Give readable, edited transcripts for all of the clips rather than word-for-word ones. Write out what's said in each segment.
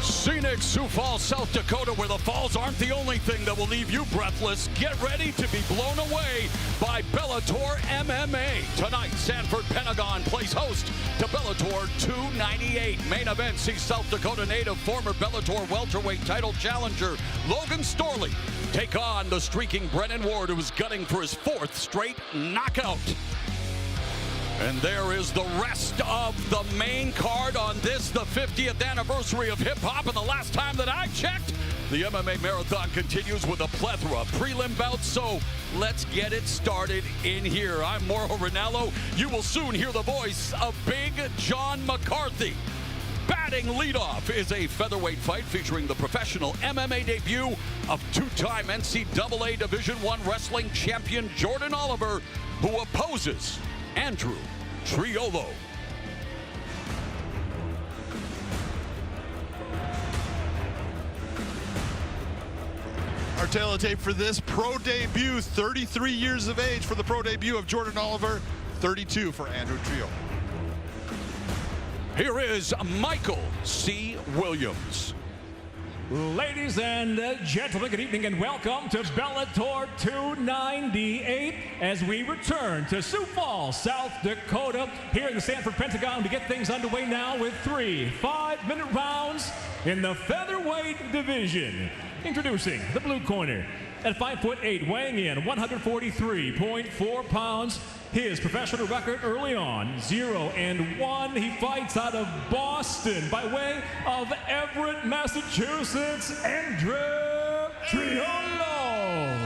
Scenic Sioux Falls, South Dakota, where the falls aren't the only thing that will leave you breathless. Get ready to be blown away by Bellator MMA. Tonight, Sanford Pentagon plays host to Bellator 298. Main event sees South Dakota native former Bellator welterweight title challenger Logan Storley take on the streaking Brennan who is gunning for his 4th straight knockout. And there is the rest of the main card on this, the 50th anniversary of hip-hop. And the last time that I checked, the MMA Marathon continues with a plethora of prelim bouts. So let's get it started in here. I'm Mauro Ranallo. You will soon hear the voice of Big John McCarthy. Batting leadoff is a featherweight fight featuring the professional MMA debut of two-time NCAA Division I wrestling champion Jordan Oliver, who opposes Andrew Triolo. Our tail of tape for this pro debut, 33 years of age for the pro debut of Jordan Oliver, 32 for Andrew Triolo. Here is Michael C. Williams. Ladies and gentlemen, good evening and welcome to Bellator 298 as we return to Sioux Falls, South Dakota, here in the Sanford Pentagon to get things underway now with 3 5-minute rounds in the featherweight division. Introducing the blue corner at 5'8", weighing in 143.4 pounds. His professional record early on, 0-1. He fights out of Boston by way of Everett, Massachusetts, Andrew Triolo.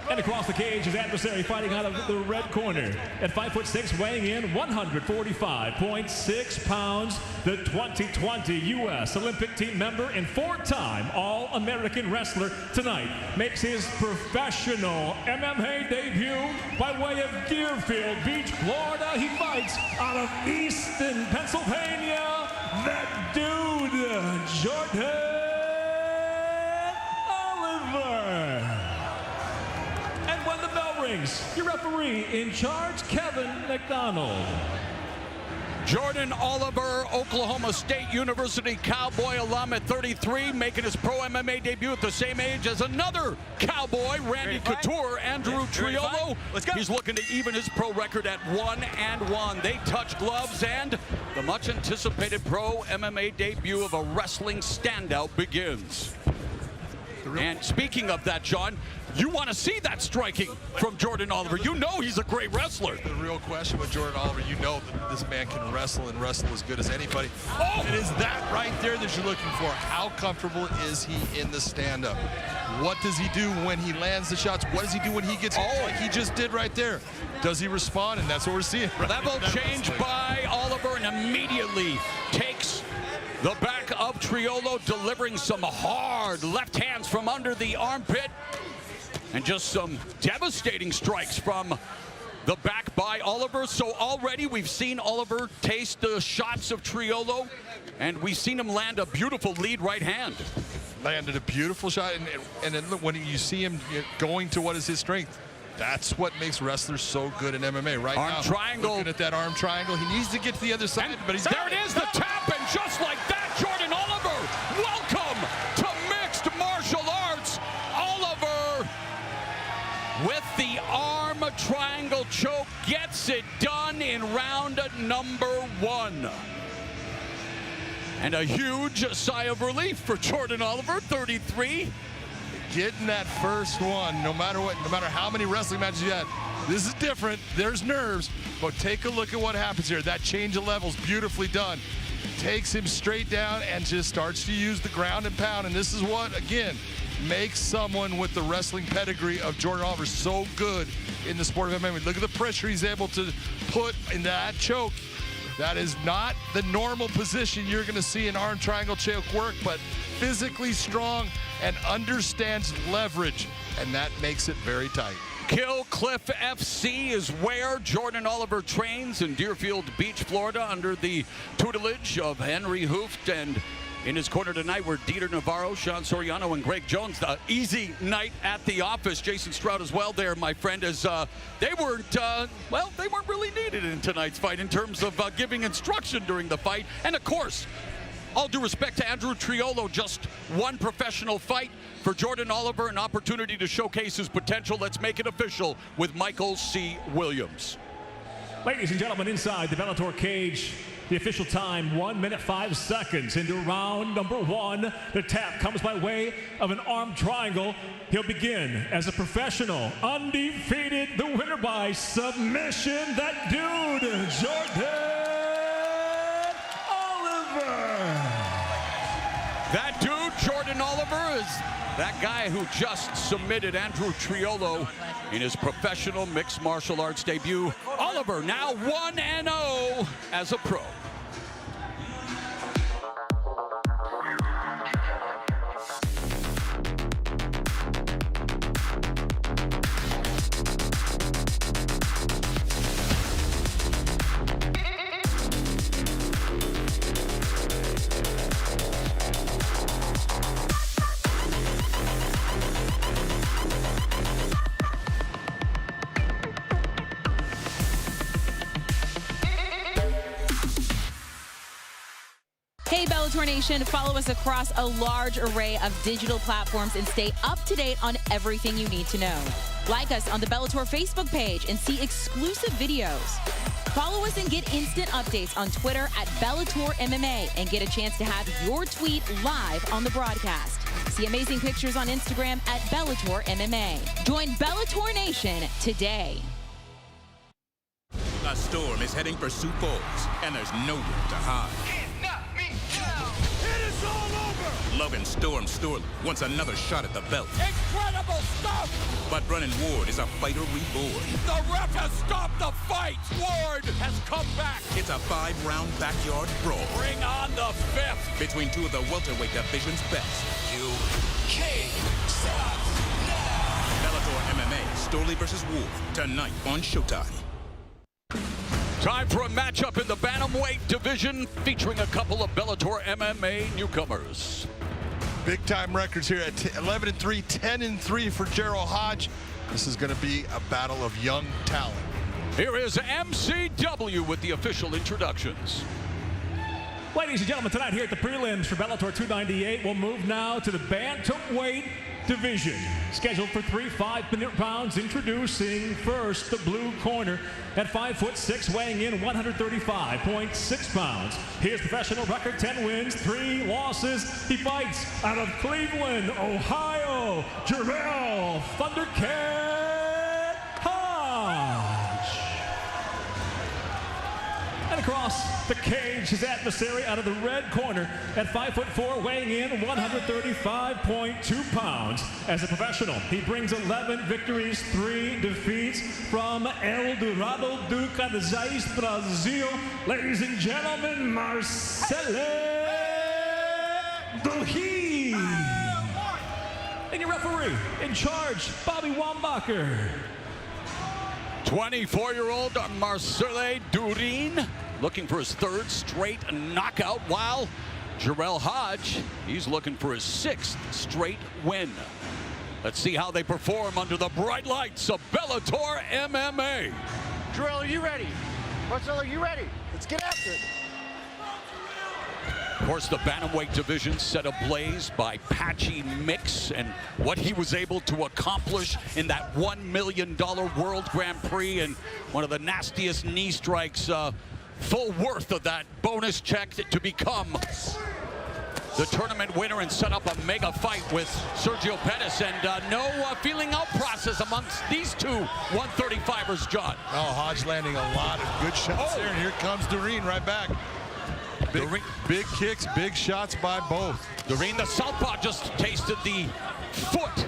And across the cage, his adversary fighting out of the red corner at 5'6", weighing in 145.6 pounds. The 2020 U.S. Olympic team member and 4-time All-American wrestler tonight makes his professional MMA debut by way of Deerfield Beach, Florida. He fights out of Easton, Pennsylvania. That dude, Jordan Oliver. When the bell rings, your referee in charge, Kevin McDonald. Jordan Oliver, Oklahoma State University Cowboy alum at 33, making his pro MMA debut at the same age as another Cowboy, Randy Couture, Andrew Triolo. Let's go. He's looking to even his pro record at 1-1. They touch gloves, and the much anticipated pro MMA debut of a wrestling standout begins. And speaking of that, John, you want to see that striking from Jordan Oliver. You know he's a great wrestler. The real question with Jordan Oliver, you know that this man can wrestle and wrestle as good as anybody. Oh! It is that right there that you're looking for. How comfortable is he in the stand-up? What does he do when he lands the shots? What does he do when he gets hit like he just did right there? Does he respond? And that's what we're seeing. Level change by Oliver, and immediately takes the back of Triolo, delivering some hard left hands from under the armpit. And just some devastating strikes from the back by Oliver. So already we've seen Oliver taste the shots of Triolo, and we've seen him land a beautiful lead right hand. Landed a beautiful shot, and then look, when you see him going to what is his strength, that's what makes wrestlers so good in MMA right now. Arm triangle. Looking at that arm triangle, he needs to get to the other side, but he's there. It is, the tap, and just like that, Jordan Oliver, welcome to mixed martial arts. Oliver, with the arm triangle choke, gets it done in round number 1. And a huge sigh of relief for Jordan Oliver, 33. Getting that first one, no matter what, no matter how many wrestling matches you had. This is different. There's nerves, but take a look at what happens here. That change of levels, beautifully done. Takes him straight down and just starts to use the ground and pound. And this is what, again, makes someone with the wrestling pedigree of Jordan Oliver so good in the sport of MMA. Look at the pressure he's able to put in that choke. That is not the normal position you're going to see an arm triangle choke work, but physically strong and understands leverage, and that makes it very tight. Kill Cliff FC is where Jordan Oliver trains in Deerfield Beach, Florida, under the tutelage of Henry Hooft. And in his corner tonight were Dieter Navarro, Sean Soriano, and Greg Jones. Easy night at the office. Jason Stroud as well there, my friend, as they weren't really needed in tonight's fight in terms of giving instruction during the fight. And of course, All due respect to Andrew Triolo, just one professional fight. For Jordan Oliver, an opportunity to showcase his potential. Let's make it official with Michael C. Williams. Ladies and gentlemen, inside the Bellator cage, the official time, 1 minute 5 seconds into round number 1. The tap comes by way of an arm triangle. He'll begin as a professional, undefeated, the winner by submission, that dude, Jordan Oliver. That dude, Jordan Oliver, is that guy who just submitted Andrew Triolo in his professional mixed martial arts debut. Oliver now 1-0 as a pro. Hey Bellator Nation, follow us across a large array of digital platforms and stay up to date on everything you need to know. Like us on the Bellator Facebook page and see exclusive videos. Follow us and get instant updates on Twitter at Bellator MMA and get a chance to have your tweet live on the broadcast. See amazing pictures on Instagram at Bellator MMA. Join Bellator Nation today. A storm is heading for Sioux Falls, and there's nowhere to hide. It is all over! Logan Storley wants another shot at the belt. Incredible stuff! But Brennan Ward is a fighter reborn. The ref has stopped the fight! Ward has come back! It's a 5-round backyard brawl Bring on the 5th! between two of the welterweight division's best. You can't stop now! Bellator MMA, Storley versus Ward, tonight on Showtime. Time for a matchup in the bantamweight division featuring a couple of Bellator MMA newcomers. Big time records here at 11-3, 10-3 for Gerald Hodge. This is going to be a battle of young talent. Here is MCW with the official introductions. Ladies and gentlemen, tonight here at the prelims for Bellator 298, we'll move now to the bantamweight division. Scheduled for 3 5-minute rounds. Introducing first the blue corner at 5'6", weighing in 135.6 pounds. His professional record, 10 wins, 3 losses. He fights out of Cleveland, Ohio, Jarrell Thundercat Hodge. And across the cage, his adversary out of the red corner at 5'4", weighing in 135.2 pounds. As a professional, he brings 11 victories, 3 defeats from El Dorado do Casais, Brazil. Ladies and gentlemen, Marcelo Duren. And your referee in charge, Bobby Wambacher. 24-year-old Marcelo Duren looking for his 3rd straight knockout, while Jarrell Hodge, he's looking for his 6th straight win. Let's see how they perform under the bright lights of Bellator MMA. Jarrell, are you ready? Marcelo, are you ready? Let's get after it. Of course, the bantamweight division set ablaze by Patchy Mix and what he was able to accomplish in that $1 million World Grand Prix, and one of the nastiest knee strikes, full worth of that bonus check to become the tournament winner and set up a mega fight with Sergio Pettis. And no feeling out process amongst these two 135ers, John. Oh, Hodge landing a lot of good shots there, and here comes Duren right back. Big kicks, big shots by both. Duren, the southpaw, just tasted the foot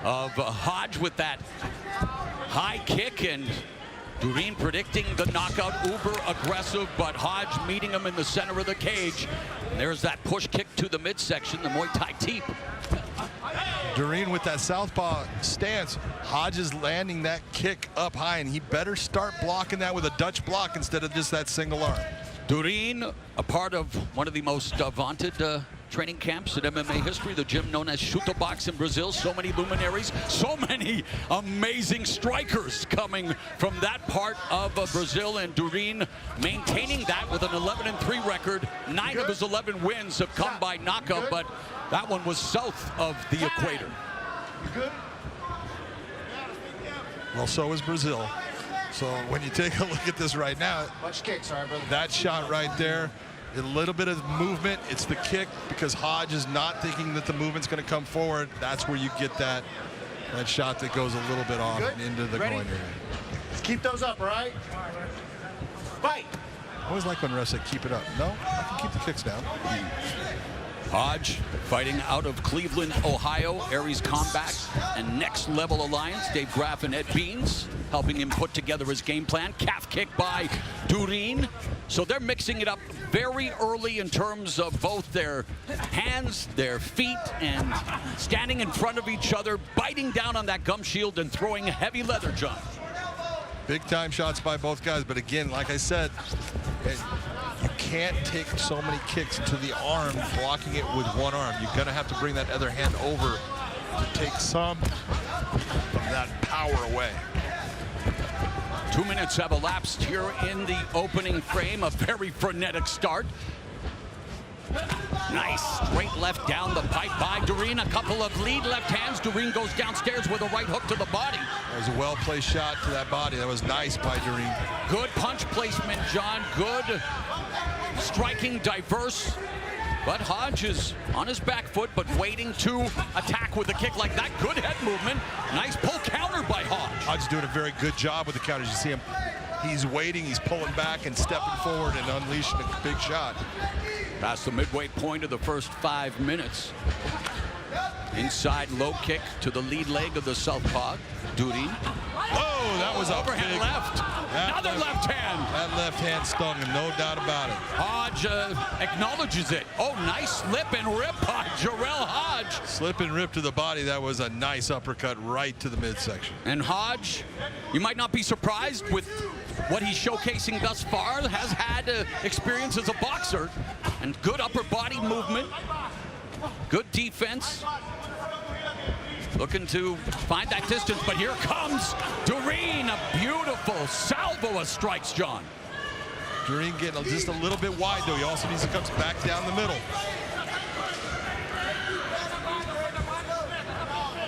of Hodge with that high kick, and Duren predicting the knockout, uber aggressive, but Hodge meeting him in the center of the cage. And there's that push kick to the midsection, the Muay Thai teep. Duren with that southpaw stance. Hodge is landing that kick up high, and he better start blocking that with a Dutch block instead of just that single arm. Duren, a part of one of the most vaunted training camps in MMA history, the gym known as Chuta Box in Brazil. So many luminaries, so many amazing strikers coming from that part of Brazil, and Duren maintaining that with an 11-3 record. 9 of his 11 wins have come by knockout, but that one was south of the equator. Well, so is Brazil. So when you take a look at this right now, that shot right there, a little bit of movement. It's the kick, because Hodge is not thinking that the movement's going to come forward. That's where you get that shot that goes a little bit off into the groin area. Let's keep those up, all right? Fight! I always like when refs say keep it up. No, I can keep the kicks down. Hodge fighting out of Cleveland, Ohio. Aries Combat and Next Level Alliance. Dave Graff and Ed Beans helping him put together his game plan. Calf kick by Duren. So they're mixing it up very early in terms of both their hands, their feet, and standing in front of each other, biting down on that gum shield and throwing heavy leather, John. Big time shots by both guys, but again, like I said, you can't take so many kicks to the arm, blocking it with one arm. You're going to have to bring that other hand over to take some of that power away. 2 minutes have elapsed here in the opening frame. A very frenetic start. Nice straight left down the pipe by Duren. A couple of lead left hands. Duren goes downstairs with a right hook to the body. That was a well-placed shot to that body. That was nice by Duren. Good punch placement, John. Good striking, diverse. But Hodge is on his back foot, but waiting to attack with a kick like that. Good head movement. Nice pull counter by Hodge. Hodge's doing a very good job with the counters. You see him, he's waiting, he's pulling back and stepping forward and unleashing a big shot. Past the midway point of the first 5 minutes. Inside low kick to the lead leg of the southpaw, Duren. Oh, that was a overhand big left. Another left hand. That left hand stung him, no doubt about it. Hodge acknowledges it. Oh, nice slip and rip by Jarrell Hodge. Slip and rip to the body. That was a nice uppercut right to the midsection. And Hodge, you might not be surprised with what he's showcasing thus far, has had experience as a boxer, and good upper body movement, good defense. Looking to find that distance, but here comes Duren. A beautiful salvo of strikes, John. Duren getting just a little bit wide, though. He also needs to come back down the middle.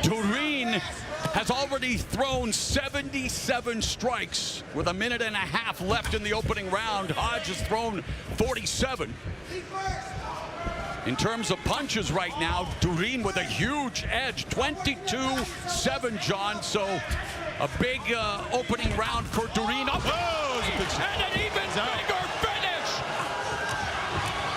Duren has already thrown 77 strikes with 1.5 minutes left in the opening round. Hodge has thrown 47. In terms of punches right now, Duren with a huge edge, 22-7, John. So a big opening round for Duren. Oh, and an even bigger finish.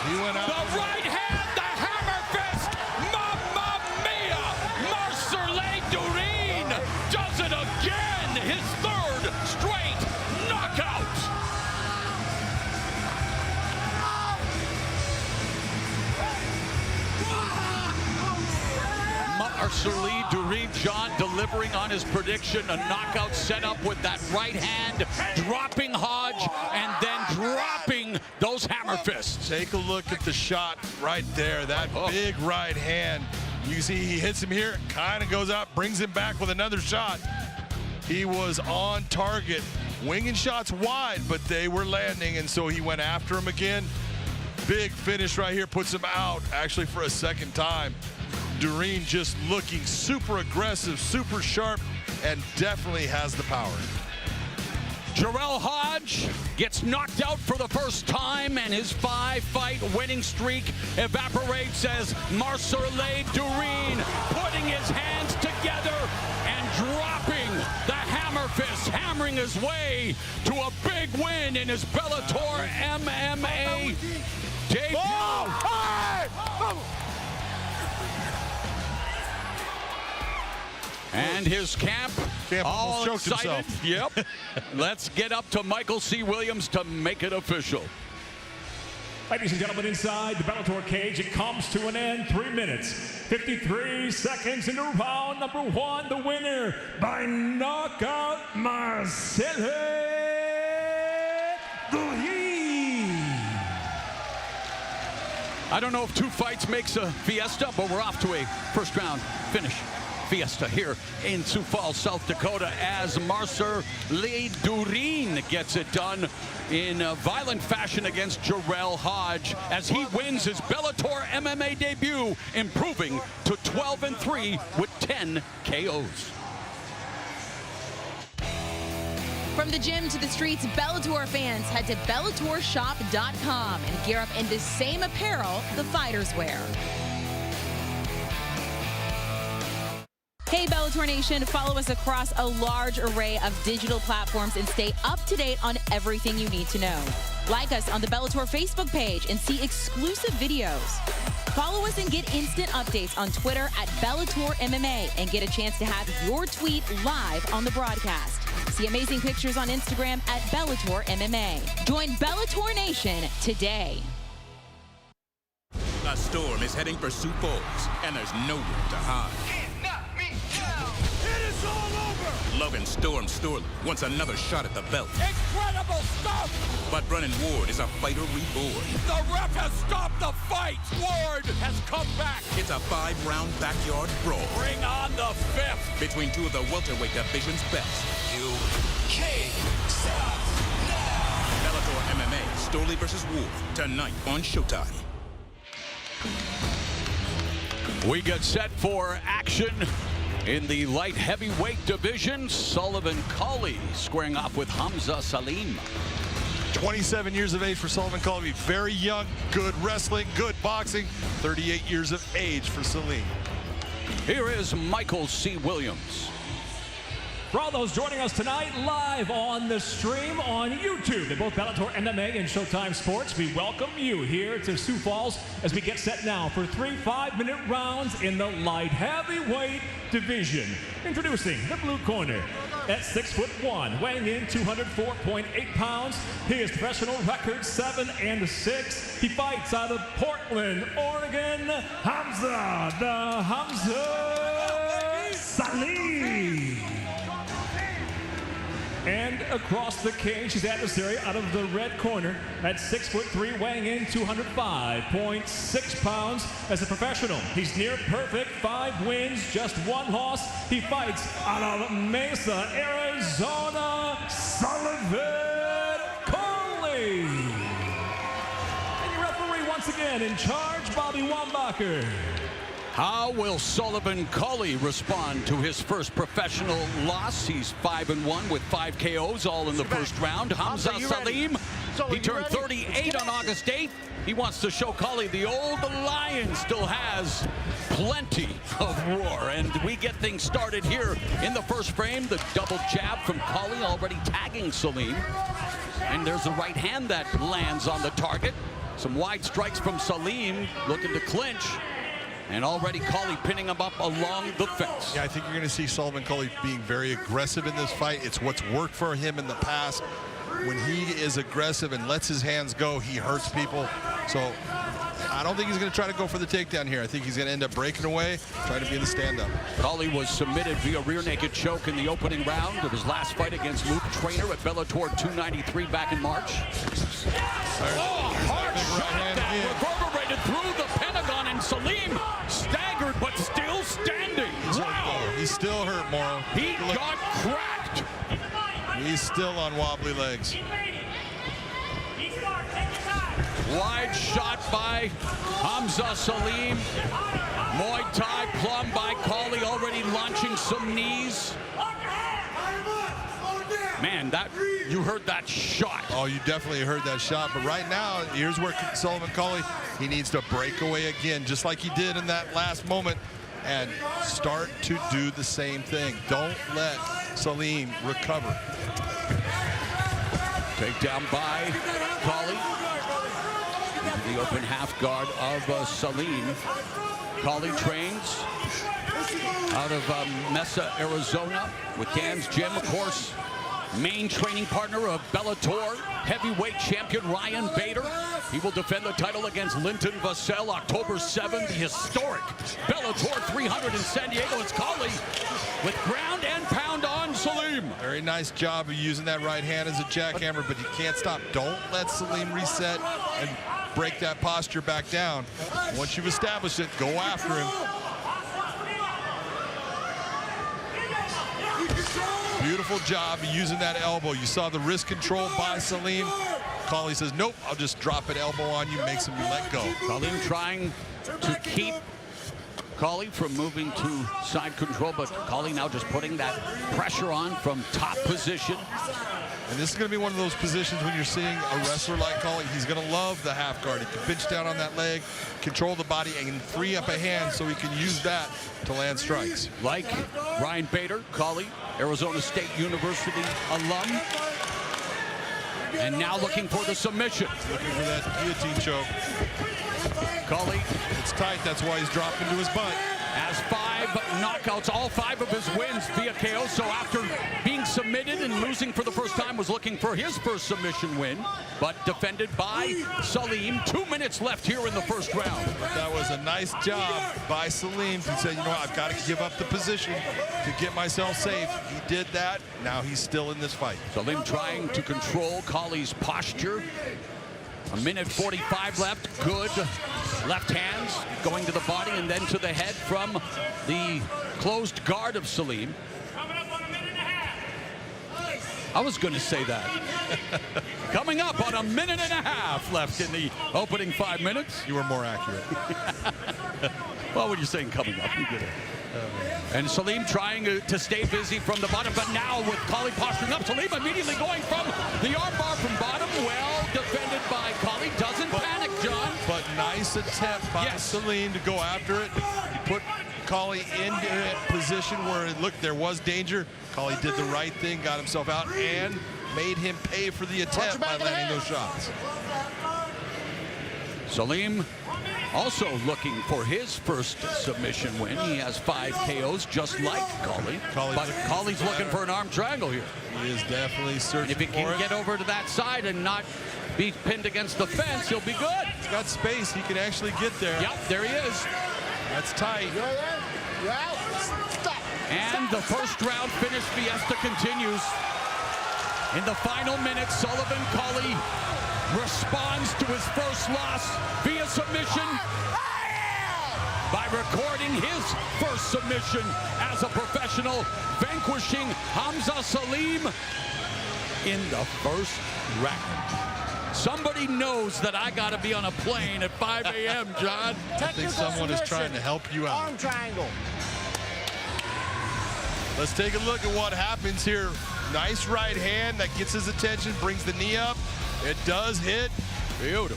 He went out. The right hand, the hammer fist. Mamma mia! Marcel Duren does it again. His third straight knockout. Marcel Duren, John, delivering on his prediction. A knockout set up with that right hand, dropping Hodge, and then dropping those hammer fists. Take a look at the shot right there. That big right hand. You see he hits him here, kind of goes out, brings him back with another shot. He was on target, winging shots wide, but they were landing, and so he went after him again. Big finish right here, puts him out actually for a second time. Duren just looking super aggressive, super sharp, and definitely has the power. Jarrell Hodge gets knocked out for the first time, and his 5-fight winning streak evaporates as Marcel Duren putting his hands together and dropping the hammer fist, hammering his way to a big win in his Bellator MMA debut. And his camp all choked excited. himself. Yep. Let's get up to Michael C. Williams to make it official. Ladies and gentlemen, inside the Bellator cage, it comes to an end. 3 minutes, 53 seconds into round number 1. The winner by knockout, Marcel Duren. I don't know if 2 fights makes a fiesta, but we're off to a first round finish fiesta here in Sioux Falls, South Dakota, as Duren gets it done in a violent fashion against Hodge as he wins his Bellator MMA debut, improving to 12-3 with 10 KOs. From the gym to the streets, Bellator fans head to BellatorShop.com and gear up in the same apparel the fighters wear. Hey Bellator Nation, follow us across a large array of digital platforms and stay up to date on everything you need to know. Like us on the Bellator Facebook page and see exclusive videos. Follow us and get instant updates on Twitter at Bellator MMA and get a chance to have your tweet live on the broadcast. See amazing pictures on Instagram at Bellator MMA. Join Bellator Nation today. A storm is heading for Sioux Falls, and there's nowhere to hide. It is all over! Logan Storley wants another shot at the belt. Incredible stuff! But Brennan is a fighter reborn. The ref has stopped the fight! Ward has come back! It's a 5-round backyard brawl. Bring on the 5th! Between 2 of the welterweight division's best. You can't stop now! Bellator MMA, Storley versus Ward, tonight on Showtime. We get set for action in the light heavyweight division. Colie squaring off with Salem. 27 years of age for Colie. Very young, good wrestling, good boxing. 38 years of age for Salem. Here is Michael C. Williams. For all those joining us tonight live on the stream on YouTube at both Bellator MMA and Showtime Sports, we welcome you here to Sioux Falls as we get set now for 3 5-minute rounds in the light heavyweight division. Introducing the blue corner at 6'1", weighing in 204.8 pounds. His professional record 7-6. He fights out of Portland, Oregon. Salem. And across the cage, his adversary out of the red corner at 6'3", weighing in 205.6 pounds. As a professional, he's near perfect, 5 wins, just 1 loss. He fights out of Mesa, Arizona, Colie. And your referee once again in charge, Bobby Wambacher. How will Colie respond to his first professional loss? He's 5-1 with 5 KOs, all in the first round. Salem, he turned 38 on August 8th. He wants to show Colie the old lion still has plenty of roar. And we get things started here in the first frame. The double jab from Colie already tagging Salem. And there's a right hand that lands on the target. Some wide strikes from Salem, looking to clinch. And already Colie pinning him up along the fence. Yeah, I think you're going to see Colie being very aggressive in this fight. It's what's worked for him in the past. When he is aggressive and lets his hands go, he hurts people. So I don't think he's going to try to go for the takedown here. I think he's going to end up breaking away, trying to be in the stand-up. Colie was submitted via rear naked choke in the opening round of his last fight against Luke Traynor at Bellator 293 back in March. Hard shot that reverberated through the Pentagon, and Salem staggered but still standing. Wow. He's still hurt, Morrow. He got cracked. He's still on wobbly legs. Wide shot by Salem. Muay Thai plum by Colie, already launching some knees. Man, you heard that shot. Oh, you definitely heard that shot. But right now, here's where Colie, he needs to break away again, just like he did in that last moment, and start to do the same thing. Don't let Salem recover. Takedown by Colie. Into the open half guard of Salem. Colie trains out of Mesa, Arizona, with Dan's Gym, of course. Main training partner of Bellator heavyweight champion Ryan Bader. He will defend the title against Linton Vassell October 7th. The historic Bellator 300 in San Diego. It's Colie with ground and pound on Salem. Very nice job of using that right hand as a jackhammer, but you can't stop. Don't let Salem reset and break that posture back down. Once you've established it, go after him. Beautiful job using that elbow. You saw the wrist control by Salem. Colie says, nope, I'll just drop an elbow on you, makes him let go. Salem trying to keep Colie from moving to side control, but Colie now just putting that pressure on from top position. And this is going to be one of those positions when you're seeing a wrestler like Colie, he's going to love the half guard. He can pinch down on that leg, control the body, and free up a hand so he can use that to land strikes. Like Ryan Bader, Colie, Arizona State University alum. And now looking for the submission. Looking for that guillotine choke. Colie, it's tight, that's why he's dropped into his butt. has 5 knockouts, all 5 of his wins via KO. So after being submitted and losing for the first time, was looking for his first submission win, but defended by Salem. 2 minutes left here in the first round. That was a nice job by Salem to say, you know what, I've got to give up the position to get myself safe. He did that. Now he's still in this fight. Salem trying to control Colie's posture. 1:45 left. Good left hands going to the body and then to the head from the closed guard of Salem. I was going to say that. Coming up on 1.5 minutes left in the opening 5 minutes. You were more accurate. Well, when you're saying coming up, you get it. And Salem trying to stay busy from the bottom, but now with Colie posturing up, Salem immediately going from the armbar from bottom. Well defended by Colie. Doesn't panic, John. But nice attempt by Salem to go after it. He put Colie into a position where it looked there was danger. Colie did the right thing, got himself out, and made him pay for the attempt by landing those shots. Salem also looking for his first submission win. He has 5 KOs, just like Colie. But Collie's looking for an arm triangle here. He is definitely searching for it. And if he can get over to that side and not be pinned against the fence, he'll be good. He's got space. He can actually get there. Yep, there he is. That's tight. And the first round finish fiesta continues. In the final minutes, Sullivan Colie responds to his first loss via submission by recording his first submission as a professional, vanquishing Hamza Salem in the first round. Somebody knows that I got to be on a plane at 5 a.m., John. I think someone is trying to help you out. Arm triangle. Let's take a look at what happens here. Nice right hand that gets his attention, brings the knee up. It does hit. Beautiful.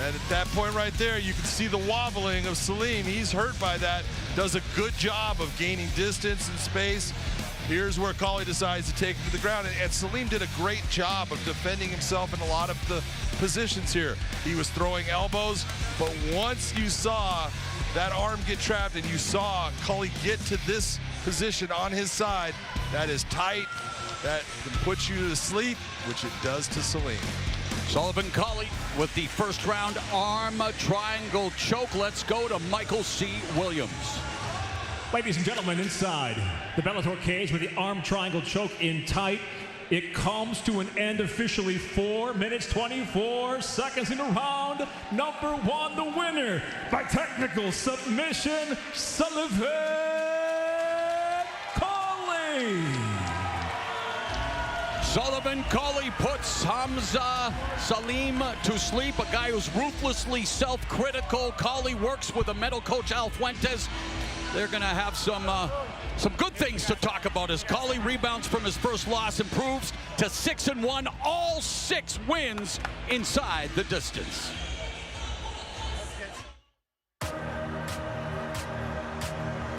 And at that point right there, you can see the wobbling of Salem. He's hurt by that. Does a good job of gaining distance and space. Here's where Colie decides to take him to the ground. And Salem did a great job of defending himself in a lot of the positions here. He was throwing elbows, but once you saw that arm get trapped and you saw Colie get to this position on his side, that is tight. That can put you to sleep, which it does to Salem. Sullivan Colie with the first round arm triangle choke. Let's go to Michael C. Williams. Ladies and gentlemen, inside the Bellator cage with the arm triangle choke in tight. It comes to an end officially. 4 minutes, 24 seconds into round number 1. The winner by technical submission, Sullivan Colie. Sullivan Colie puts Hamza Salem to sleep, a guy who's ruthlessly self-critical. Colie works with a mental coach, Al Fuentes. They're going to have some good things to talk about as Colie rebounds from his first loss, improves to 6-1, all 6 wins inside the distance.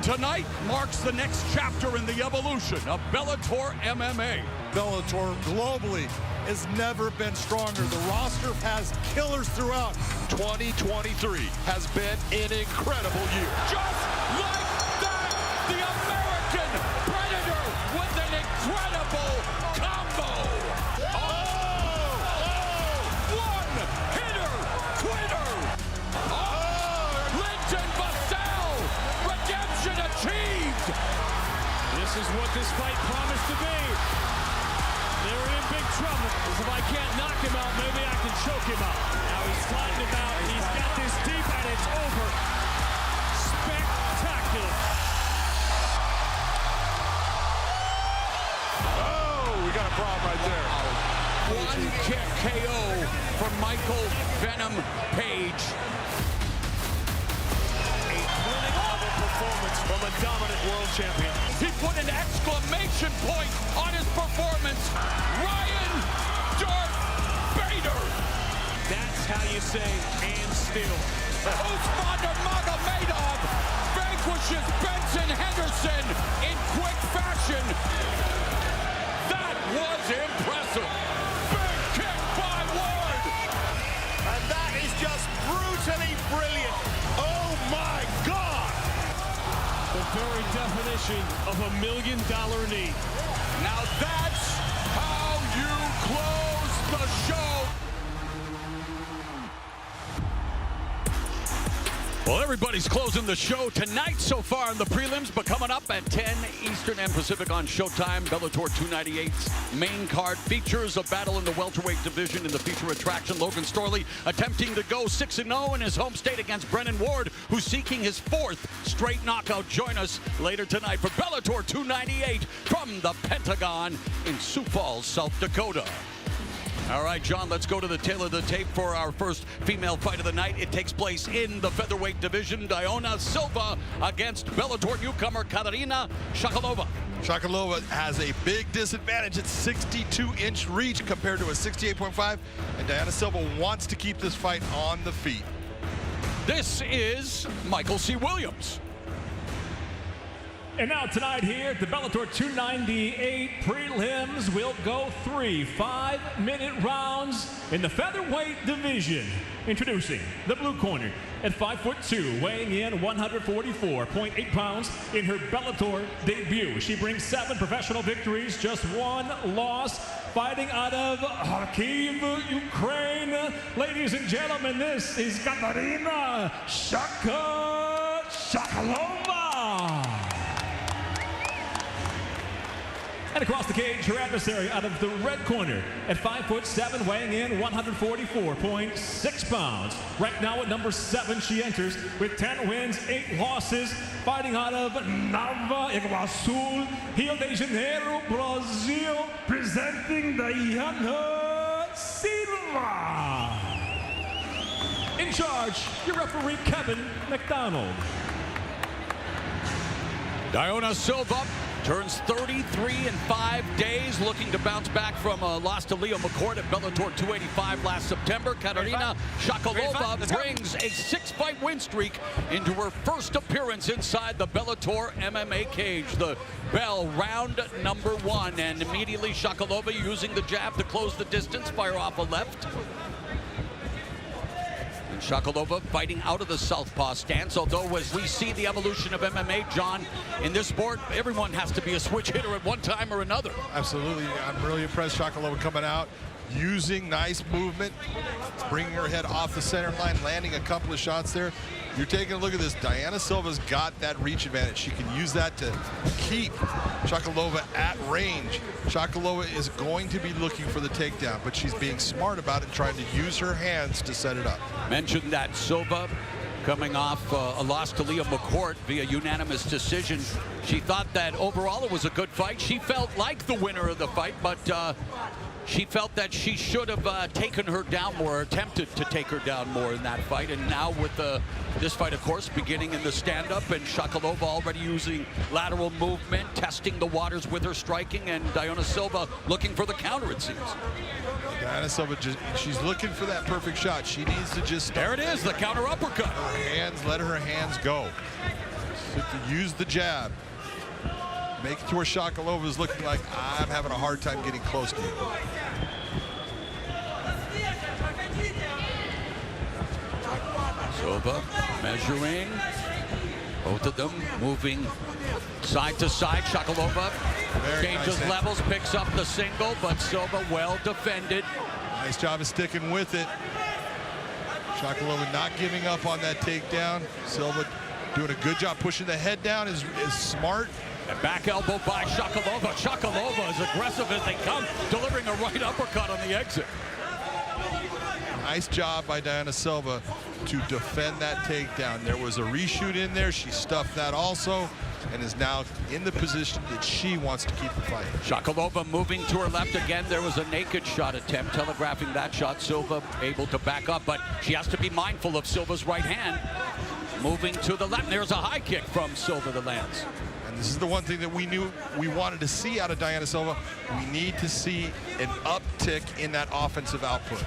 Tonight marks the next chapter in the evolution of Bellator MMA. Bellator globally has never been stronger. The roster has killers throughout. 2023 has been an incredible year. Just like that, the American Predator with an incredible combo. One-hitter quitter. Linton Vassell, redemption achieved. This is what this fight promised to be. They're in big trouble. Because if I can't knock him out, maybe I can choke him out. Now he's sliding him out. He's got this deep, and it's over. Spectacular. Oh, we got a problem right there. One kick KO for Michael Venom Page. A winning-level performance from a dominant world champion. He put an exclamation point on his performance. Ryan Darth Bader. That's how you say, and still. Usman Nurmagomedov vanquishes Benson Henderson in quick fashion. That was impressive. Big kick by Ward. And that is just brutally brilliant. Oh my God! The very definition of $1 million knee. Now that's how you close the show. Well, everybody's closing the show tonight so far in the prelims, but coming up at 10 Eastern and Pacific on Showtime, Bellator 298's main card features a battle in the welterweight division. In the feature attraction, Logan Storley attempting to go 6-0 in his home state against Brennan Ward, who's seeking his 4th straight knockout. Join us later tonight for Bellator 298 from the Pentagon in Sioux Falls, South Dakota. All right, John, let's go to the tail of the tape for our first female fight of the night. It takes place in the featherweight division. Diona Silva against Bellator newcomer Katarina Chakalova. Chakalova has a big disadvantage. It's 62-inch reach compared to a 68.5, and Diona Silva wants to keep this fight on the feet. This is Michael C. Williams. And now tonight here at the Bellator 298 prelims, we'll go 3 5-minute rounds in the featherweight division. Introducing the blue corner at 5'2", weighing in 144.8 pounds in her Bellator debut. She brings 7 professional victories, just 1 loss, fighting out of Kharkiv, Ukraine. Ladies and gentlemen, this is Katarina Chakalova. And across the cage, her adversary out of the red corner at 5'7", weighing in 144.6 pounds. Ranked now at number 7, she enters with 10 wins, 8 losses, fighting out of Nova Iguaçu, Rio de Janeiro, Brazil, presenting Diana Silva. In charge, your referee, Kevin McDonald. Diona Silva turns 33 in 5 days, looking to bounce back from a loss to Leo McCourt at Bellator 285 last September. Katarina Chakalova brings a 6-fight win streak into her first appearance inside the Bellator MMA cage. The bell, round number 1, and immediately Chakalova using the jab to close the distance, fire off a left. Chakalova fighting out of the southpaw stance, although as we see the evolution of MMA, John, in this sport, everyone has to be a switch hitter at one time or another. Absolutely. I'm really impressed. Chakalova coming out, using nice movement, bringing her head off the center line, landing a couple of shots there. You're taking a look at this. Diana Silva's got that reach advantage. She can use that to keep Chakalova at range. Chakalova is going to be looking for the takedown, but she's being smart about it, trying to use her hands to set it up. Mentioned that Silva coming off a loss to Leo McCourt via unanimous decision. She thought that overall it was a good fight. She felt like the winner of the fight, but she felt that she should have taken her down more, attempted to take her down more in that fight. And now with this fight, of course, beginning in the stand-up, and Chakalova already using lateral movement, testing the waters with her striking, and Diona Silva looking for the counter, it seems. Diana Silva, she's looking for that perfect shot. She needs to just... There it is, the counter uppercut. Let her hands go. So to use the jab. Make it to where Chakalova is looking like, I'm having a hard time getting close to you. Silva measuring. Both of them moving side to side. Chakalova changes levels, picks up the single, but Silva well defended. Nice job of sticking with it. Chakalova not giving up on that takedown. Silva doing a good job pushing the head down is smart. And back elbow by Chakalova. Chakalova as aggressive as they come, delivering a right uppercut on the exit. Nice job by Diana Silva to defend that takedown. There was a reshoot in there. She stuffed that also and is now in the position that she wants to keep the fight. Chakalova moving to her left again. There was a naked shot attempt, telegraphing that shot. Silva able to back up, but she has to be mindful of Silva's right hand. Moving to the left. There's a high kick from Silva that lands. And this is the one thing that we knew we wanted to see out of Diana Silva. We need to see an uptick in that offensive output.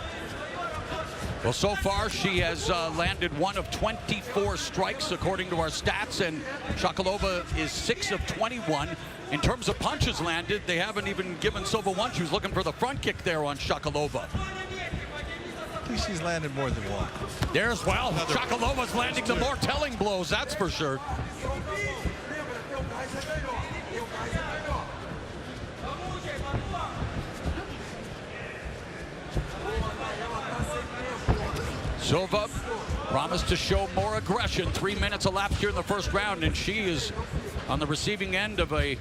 Well, so far she has landed 1 of 24 strikes according to our stats, and Chakalova is 6 of 21. In terms of punches landed, they haven't even given Silva one. She was looking for the front kick there on Chakalova. I think she's landed more than one. There's, well, Chakalova's landing the more telling blows, that's for sure. Silva promised to show more aggression. 3 minutes elapsed here in the first round, and she is on the receiving end of a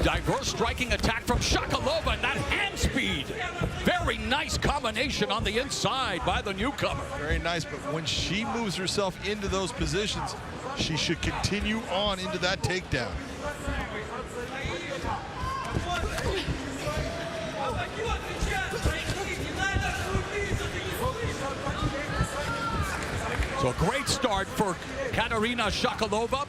diverse striking attack from Chakalova, and that hand speed. Very nice combination on the inside by the newcomer. Very nice, but when she moves herself into those positions, she should continue on into that takedown. So a great start for Katarina Chakalova.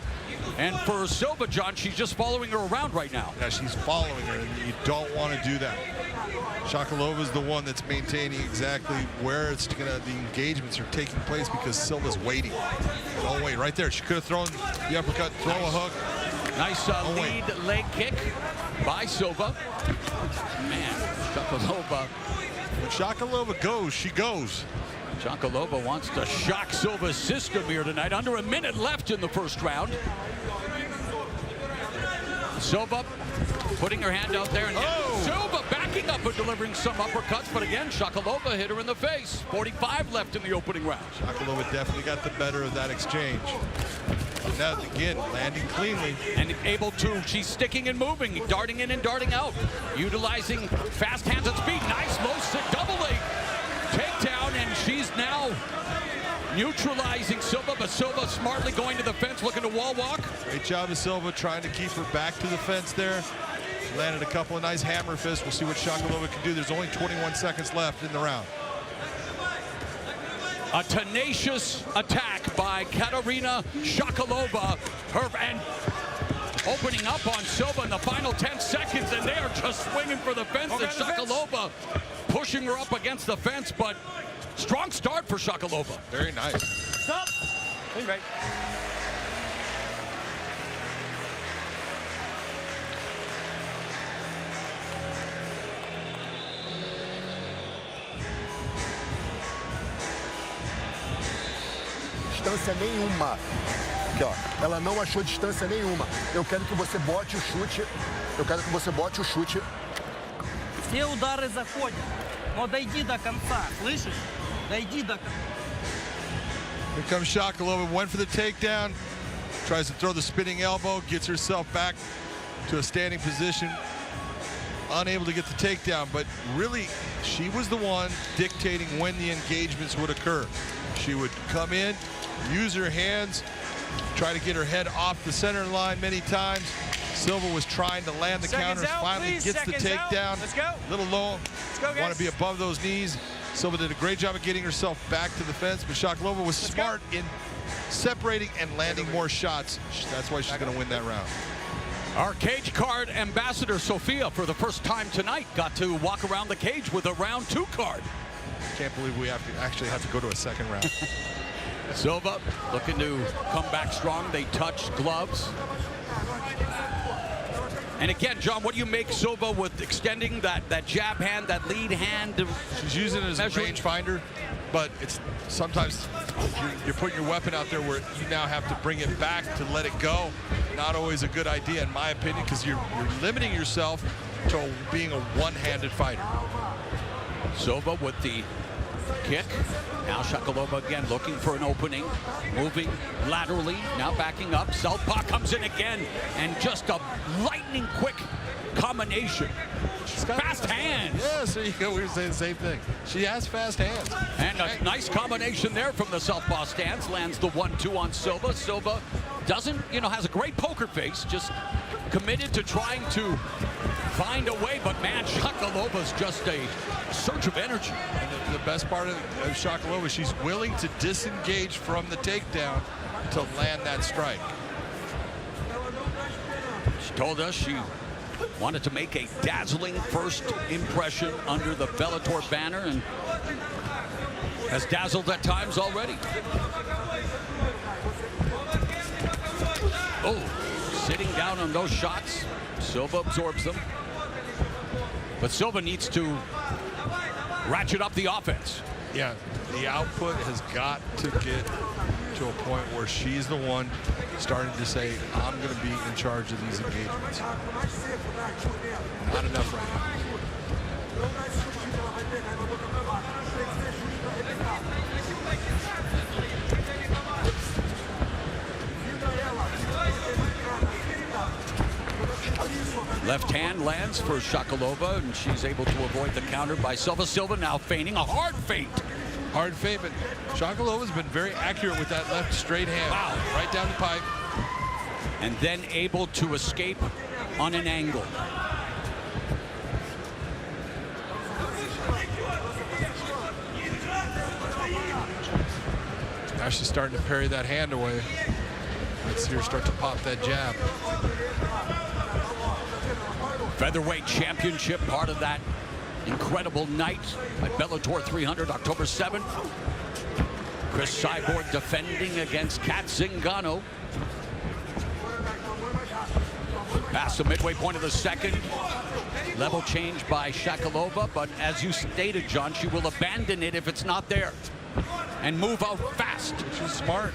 And for Silva, John, she's just following her around right now. Yeah, she's following her, and you don't want to do that. Chakalova is the one that's maintaining exactly where it's gonna, the engagements are taking place, because Silva's waiting. Don't wait, right there. She could have thrown the uppercut, throw a hook. Nice lead leg kick by Silva. Man, Chakalova. When Chakalova goes, she goes. Chakalova wants to shock Silva's system here tonight. Under a minute left in the first round. Silva putting her hand out there, and Silva backing up and delivering some uppercuts, but again, Chakalova hit her in the face. 45 left in the opening round. Chakalova definitely got the better of that exchange. And now, again, landing cleanly. And able to, she's sticking and moving, darting in and darting out, utilizing fast hands and speed. Nice low sit, double leg takedown, and she's now neutralizing Silva, but Silva smartly going to the fence, looking to wall walk. Great job of Silva trying to keep her back to the fence there. She landed a couple of nice hammer fists. We'll see what Chakalova can do. There's only 21 seconds left in the round. A tenacious attack by Katarina Chakalova. And opening up on Silva in the final 10 seconds, and they are just swinging for the fence. And Chakalova pushing her up against the fence, but strong start for Chakalova. Very nice. Stop. Right. Distância nenhuma. Aqui, ó. Ela não achou distância nenhuma. Eu quero que você bote o chute. Eu quero que você bote o chute. Все удары заходят. Но дойди до конца, слышишь? Дойди до конца. Here comes Chakalova, went for the takedown, tries to throw the spinning elbow, gets herself back to a standing position, unable to get the takedown, but really she was the one dictating when the engagements would occur. She would come in, use her hands, try to get her head off the center line many times. Silva was trying to land the counters, finally gets the takedown. Let's go. A little low, Let's go, guys. Want to be above those knees. Silva did a great job of getting herself back to the fence, but Chakalova was smart in separating and landing more shots. That's why she's going to win that round. Our cage card ambassador, Sophia, for the first time tonight, got to walk around the cage with a round 2 card. Can't believe we actually have to go to a second round. Silva looking to come back strong. They touched gloves. And again, John, what do you make Silva with extending that jab hand, that lead hand? She's using it as a rangefinder, but it's sometimes you're putting your weapon out there where you now have to bring it back to let it go. Not always a good idea, in my opinion, because you're limiting yourself to being a one-handed fighter. Silva with the Kick. Now Chakalova again looking for an opening. Moving laterally. Now backing up. Southpaw comes in again. And just a lightning quick combination. Fast hands. Yes, there you go. We were saying the same thing. She has fast hands. And a nice combination there from the southpaw stance. Lands the 1-2 on Silva. Silva doesn't, has a great poker face. Just committed to trying to find a way. But man, Chakalova's just a surge of energy. And the best part of Chakalova, she's willing to disengage from the takedown to land that strike. She told us she wanted to make a dazzling first impression under the Bellator banner and has dazzled at times already. Oh, sitting down on those shots. Silva absorbs them. But Silva needs to ratchet up the offense. Yeah, the output has got to get to a point where she's the one starting to say, I'm going to be in charge of these engagements. Not enough right now. Left hand lands for Chakalova, and she's able to avoid the counter by Silva. Silva now feigning a hard feint. Hard feint, but Chakalova's been very accurate with that left straight hand. Wow. Right down the pipe. And then able to escape on an angle. Now she's starting to parry that hand away. Let's see her start to pop that jab. Featherweight championship, part of that incredible night at Bellator 300, October 7th. Chris Cyborg defending against Kat Zingano. Past the midway point of the second. Level change by Chakalova, but as you stated, John, she will abandon it if it's not there and move out fast. She's smart.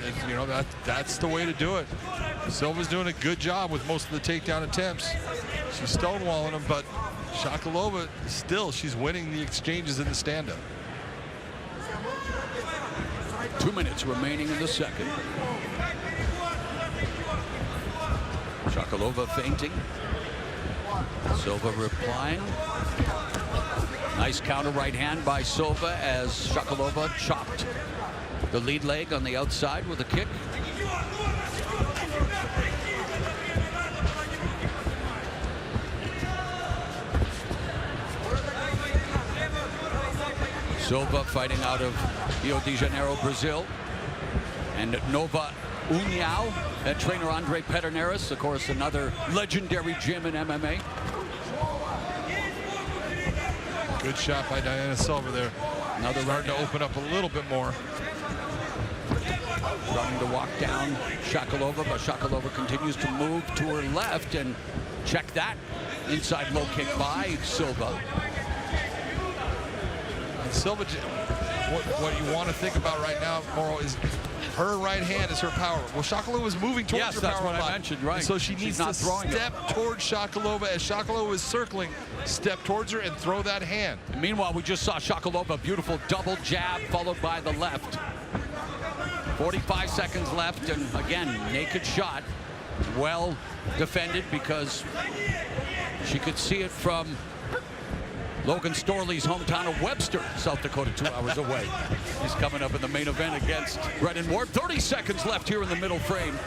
That's the way to do it. Silva's doing a good job with most of the takedown attempts. She's stonewalling them, but Chakalova still, she's winning the exchanges in the stand-up. 2 minutes remaining in the second. Chakalova feinting. Silva replying. Nice counter right hand by Silva as Chakalova chopped the lead leg on the outside with a kick. Silva fighting out of Rio de Janeiro, Brazil. And Nova União, trainer Andre Pederneiras, of course, another legendary gym in MMA. Good shot by Diana Silva there. Another starting to open up a little bit more. Trying to walk down Chakalova, but Chakalova continues to move to her left, and check that inside low kick by Silva. And Silva, what you want to think about right now, Moro, is her right hand is her power. Well, Chakalova is moving towards her power. Yes, that's what I mentioned, right. And so she needs to step towards Chakalova. As Chakalova is circling, step towards her and throw that hand. And meanwhile, we just saw Chakalova, beautiful double jab followed by the left. 45 seconds left, and again, naked shot. Well defended because she could see it from Logan Storley's hometown of Webster, South Dakota, 2 hours away. He's coming up in the main event against Brennan Ward. 30 seconds left here in the middle frame.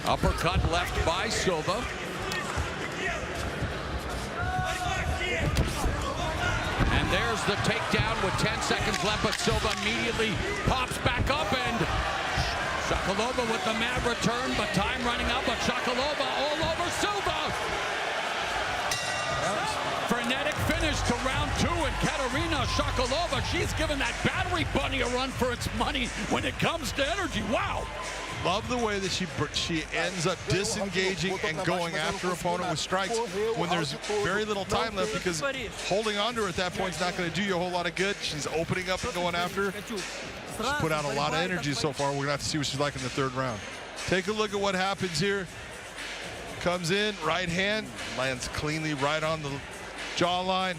Uppercut left by Silva. And there's the takedown with 10 seconds left, but Silva immediately pops back up, and Chakalova with the mad return, but time running out, but Chakalova all over Silva. Frenetic finish to round 2, and Katerina Chakalova, she's given that battery bunny a run for its money when it comes to energy. Wow. Love the way that she ends up disengaging and going after opponent with strikes when there's very little time left, because holding on to her at that point is not going to do you a whole lot of good. She's opening up and going after her. She's put out a lot of energy so far. We're going to have to see what she's like in the third round. Take a look at what happens here. Comes in, right hand, lands cleanly right on the jawline.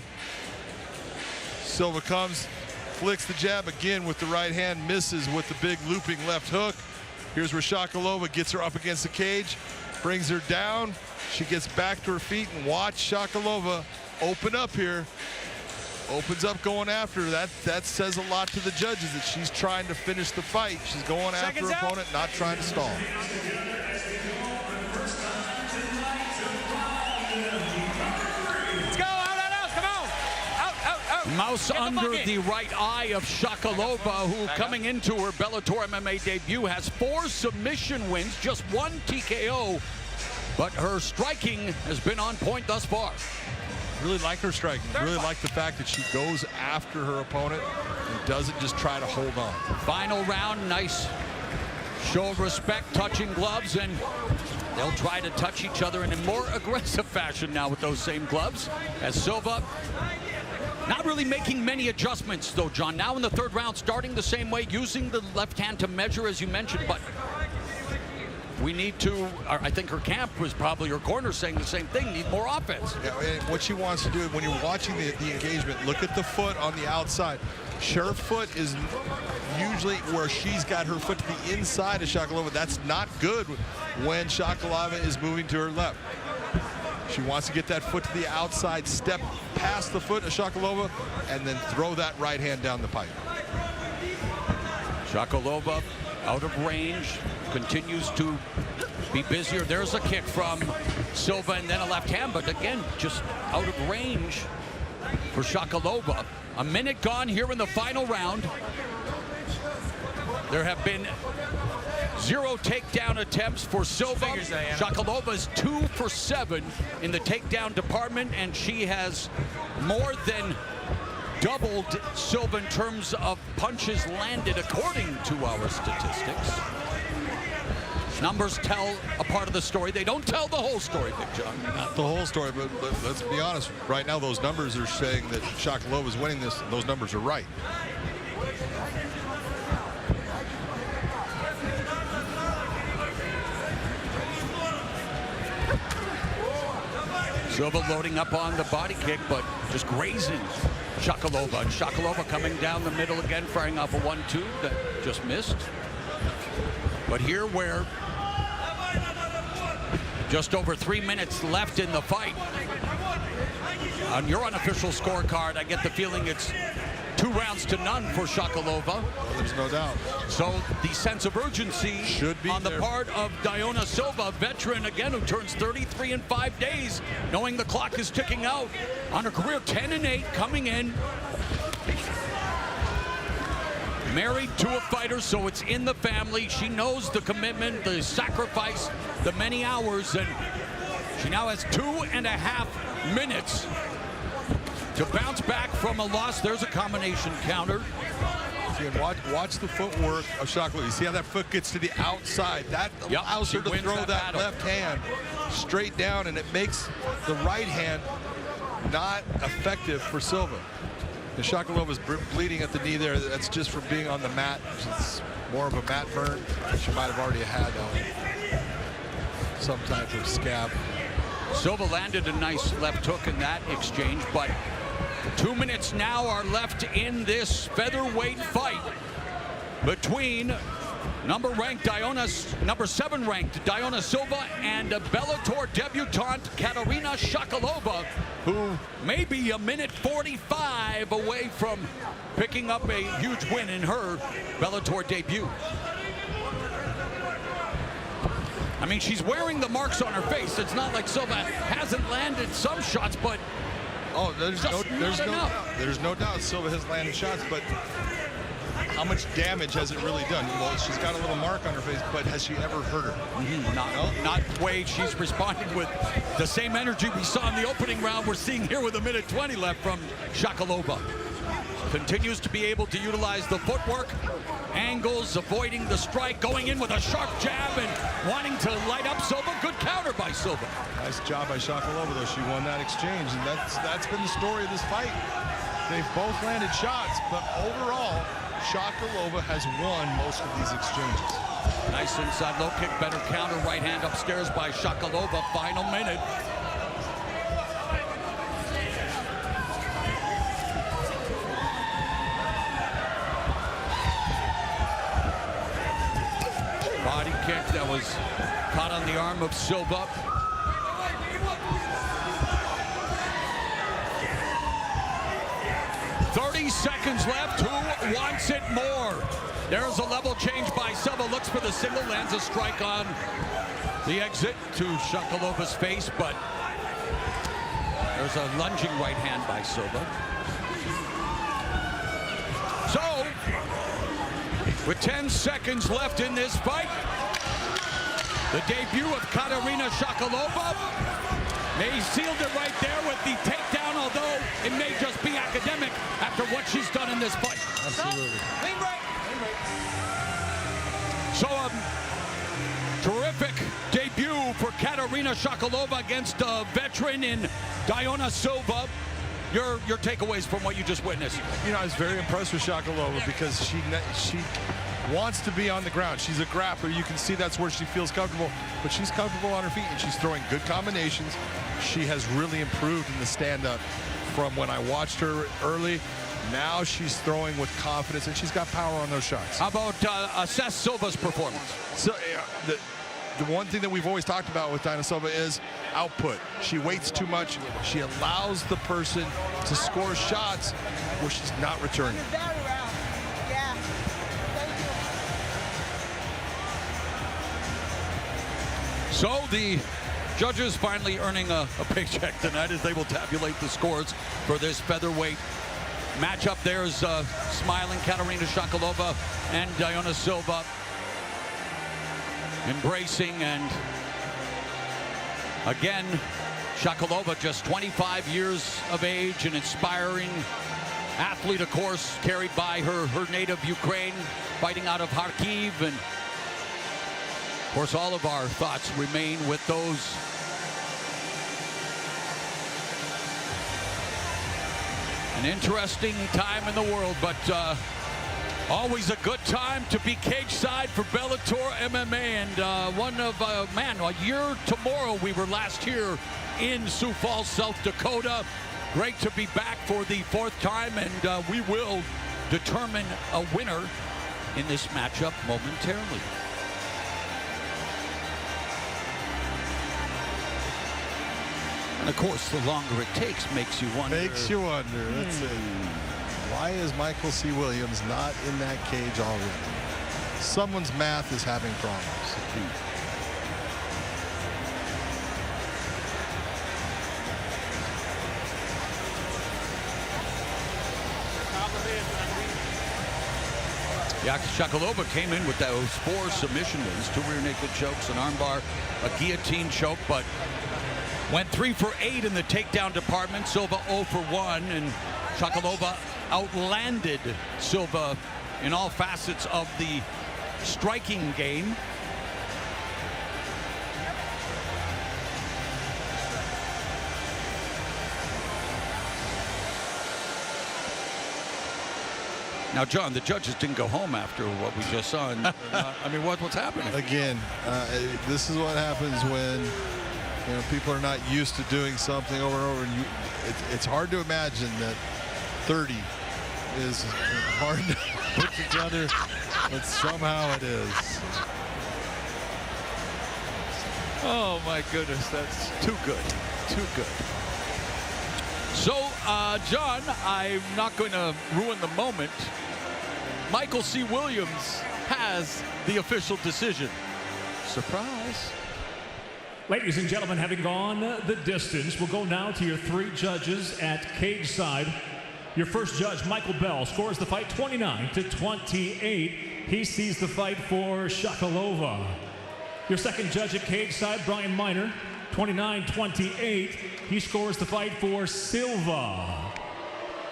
Silva comes, flicks the jab again with the right hand, misses with the big looping left hook. Here's where Chakalova gets her up against the cage, brings her down. She gets back to her feet, and watch Chakalova open up here. Opens up going after her. That says a lot to the judges that she's trying to finish the fight. She's going after her opponent, not trying to stall. Let's go, out, come on. Out. Mouse under the right eye of Chakalova, who coming into her Bellator MMA debut has 4 submission wins, just 1 TKO, but her striking has been on point thus far. Really like her striking. Really like the fact that she goes after her opponent and doesn't just try to hold on. Final round, nice show of respect, touching gloves, and they'll try to touch each other in a more aggressive fashion now with those same gloves, as Silva not really making many adjustments, though, John. Now in the 3rd round, starting the same way, using the left hand to measure, as you mentioned, but we need to, I think her camp was probably, her corner saying the same thing, need more offense. Yeah, and what she wants to do when you're watching the engagement, look at the foot on the outside. Her foot is usually where she's got her foot to the inside of Chakalova. That's not good when Chakalova is moving to her left. She wants to get that foot to the outside, step past the foot of Chakalova, and then throw that right hand down the pipe. Chakalova out of range, continues to be busier. There's a kick from Silva and then a left hand, but again, just out of range for Chakalova. A minute gone here in the final round. There have been 0 takedown attempts for Silva. Chakalova's 2 for 7 in the takedown department, and she has more than doubled Silva in terms of punches landed, according to our statistics. Numbers tell a part of the story. They don't tell the whole story, Big John. Not the whole story, but let's be honest. Right now, those numbers are saying that Chakalova is winning this, and those numbers are right. Silva loading up on the body kick, but just grazing Chakalova. And Chakalova coming down the middle again, firing off a 1-2 that just missed. But here where just over 3 minutes left in the fight. On your unofficial scorecard, I get the feeling it's 2 rounds to none for Chakalova. Well, there's no doubt. So the sense of urgency should be on the part of Diona Silva, veteran again, who turns 33 in 5 days, knowing the clock is ticking out. On her career, 10-8, coming in. Married to a fighter, so it's in the family. She knows the commitment, the sacrifice, the many hours, and she now has 2.5 minutes to bounce back from a loss. There's a combination counter. See, and watch the footwork of Chakalova. You see how that foot gets to the outside. That allows her to throw that left hand straight down, and it makes the right hand not effective for Silva. And Chakalova's bleeding at the knee there. That's just from being on the mat. It's more of a mat burn. She might have already had some type of scab. Silva landed a nice left hook in that exchange, but 2 minutes now are left in this featherweight fight between number 7 ranked Diona Silva and Bellator debutante Katarina Chakalova, who may be a minute 45 away from picking up a huge win in her Bellator debut. I mean, she's wearing the marks on her face. It's not like Silva hasn't landed some shots, but there's no doubt Silva has landed shots, but how much damage has it really done? Well, she's got a little mark on her face, but has she ever hurt her? Not the way she's responding with the same energy we saw in the opening round. We're seeing here with a minute 20 left from Chakalova. Continues to be able to utilize the footwork, angles, avoiding the strike, going in with a sharp jab and wanting to light up Silva. Good counter by Silva. Nice job by Chakalova, though. She won that exchange, and that's been the story of this fight. They've both landed shots, but overall, Chakalova has won most of these exchanges. Nice inside low kick, better counter, right hand upstairs by Chakalova. Final minute. Body kick that was caught on the arm of Silva. Seconds left. Who wants it more? There's a level change by Silva. Looks for the single, lands a strike on the exit to Shakalova's face, but there's a lunging right hand by Silva. So, with 10 seconds left in this fight, the debut of Katarina Chakalova. They sealed it right there with the takedown, although it may just be academic after what she's done in this fight. Absolutely. So terrific debut for Katarina Chakalova against a veteran in Diana Silva. Your takeaways from what you just witnessed? You know, I was very impressed with Chakalova because she wants to be on the ground. She's a grappler. You can see that's where she feels comfortable, but she's comfortable on her feet and she's throwing good combinations. She has really improved in the stand-up from when I watched her early. Now she's throwing with confidence and she's got power on those shots. How about assess Silva's performance? So the one thing that we've always talked about with Diana Silva is output. She waits too much. She allows the person to score shots where she's not returning. So the judges finally earning a paycheck tonight as they will tabulate the scores for this featherweight matchup. There's smiling Katarina Chakalova and Diana Silva embracing, and again, Chakalova, just 25 years of age, an inspiring athlete, of course, carried by her native Ukraine, fighting out of Kharkiv. And of course, all of our thoughts remain with those an interesting time in the world, but always a good time to be cage side for Bellator MMA. And one of, a year tomorrow, we were last here in Sioux Falls, South Dakota. Great to be back for the 4th time, and we will determine a winner in this matchup momentarily. And of course, the longer it takes makes you wonder. Makes you wonder. That's it. Why is Michael C. Williams not in that cage already? Someone's math is having problems. Chakalova came in with those 4 submission wins, 2 rear naked chokes, an armbar, a guillotine choke, but went 3 for 8 in the takedown department. Silva 0 for 1, and Chakalova outlanded Silva in all facets of the striking game. Now, John, the judges didn't go home after what we just saw. And, I mean, what's happening? Again, this is what happens when people are not used to doing something over and over. And it's hard to imagine that 30 is hard to put together, but somehow it is. Oh, my goodness, that's too good. Too good. So, John, I'm not going to ruin the moment. Michael C. Williams has the official decision. Surprise. Ladies and gentlemen, having gone the distance, we'll go now to your 3 judges at cage side. Your first judge, Michael Bell, scores the fight 29-28. He sees the fight for Chakalova. Your second judge at cage side, Brian Miner, 29-28. He scores the fight for Silva.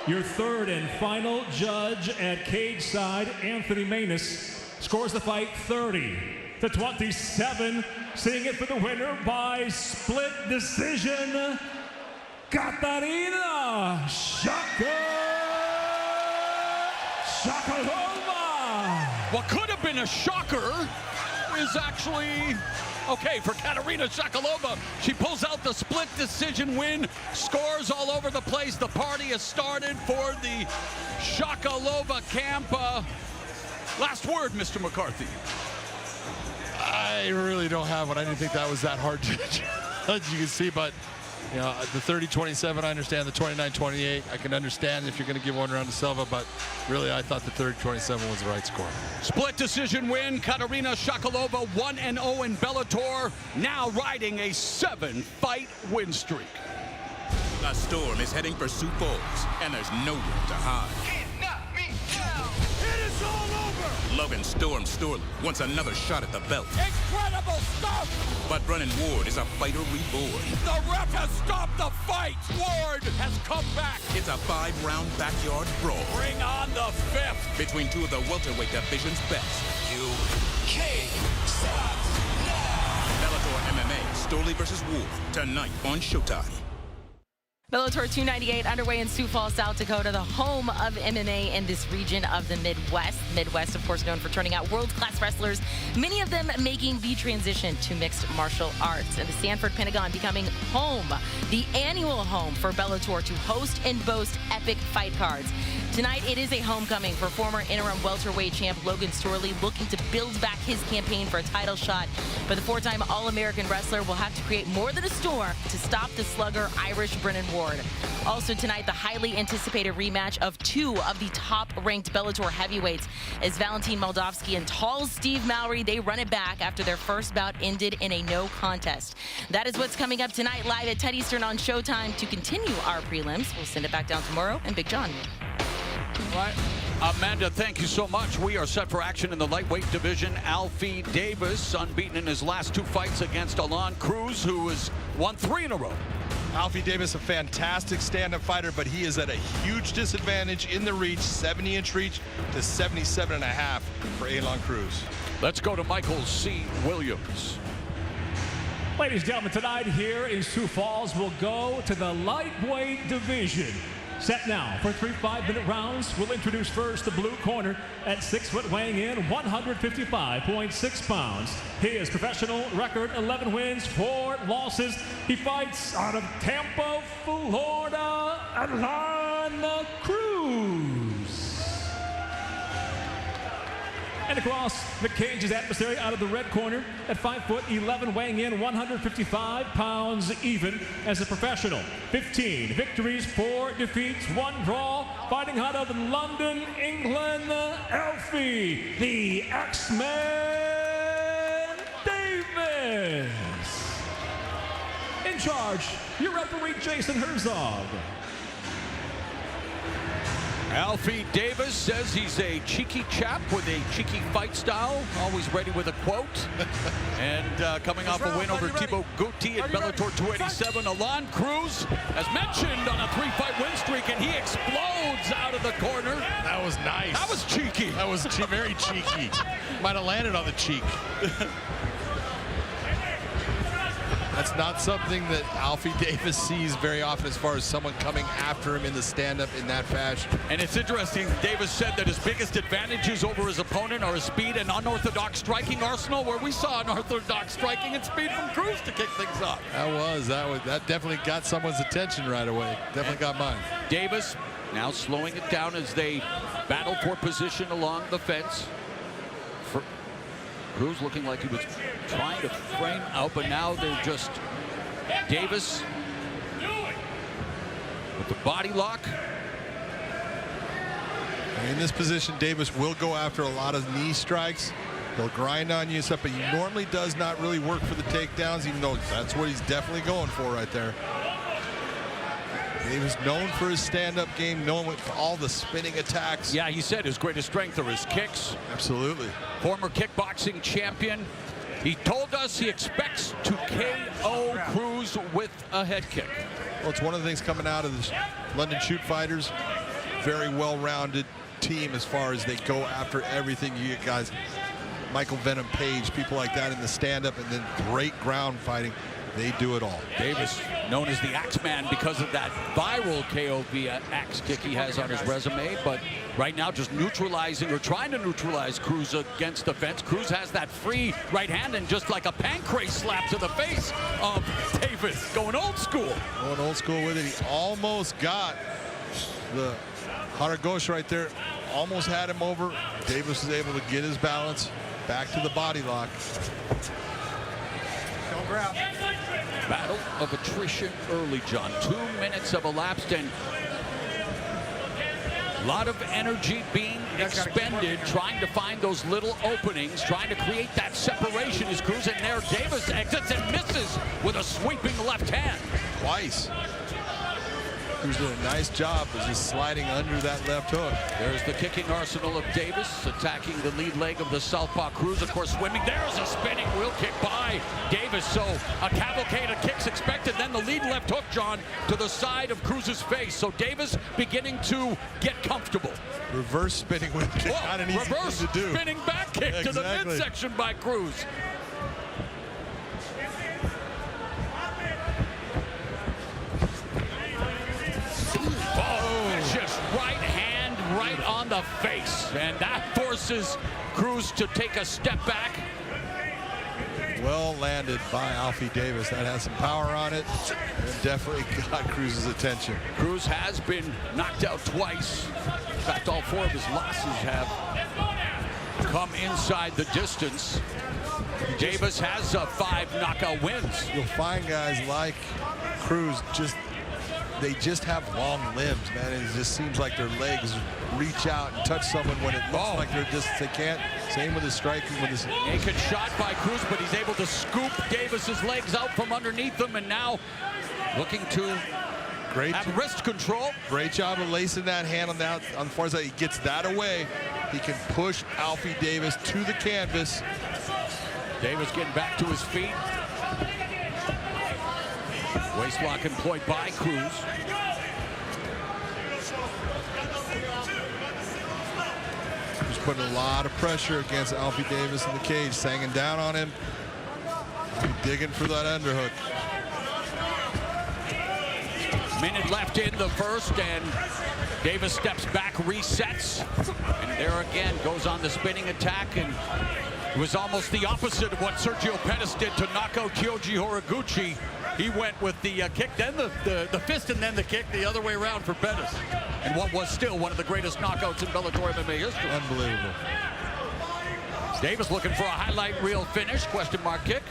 Your third and final judge at cage side, Anthony Manus, scores the fight 30-27. Seeing it for the winner by split decision, Katarina Chakalova. What could have been a shocker is actually okay for Katerina Chakalova. She pulls out the split decision win. Scores all over the place. The party has started for the Chakalova camp. Last word, Mr. McCarthy. I really don't have one. I didn't think that was that hard to judge. You can see, but you know, the 30-27, I understand. The 29-28, I can understand if you're going to give one round to Silva, but really I thought the 30-27 was the right score. Split decision win. Katerina Chakalova 1-0 in Bellator, now riding a 7-fight win streak. The Storm is heading for Sioux Falls, and there's nowhere to hide. It is all over! Logan Storley wants another shot at the belt. Incredible stuff! But Brennan Ward is a fighter reborn. The ref has stopped the fight. Ward has come back. It's a 5-round backyard brawl. Bring on the 5th. Between two of the welterweight division's best. You can't stop now. Bellator MMA, Storley versus Ward, tonight on Showtime. Bellator 298 underway in Sioux Falls, South Dakota, the home of MMA in this region of the Midwest. Midwest, of course, known for turning out world-class wrestlers, many of them making the transition to mixed martial arts. And the Sanford Pentagon becoming home, the annual home for Bellator to host and boast epic fight cards. Tonight, it is a homecoming for former interim welterweight champ Logan Storley, looking to build back his campaign for a title shot. But the 4-time All-American wrestler will have to create more than a storm to stop the slugger Irish Brennan Ward. Also tonight, the highly anticipated rematch of 2 of the top-ranked Bellator heavyweights as Valentin Moldavsky and tall Steve Mallory, they run it back after their first bout ended in a no contest. That is what's coming up tonight live at 10 Eastern on Showtime. To continue our prelims, we'll send it back down to Morrow and Big John. All right. Amanda, thank you so much. We are set for action in the lightweight division. Alfie Davis, unbeaten in his last 2 fights against Cruz, who has won 3 in a row. Alfie Davis, a fantastic stand-up fighter, but he is at a huge disadvantage in the reach, 70-inch reach to 77.5 for Cruz. Let's go to Michael C. Williams. Ladies and gentlemen, tonight here in Sioux Falls, we'll go to the lightweight division. Set now for 3 5-minute rounds. We'll introduce first the blue corner at 6 foot, weighing in 155.6 pounds. His professional record, 11 wins, 4 losses. He fights out of Tampa, Florida, Atlanta, Cruz. And across the cage, his adversary out of the red corner at 5 foot 11, weighing in 155 pounds even as a professional. 15 victories, 4 defeats, 1 draw. Fighting out of London, England, Alfie, the X-Man Davis. In charge, your referee, Jason Herzog. Alfie Davis says he's a cheeky chap with a cheeky fight style, always ready with a quote. And coming off a win over Thibaut Gouti at Bellator 287, Cruz, as mentioned, on a 3-fight win streak, and he explodes out of the corner. That was nice. That was cheeky. That was very cheeky. Might have landed on the cheek. That's not something that Alfie Davis sees very often, as far as someone coming after him in the stand-up in that fashion. And it's interesting, Davis said that his biggest advantages over his opponent are his speed and unorthodox striking arsenal, where we saw unorthodox striking and speed from Cruz to kick things off. That definitely got someone's attention right away. Definitely got mine. Davis now slowing it down as they battle for position along the fence. Cruz looking like he was trying to frame out, but now they're just Davis with the body lock. In this position, Davis will go after a lot of knee strikes. He'll grind on you and stuff, but he normally does not really work for the takedowns, even though that's what he's definitely going for right there. Davis known for his stand-up game, known for all the spinning attacks. Yeah, he said his greatest strength are his kicks. Absolutely. Former kickboxing champion. He told us he expects to KO Cruz with a head kick. Well, it's one of the things coming out of the London Shoot Fighters. Very well-rounded team as far as they go after everything. You get guys, Michael Venom Page, people like that in the stand-up, and then great ground fighting. They do it all. Davis, known as the Axeman because of that viral KO via axe kick he has on his resume, but right now just neutralizing or trying to neutralize Cruz against the fence. Cruz has that free right hand and just like a pancrase slap to the face of Davis, going old school. Going old school with it. He almost got the Haragosh right there. Almost had him over. Davis was able to get his balance back to the body lock. Don't grab. Battle of attrition early, John. 2 minutes have elapsed and a lot of energy being expended trying to find those little openings, trying to create that separation as Cruz in there. Davis exits and misses with a sweeping left hand. Twice. Cruz did a nice job of just sliding under that left hook. There's the kicking arsenal of Davis, attacking the lead leg of the southpaw Cruz. Of course, swimming. There's a spinning wheel kick by Davis. So a cavalcade of kicks expected. Then the lead left hook, John, to the side of Cruz's face. So Davis beginning to get comfortable. Reverse spinning wheel kick. Not an easy reverse thing to do. spinning back kick to the midsection by Cruz. Right hand right on the face, and that forces Cruz to take a step back. Well landed by Alfie Davis. That has some power on it and definitely got Cruz's attention. Cruz has been knocked out twice. In fact, all 4 of his losses have come inside the distance. Davis has 5 knockout wins. You'll find guys like Cruz they just have long limbs, man. It just seems like their legs reach out and touch someone when it looks like they can't. Same with his striking. With his naked shot by Cruz, but he's able to scoop Davis's legs out from underneath him, and now looking to have wrist control. Great job of lacing that hand on that. On far as he gets that away, he can push Alfie Davis to the canvas. Davis getting back to his feet. Waist lock employed by Cruz. He's putting a lot of pressure against Alfie Davis in the cage, hanging down on him, digging for that underhook. Minute left in the first, and Davis steps back, resets, and there again goes on the spinning attack, and it was almost the opposite of what Sergio Pettis did to knock out Kyoji Horiguchi. He went with the kick, then the fist, and then the kick the other way around for Pettis. And what was still one of the greatest knockouts in Bellator MMA history. Unbelievable. Davis looking for a highlight reel finish, question mark kick.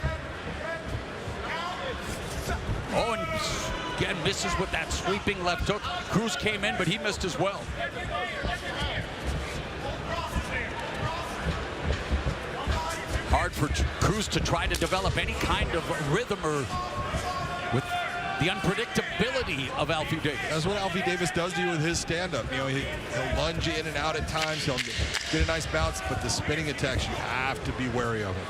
Oh, and again misses with that sweeping left hook. Cruz came in, but he missed as well. Hard for Cruz to try to develop any kind of rhythm or with the unpredictability of Alfie Davis. That's what Alfie Davis does to you with his stand-up. You know, he'll lunge in and out at times. He'll get a nice bounce, but the spinning attacks, you have to be wary of it.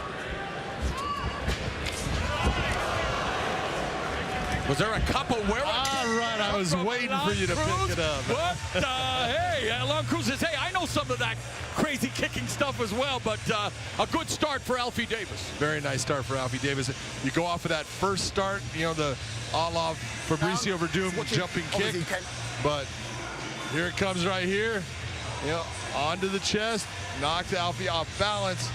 Was there a couple where? All right, I was waiting for you to pick it up. What? Hey, Alon Cruz says, hey, I know some of that crazy kicking stuff as well, but a good start for Alfie Davis. Very nice start for Alfie Davis. You go off of that first start, you know, the a la Fabricio Verdum jumping kick, but here it comes right here. You know, onto the chest, knocked Alfie off balance.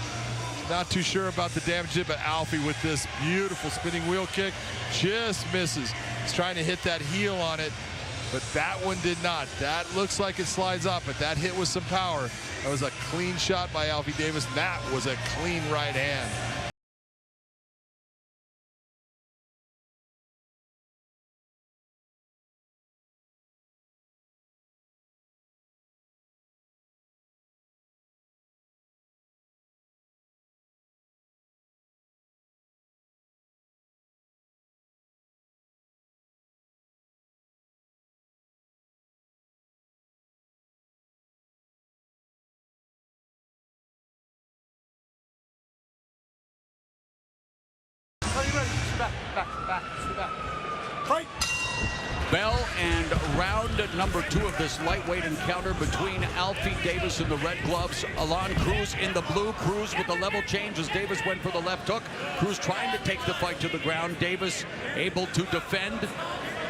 Not too sure about the damage, but Alfie with this beautiful spinning wheel kick just misses. He's trying to hit that heel on it, but that one did not. That looks like it slides up, but that hit with some power. That was a clean shot by Alfie Davis. That was a clean right hand. round number 2 of this lightweight encounter between Alfie Davis in the red gloves, Alon Cruz in the blue. Cruz with the level change as Davis went for the left hook. Cruz trying to take the fight to the ground. Davis able to defend.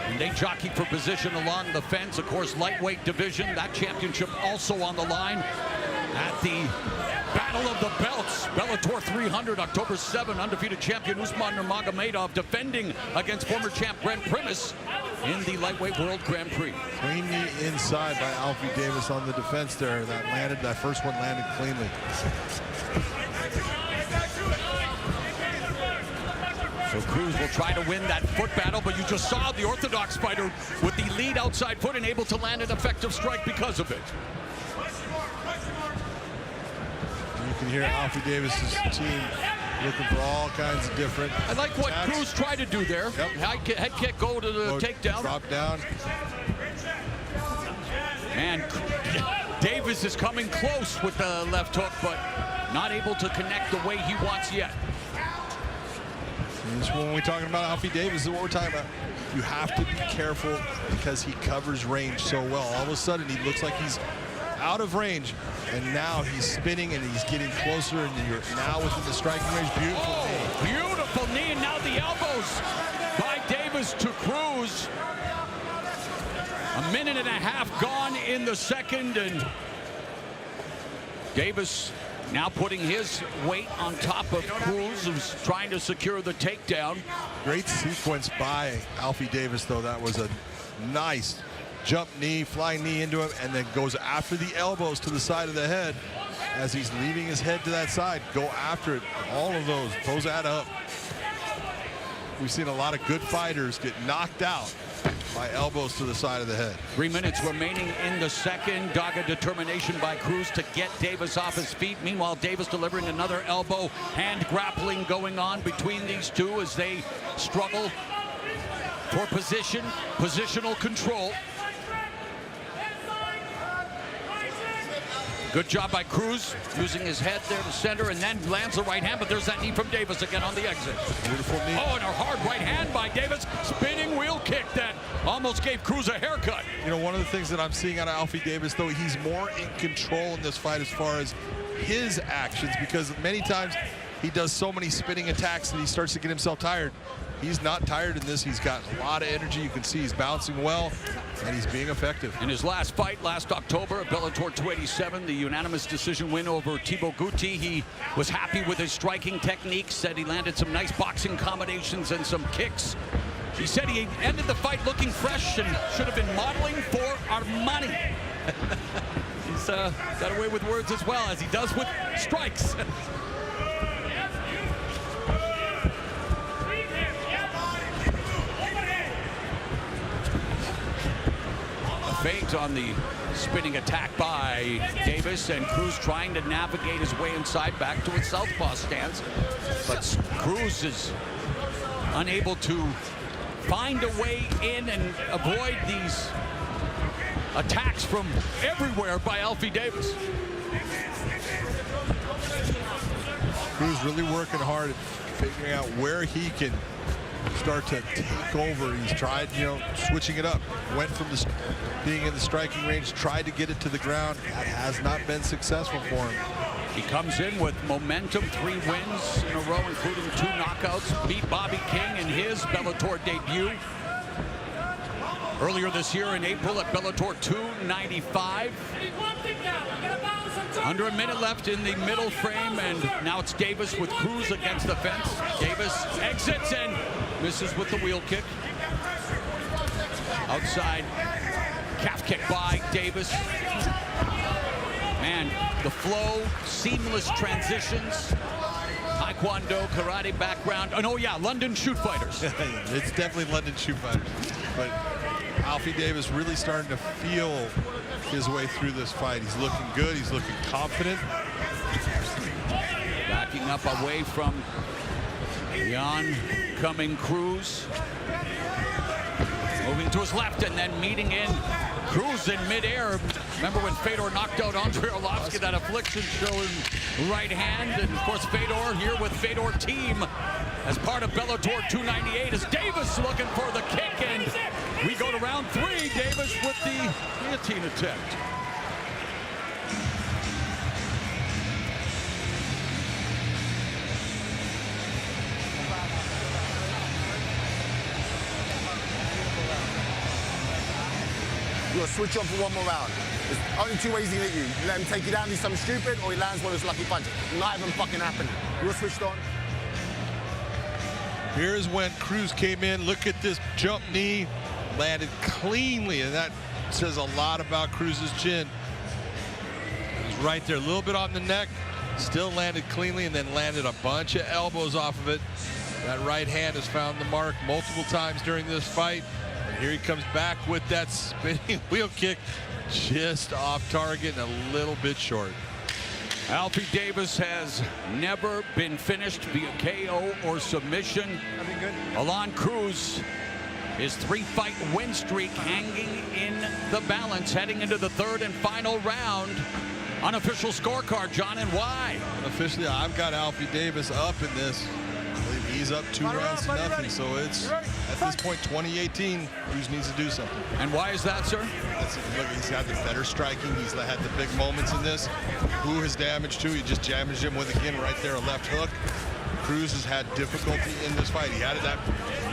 And they jockey for position along the fence. Of course, lightweight division, that championship also on the line at the Battle of the Belts. Bellator 300, October 7, undefeated champion Usman Nurmagomedov defending against former champ Brent Primus in the lightweight world Grand Prix. Clean knee inside by Alfie Davis on the defense there. That first one landed cleanly. So Cruz will try to win that foot battle, but you just saw the orthodox fighter with the lead outside foot and able to land an effective strike because of it. You can hear Alfie Davis's team looking for all kinds of different I like what attacks. Cruz tried to do there. Yep. Head kick, go to the takedown. Drop down. And Davis is coming close with the left hook, but not able to connect the way he wants yet. And when we're talking about Alfie Davis, is what we're talking about. You have to be careful because he covers range so well. All of a sudden, he looks like he's out of range, and now he's spinning and he's getting closer, and you're now within the striking range. Beautiful knee. Beautiful knee, and now the elbows by Davis to Cruz. A minute and a half gone in the second, and Davis now putting his weight on top of Cruz, who's trying to secure the takedown. Great sequence by Alfie Davis, though. That was a nice jump knee, flying knee into him, and then goes after the elbows to the side of the head as he's leaving his head to that side. Go after it. All of those add up. We've seen a lot of good fighters get knocked out by elbows to the side of the head. 3 minutes remaining in the second. Dogged determination by Cruz to get Davis off his feet. Meanwhile, Davis delivering another elbow. Hand grappling going on between these two as they struggle for positional control. Good job by Cruz, using his head there to center, and then lands the right hand, but there's that knee from Davis again on the exit. Beautiful knee. Oh, and a hard right hand by Davis. Spinning wheel kick that almost gave Cruz a haircut. You know, one of the things that I'm seeing out of Alfie Davis, though, he's more in control in this fight as far as his actions, because many times he does so many spinning attacks and he starts to get himself tired. He's not tired in this. He's got a lot of energy. You can see he's bouncing well, and he's being effective. In his last fight last October at Bellator 287, the unanimous decision win over Thibaut Guti, he was happy with his striking technique, said he landed some nice boxing combinations and some kicks. He said he ended the fight looking fresh and should have been modeling for Armani. He's got away with words as well, as he does with strikes. Feint on the spinning attack by Davis, and Cruz trying to navigate his way inside back to a southpaw stance. But Cruz is unable to find a way in and avoid these attacks from everywhere by Alfie Davis. Cruz really working hard at figuring out where he can start to take over. He's tried, switching it up. Went from being in the striking range, tried to get it to the ground. That has not been successful for him. He comes in with momentum, 3 wins in a row, including 2 knockouts. Beat Bobby King in his Bellator debut earlier this year in April at Bellator 295. Under a minute left in the middle frame, and now it's Davis with Cruz against the fence. Davis exits and misses with the wheel kick. Outside calf kick by Davis. Man, the flow, seamless transitions. Taekwondo, karate background. Oh, yeah, London shoot fighters. It's definitely London shoot fighters. But Alfie Davis really starting to feel his way through this fight. He's looking good. He's looking confident. Backing up away from the oncoming Cruz. Moving to his left and then meeting in Cruz in midair. Remember when Fedor knocked out Andrei Arlovsky, that affliction showing right hand. And of course Fedor here with Fedor team as part of Bellator 298 as Davis looking for the kick, and We go to round 3. Davis with the guillotine attempt. You'll switch on for one more round. There's only 2 ways he hit you. You let him take you down, do something stupid, or he lands one of his lucky punches. Not even fucking happening. You're switched on. Here's when Cruz came in. Look at this jump knee. Landed cleanly, and that says a lot about Cruz's chin. He's right there, a little bit on the neck. Still landed cleanly, and then landed a bunch of elbows off of it. That right hand has found the mark multiple times during this fight. And here he comes back with that spinning wheel kick, just off target and a little bit short. Alfie Davis has never been finished via KO or submission. Alon Cruz, his 3-fight win streak hanging in the balance, heading into the 3rd and final round. Unofficial scorecard, John, and why? Officially, I've got Alfie Davis up in this. I believe he's up 2 rounds to nothing, so it's, at this point, 2018. Cruz needs to do something. And why is that, sir? Look, he's had the better striking. He's had the big moments in this. Who has damaged to? He just damaged him with, again, right there, a left hook. Cruz has had difficulty in this fight. He had that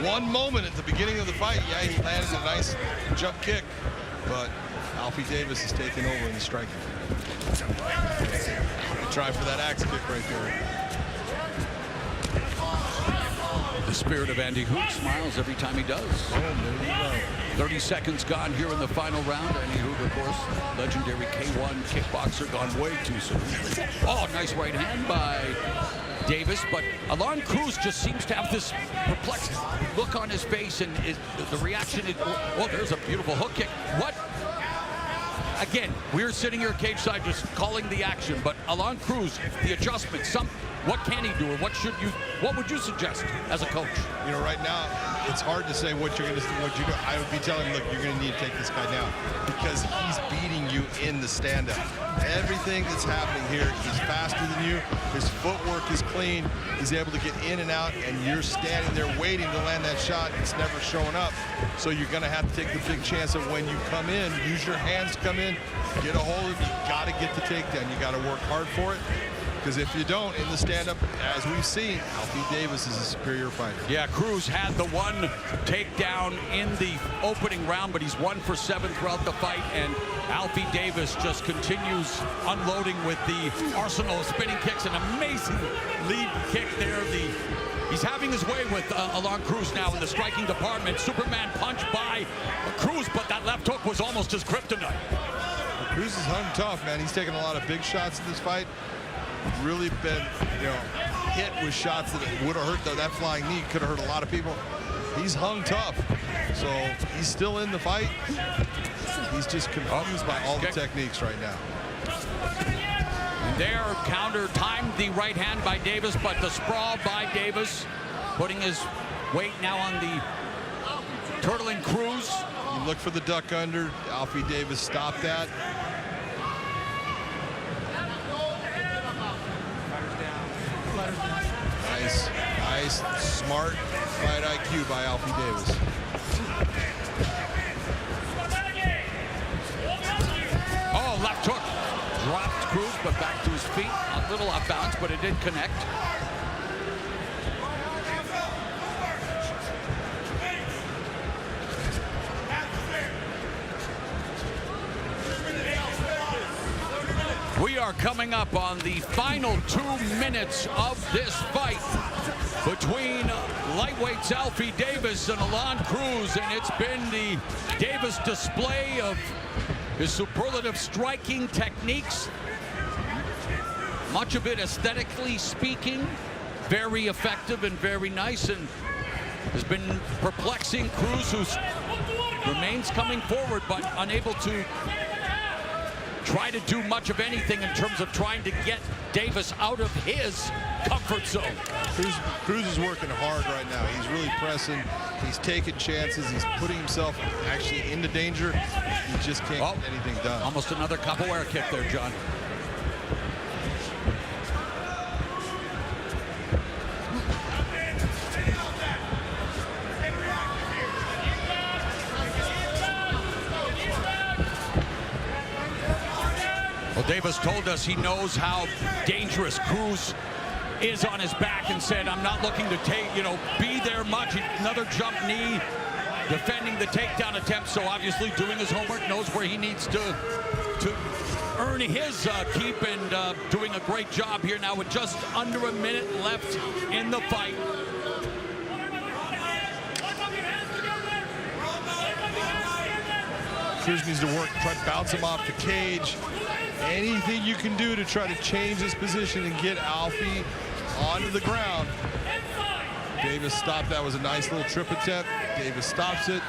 one moment at the beginning of the fight. Yeah, he landed a nice jump kick, but Alfie Davis is taking over in the striking. Try for that axe kick right there. The spirit of Andy Hoot smiles every time he does. 30 seconds gone here in the final round. Andy Hoot, of course, legendary K1 kickboxer, gone way too soon. Oh, nice right hand by Davis, but Alon Cruz just seems to have this perplexed look on his face, and the reaction is, oh, there's a beautiful hook kick. What? Again, we're sitting here cage side just calling the action, but Alon Cruz, the adjustment, what can he do, or what would you suggest as a coach? You know, right now, it's hard to say what you're going to do. I would be telling him, look, you're going to need to take this guy down, because he's beating you in the stand-up. Everything that's happening here, he's faster than you. His footwork is clean. He's able to get in and out, and you're standing there waiting to land that shot. It's never showing up. So you're going to have to take the big chance of when you come in, use your hands to come in, get a hold of it. You got to get the takedown. You got to work hard for it. Because if you don't, in the stand-up, as we've seen, Alfie Davis is a superior fighter. Yeah, Cruz had the one takedown in the opening round, but he's 1 for 7 throughout the fight, and Alfie Davis just continues unloading with the arsenal of spinning kicks. An amazing lead kick there. He's having his way with Alon Cruz now in the striking department. Superman punch by Cruz, but that left hook was almost his kryptonite. Cruz is hung tough, man. He's taken a lot of big shots in this fight. Really been, hit with shots that would have hurt, though. That flying knee could have hurt a lot of people. He's hung tough, so he's still in the fight. He's just confused by all the techniques right now. And there, counter timed the right hand by Davis, but the sprawl by Davis, putting his weight now on the turtling Cruz. You look for the duck under. Alfie Davis stopped that. Nice, smart fight IQ by Alfie Davis. Oh, left hook. Dropped Cruz, but back to his feet. A little off balance, but it did connect. We are coming up on the final 2 minutes of this fight between lightweights Alfie Davis and Alon Cruz, and it's been the Davis display of his superlative striking techniques. Much of it aesthetically speaking, very effective and very nice, and has been perplexing Cruz, who remains coming forward but unable to try to do much of anything in terms of trying to get Davis out of his comfort zone. Cruz is working hard right now. He's really pressing. He's taking chances. He's putting himself actually into danger. He just can't get anything done. Almost another capoeira kick there, John. Well, Davis told us he knows how dangerous Cruz is on his back and said, I'm not looking to take, be there much. Another jump knee, defending the takedown attempt. So obviously doing his homework, knows where he needs to earn his keep, and doing a great job here now with just under a minute left in the fight. Cruz needs to work, try to bounce him off the cage. Anything you can do to try to change his position and get Alfie onto the ground. Davis stopped. That was a nice little trip attempt. Davis stops it.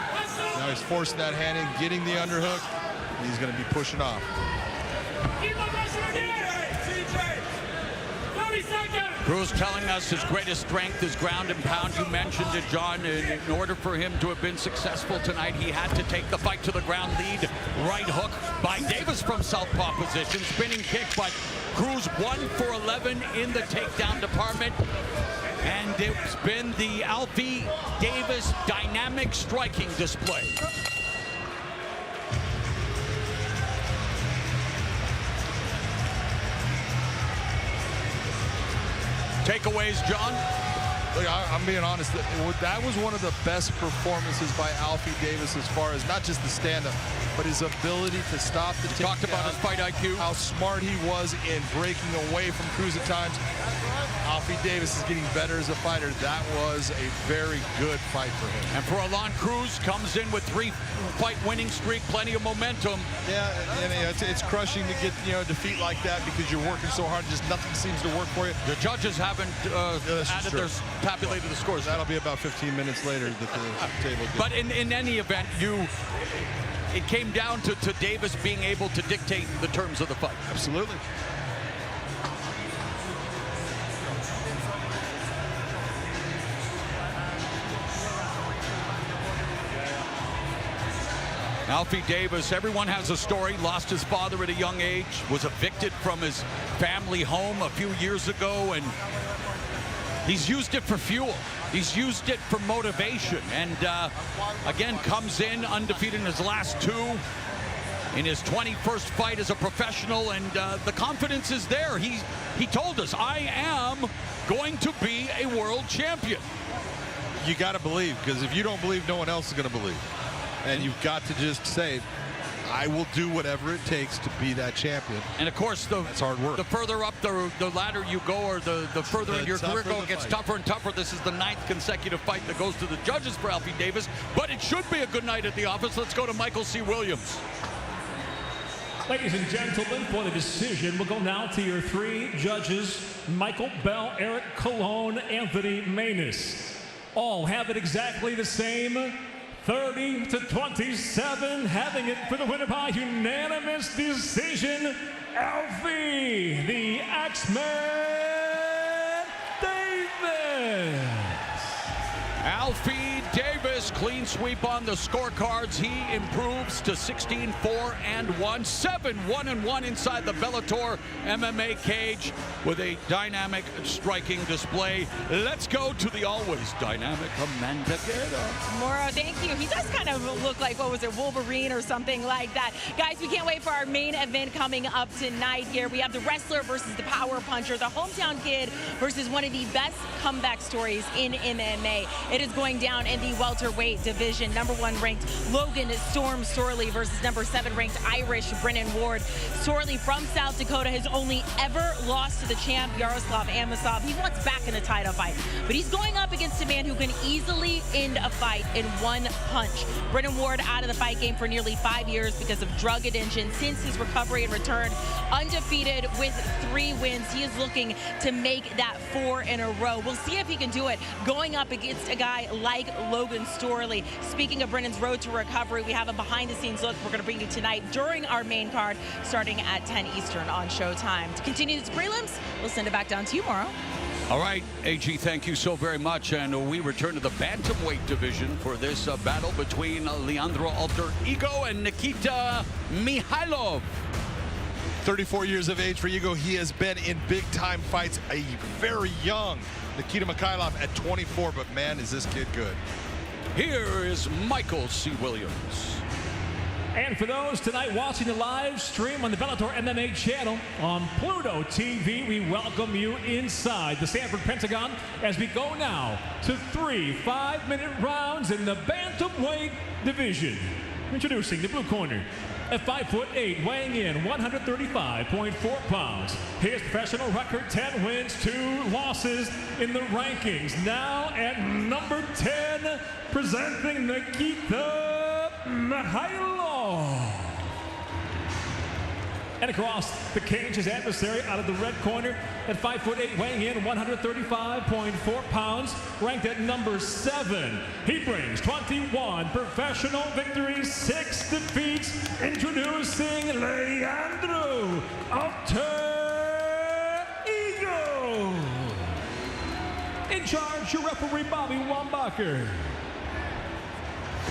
Now he's forcing that hand in, getting the underhook. He's going to be pushing off. Cruz telling us his greatest strength is ground and pound. You mentioned it, John. In order for him to have been successful tonight, he had to take the fight to the ground. Lead right hook by Davis from southpaw position. Spinning kick, but Cruz 1 for 11 in the takedown department. And it's been the Alfie Davis dynamic striking display. Takeaways, John? Look, I'm being honest. That was one of the best performances by Alfie Davis as far as not just the stand-up, but his ability to stop the takedown. Talked about his fight IQ. How smart he was in breaking away from Cruz at times. Alfie Davis is getting better as a fighter. That was a very good fight for him. And for Alon, Cruz comes in with 3-fight winning streak, plenty of momentum. Yeah, and it's crushing to get defeat like that because you're working so hard, just nothing seems to work for you. The judges haven't tabulated the scores. That'll be about 15 minutes later that the table gets. But in any event, it came down to Davis being able to dictate the terms of the fight. Absolutely. Alfie Davis, everyone has a story, lost his father at a young age, was evicted from his family home a few years ago, and he's used it for fuel. He's used it for motivation, and again, comes in undefeated in his last 2. In his 21st fight as a professional, and the confidence is there. He told us, I am going to be a world champion. You got to believe, because if you don't believe, no one else is going to believe. And you've got to just say, I will do whatever it takes to be that champion. And of course, that's hard work. The further up the ladder you go, or the further in your career go, it gets tougher and tougher. This is the 9th consecutive fight that goes to the judges for Alfie Davis, but it should be a good night at the office. Let's go to Michael C. Williams. Ladies and gentlemen, for the decision, we'll go now to your 3 judges, Michael Bell, Eric Colon, Anthony Manus. All have it exactly the same, 30-27, having it for the winner by unanimous decision, Alfie, the Axeman Davis. Alfie Davis, clean sweep on the scorecards. He improves to 16-4-1, 7-1-1 inside the Bellator MMA cage with a dynamic striking display. Let's go to the always dynamic Amanda Guerra. Moro, thank you. He does kind of look like, what was it, Wolverine or something like that. Guys, we can't wait for our main event coming up tonight here. We have the wrestler versus the power puncher, the hometown kid versus one of the best comeback stories in MMA. It is going down in the welterweight division. Number 1 ranked Logan Storm Storley versus number 7 ranked Irish Brennan Ward. Storley from South Dakota has only ever lost to the champ Yaroslav Amosov. He wants back in a title fight, but he's going up against a man who can easily end a fight in 1 punch. Brennan Ward out of the fight game for nearly 5 years because of drug addiction. Since his recovery and return, undefeated with 3 wins. He is looking to make that 4 in a row. We'll see if he can do it going up against a guy like Logan Storley. Speaking of Brennan's road to recovery, we have a behind-the-scenes look we're going to bring you tonight during our main card, starting at 10 Eastern on Showtime. To continue this prelims, we'll send it back down to you, Moro. All right, AG, thank you so very much. And we return to the bantamweight division for this battle between Leandro Alter Ego and Nikita Mikhailov. 34 years of age for Ego. He has been in big-time fights. A very young Nikita Mikhailov at 24, but man, is this kid good. Here is Michael C. Williams. And for those tonight watching the live stream on the Bellator MMA channel on Pluto TV, we welcome you inside the Sanford Pentagon as we go now to 3 5-minute rounds in the bantamweight division. Introducing the blue corner. At 5'8", weighing in 135.4 pounds. His professional record, 10 wins, 2 losses in the rankings. Now at number 10, presenting Nikita Mikhailov. And across the cage, his adversary out of the red corner at 5'8", weighing in 135.4 pounds, ranked at number 7. He brings 21 professional victories, 6 defeats. Introducing Leandro Alter Ego. In charge, your referee Bobby Wambacher.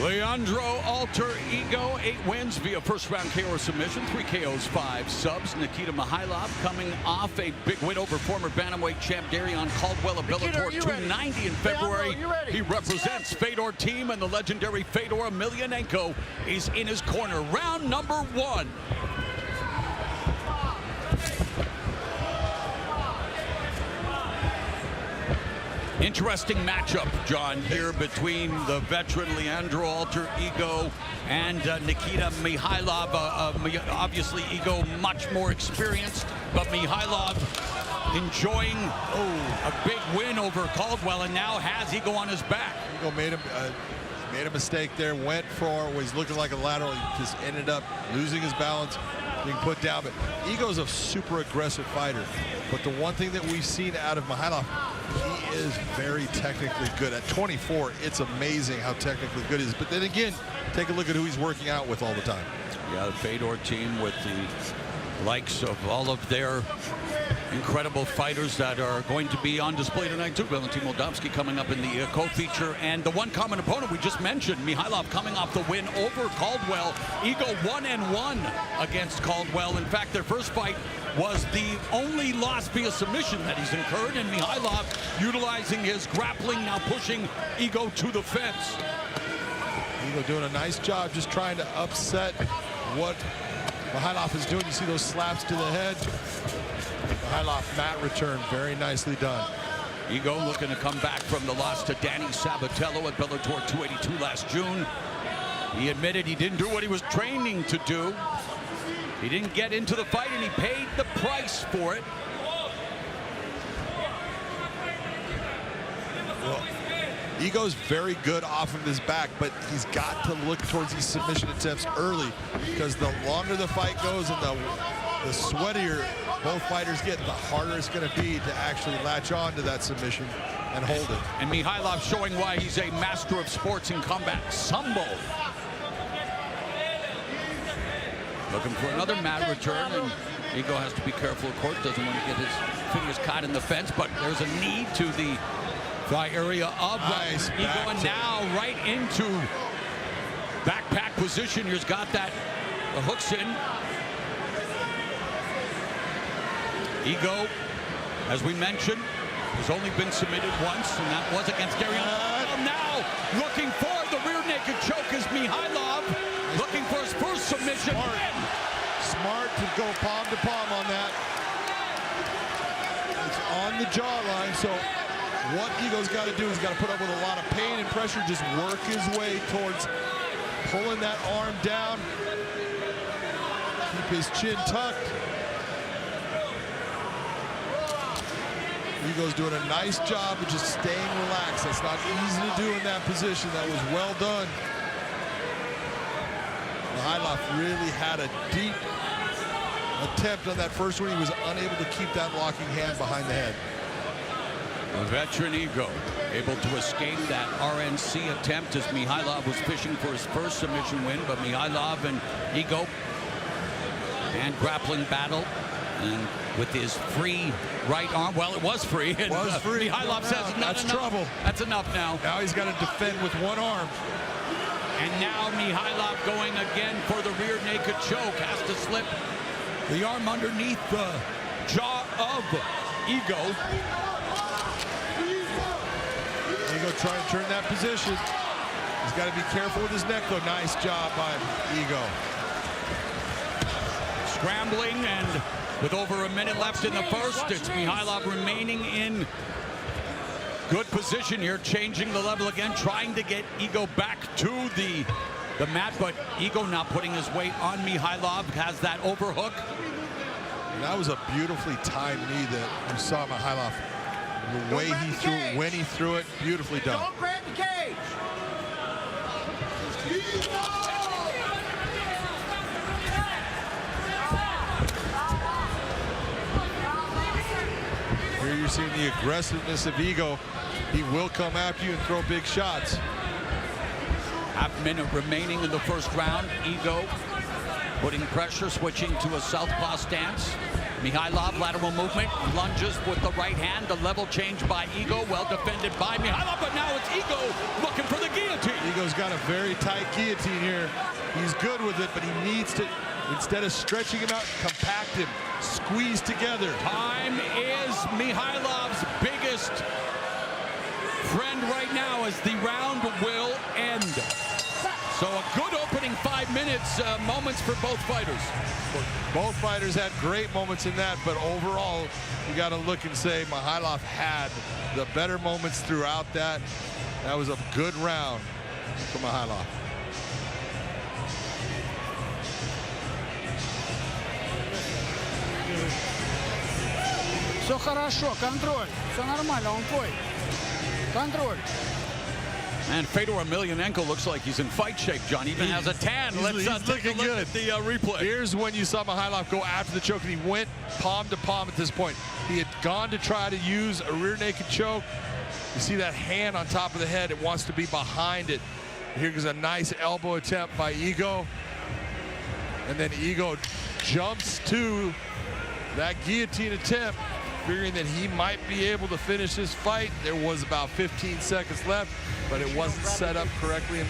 Leandro Alter Ego, 8 wins via first-round KO submission, 3 KOs, 5 subs. Nikita Mikhailov coming off a big win over former bantamweight champ Darion Caldwell of Bellator 290 in February. He represents Fedor team, and the legendary Fedor Emelianenko is in his corner. Round number 1. Interesting matchup, John, here between the veteran Leandro Alter Ego and Nikita Mikhailov. Obviously, Ego much more experienced, but Mikhailov enjoying a big win over Caldwell, and now has Ego on his back. Ego made a mistake there, went for, was looking like a lateral, he just ended up losing his balance, being put down. But Ego's a super aggressive fighter. But the one thing that we've seen out of Mikhailov, he is very technically good. At 24, it's amazing how technically good he is. But then again, take a look at who he's working out with all the time. Yeah, the Fedor team with the likes of all of their incredible fighters that are going to be on display tonight too. Valentin Moldavsky coming up in the co-feature, and the one common opponent we just mentioned, Mikhailov, coming off the win over Caldwell. Ego 1-1 against Caldwell. In fact, their first fight was the only loss via submission that he's incurred, and Mikhailov utilizing his grappling, now pushing Ego to the fence. Ego doing a nice job just trying to upset what Mikhailov is doing. You see those slaps to the head. Mikhailov mat return, very nicely done. Ego looking to come back from the loss to Danny Sabatello at Bellator 282 last June. He admitted he didn't do what he was training to do. He didn't get into the fight, and he paid the price for it. Well, Ego's very good off of his back, but he's got to look towards these submission attempts early, because the longer the fight goes and the sweatier both fighters get, the harder it's going to be to actually latch on to that submission and hold it. And Mikhailov showing why he's a master of sports in combat. Sambo. Looking for another mat return, and Ego has to be careful, of course, doesn't want to get his fingers caught in the fence, but there's a knee to the thigh area of nice Ego, and now right into backpack position. He's got that, the hooks in. Ego, as we mentioned, has only been submitted once, and that was against Darion. Now looking for the rear naked choke is Mikhailov, looking for his first submission. Smart to go palm to palm on that. It's on the jawline, so what Ego's got to do is got to put up with a lot of pain and pressure, just work his way towards pulling that arm down, keep his chin tucked. Ego's doing a nice job of just staying relaxed. That's not easy to do in that position. That was well done. Mikhailov really had a deep attempt on that first one. He was unable to keep that locking hand behind the head. The veteran Ego able to escape that RNC attempt as Mikhailov was fishing for his first submission win, but Mikhailov and Ego and grappling battle, and with his free right arm, well, it was free. And, free. Mikhailov says, that's trouble. That's enough now. Now he's got to defend with one arm. And now Mikhailov going again for the rear naked choke. Has to slip the arm underneath the jaw of Ego. Ego trying to turn that position. He's got to be careful with his neck, though. Nice job by Ego. scrambling, and with over a minute left in the first, it's Mikhailov remaining in good position here, changing the level again, trying to get Ego back to the mat, but Ego not putting his weight on Mikhailov, has that overhook. And that was a beautifully timed knee that you saw Mikhailov. The way he threw it, when he threw it, beautifully done. Don't grab the cage. Here you're seeing the aggressiveness of Ego. He will come after you and throw big shots. Half minute remaining in the first round. Ego putting pressure, switching to a southpaw stance. Mikhailov, lateral movement, lunges with the right hand. The level change by Ego, well defended by Mikhailov, but now it's Ego looking for the guillotine. Ego's got a very tight guillotine here. He's good with it, but he needs to, instead of stretching him out, compact him, squeeze together. Time is Mihailov's biggest friend right now as the round will end. So a good opening 5 minutes, moments for both fighters. Both fighters had great moments in that, but overall, you got to look and say Mikhailov had the better moments throughout that. That was a good round for Mikhailov. Все хорошо, контроль. Все нормально, он твой. Контроль. And Fedor Emelianenko looks like he's in fight shape, John. Even has a tan. Let's take a look at the replay. Here's when you saw Mikhailov go after the choke, and he went palm to palm at this point. He had gone to try to use a rear naked choke. You see that hand on top of the head. It wants to be behind it. Here goes a nice elbow attempt by Ego. And then Ego jumps to that guillotine attempt, figuring that he might be able to finish this fight. There was about 15 seconds left, but it wasn't set up correctly and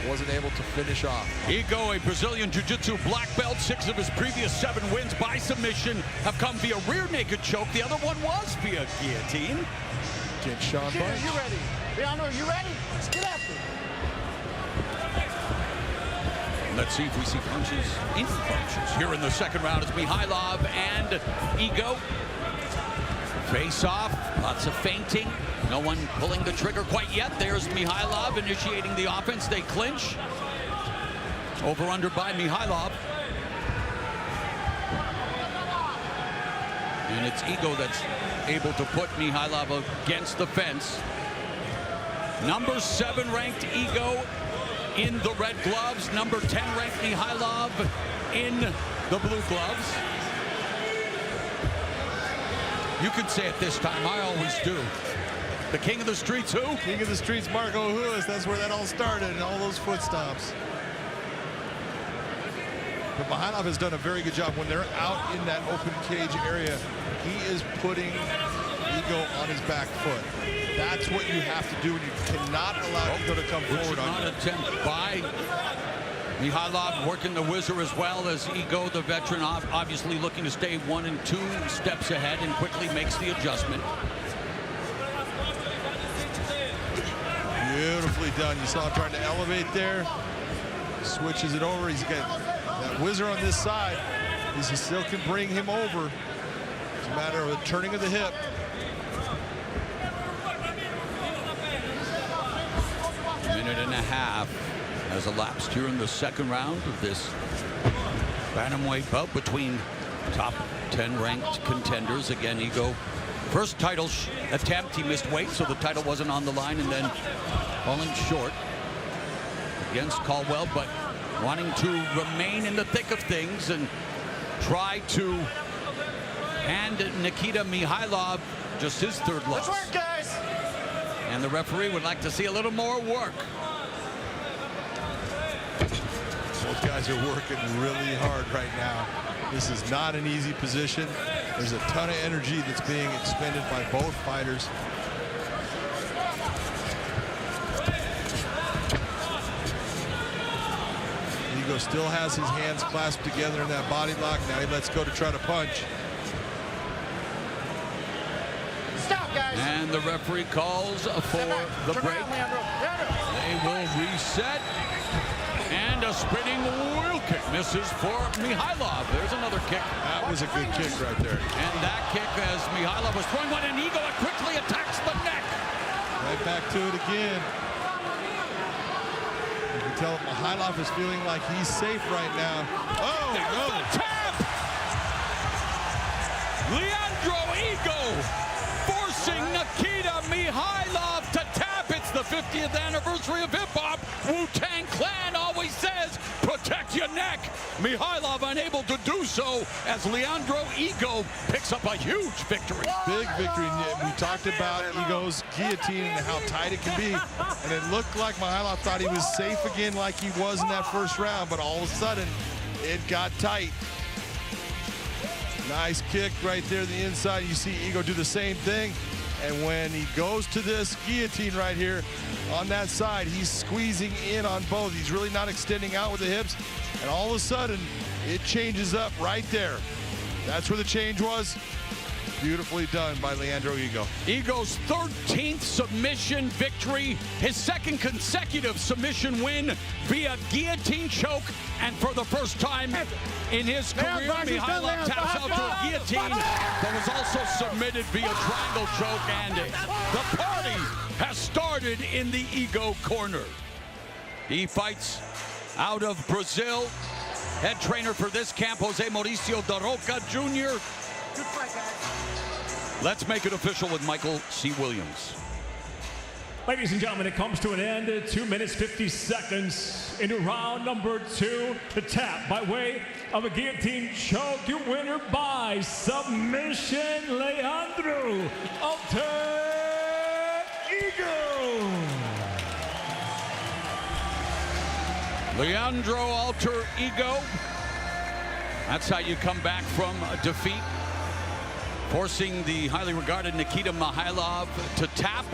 wasn't able to finish off. Ego, a Brazilian Jiu-Jitsu black belt. 6 of his previous 7 wins by submission have come via rear naked choke. The other one was via guillotine. Against Sean Bunch. You ready? Leandro, you ready? Let's get after it. Let's see if we see punches in punches. Here in the second round, it's Mikhailov and Ego. Face off, lots of feinting. No one pulling the trigger quite yet. There's Mikhailov initiating the offense. They clinch. Over under by Mikhailov. And it's Ego that's able to put Mikhailov against the fence. Number 7 ranked Ego in the red gloves. Number 10 ranked Mikhailov in the blue gloves. You can say it this time, I always do. The king of the streets, who? King of the streets, Marco Ruiz. That's where that all started, and all those foot stomps. But Mikhailov has done a very good job when they're out in that open cage area. He is putting Ego on his back foot. That's what you have to do, and you cannot allow Ego to come forward on you. Attempt by Mikhailov, working the whizzer as well as Ego, the veteran, obviously looking to stay 1 and 2 steps ahead and quickly makes the adjustment. Beautifully done. You saw him trying to elevate there. Switches it over. He's got that whizzer on this side. He still can bring him over. It's a matter of the turning of the hip. A minute and a half has elapsed here in the second round of this bantamweight bout between top 10 ranked contenders. Again, Ego, first title attempt, he missed weight, so the title wasn't on the line, and then falling short against Caldwell, but wanting to remain in the thick of things and try to hand Nikita Mikhailov just his 3rd loss. Let's work, guys. And the referee would like to see a little more work. Both guys are working really hard right now. This is not an easy position. There's a ton of energy that's being expended by both fighters. Ego still has his hands clasped together in that body lock. Now he lets go to try to punch. Stop, guys. And the referee calls for the break. They will reset. And And a spinning wheel kick misses for Mihailov. There's another kick. That was a good kick right there. And that kick, as Mihailov was throwing one, and Ego quickly attacks the neck. Right back to it again. You can tell Mihailov is feeling like he's safe right now. Oh, there's no. the tap! Leandro Ego forcing Nikita Mihailov to tap. It's the 50th anniversary of hip-hop. Wu-Tang Clan always says, protect your neck. Mihailov unable to do so as Leandro Ego picks up a huge victory. Big victory. We talked about Ego's guillotine and how tight it can be. And it looked like Mihailov thought he was safe again like he was in that first round, but all of a sudden, it got tight. Nice kick right there to the inside. You see Ego do the same thing. And when he goes to this guillotine right here on that side, he's squeezing in on both. He's really not extending out with the hips. And all of a sudden, it changes up right there. That's where the change was. Beautifully done by Leandro Ego. Ego's 13th submission victory, his second consecutive submission win via guillotine choke, and for the first time in his career, Mihailov taps out to a guillotine that was also submitted via triangle choke, and the party has started in the Ego corner. He fights out of Brazil. Head trainer for this camp, Jose Mauricio da Roca Jr. Good fight, guys. Let's make it official with Michael C. Williams. Ladies and gentlemen, it comes to an end. 2 minutes, 50 seconds into round number 2. The tap by way of a guillotine choke. Your winner by submission, Leandro Alter Ego. Leandro Alter Ego. That's how you come back from a defeat. Forcing the highly regarded Nikita Mihailov to tap.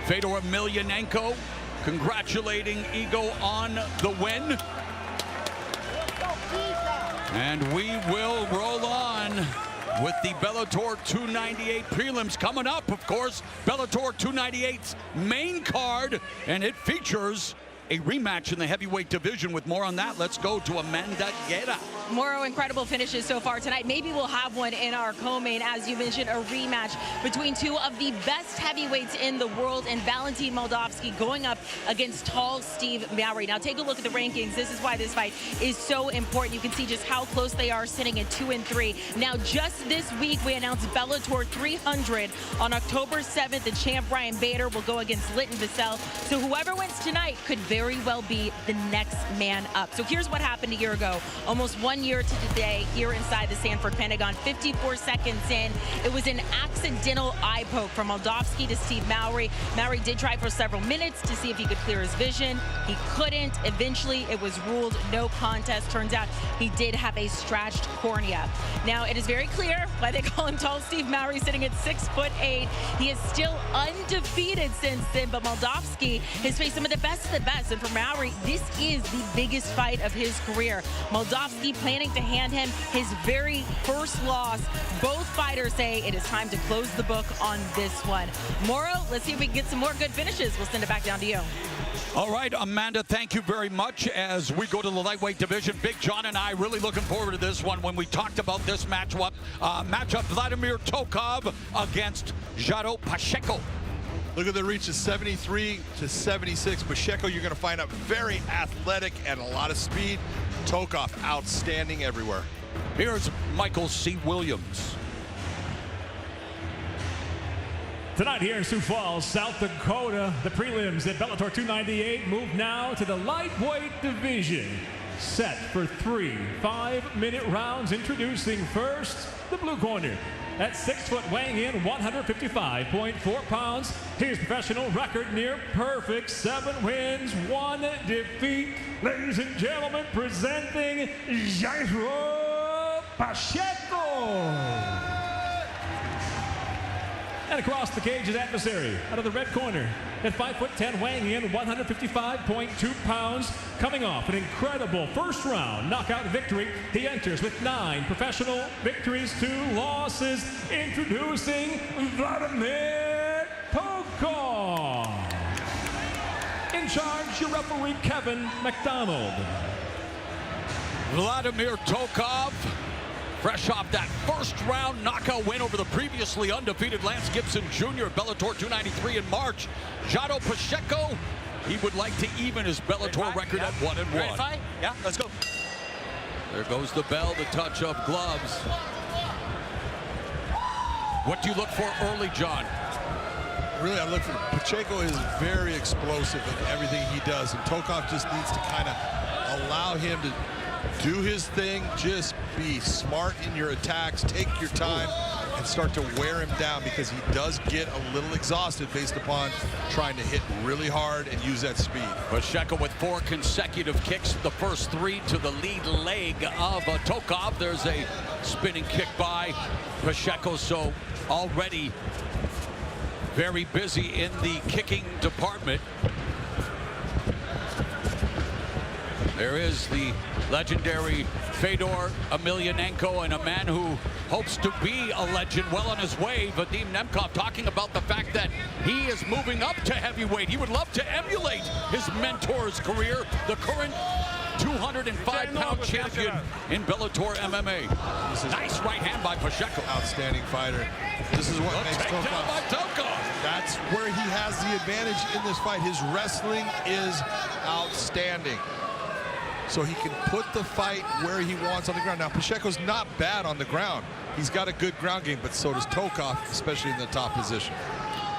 Fedor Emelianenko congratulating Ego on the win. And we will roll on with the Bellator 298 prelims coming up, of course. Bellator 298's main card, and it features a rematch in the heavyweight division. With more on that, let's go to Amanda Guerra. Moro, incredible finishes so far tonight. Maybe we'll have one in our co-main, as you mentioned, a rematch between two of the best heavyweights in the world, and Valentin Moldavsky going up against tall Steve Mowry. Now take a look at the rankings. This is why this fight is so important. You can see just how close they are, sitting at 2 and 3. Now just this week we announced Bellator 300 on October 7th. The champ Ryan Bader will go against Linton Vassell. So whoever wins tonight could very well be the next man up. So here's what happened a year ago. Almost 1 year to today here inside the Sanford Pentagon. 54 seconds in, it was an accidental eye poke from Moldavsky to Steve Mowry. Mowry did try for several minutes to see if he could clear his vision. He couldn't. Eventually, it was ruled no contest. Turns out he did have a scratched cornea. Now, it is very clear why they call him tall Steve Mowry, sitting at 6'8". He is still undefeated since then, but Moldavsky has faced some of the best of the best. And for Mowry, this is the biggest fight of his career. Moldavsky planning to hand him his very first loss. Both fighters say it is time to close the book on this one. Moro, let's see if we can get some more good finishes. We'll send it back down to you. All right, Amanda, thank you very much. As we go to the lightweight division, Big John and I really looking forward to this one. When we talked about this matchup, Vladimir Tokov against Jaro Peko. Look at the reach of 73 to 76. Peko, you're going to find out very athletic and a lot of speed. Tokov, outstanding everywhere. Here's Michael C. Williams. Tonight here in Sioux Falls, South Dakota, the prelims at Bellator 298 move now to the lightweight division. Set for 3 5-minute rounds. Introducing first, the blue corner. At 6 foot, weighing in 155.4 pounds. His professional record near perfect. 7 wins, 1 defeat. Ladies and gentlemen, presenting Jairo Peko. And across the cage, his adversary out of the red corner. At 5'10", weighing in 155.2 pounds. Coming off an incredible first round knockout victory. He enters with 9 professional victories, 2 losses. Introducing Vladimir Peko. In charge, your referee, Kevin McDonald. Vladimir Tokov, fresh off that first-round knockout win over the previously undefeated Lance Gibson Jr. Bellator 293 in March. Jado Peko, he would like to even his Bellator record at 1-1. Yeah, let's go. There goes the bell, the touch of gloves. What do you look for early, John? Really, I look for Peko is very explosive in everything he does, and Tokov just needs to kind of allow him to do his thing. Just be smart in your attacks, take your time, and start to wear him down, because he does get a little exhausted based upon trying to hit really hard and use that speed. Peko with 4 consecutive kicks, the first 3 to the lead leg of Tokov. There's a spinning kick by Peko, so already very busy in the kicking department. There is the legendary Fedor Emelianenko, and a man who hopes to be a legend, well on his way. Vadim Nemkov talking about the fact that he is moving up to heavyweight. He would love to emulate his mentor's career, the current 205-pound champion in Bellator MMA. Nice right hand by Peko. Outstanding fighter. This is what makes Tokov. That's where he has the advantage in this fight. His wrestling is outstanding. So he can put the fight where he wants on the ground. Now, Peko's not bad on the ground. He's got a good ground game, but so does Tokov, especially in the top position.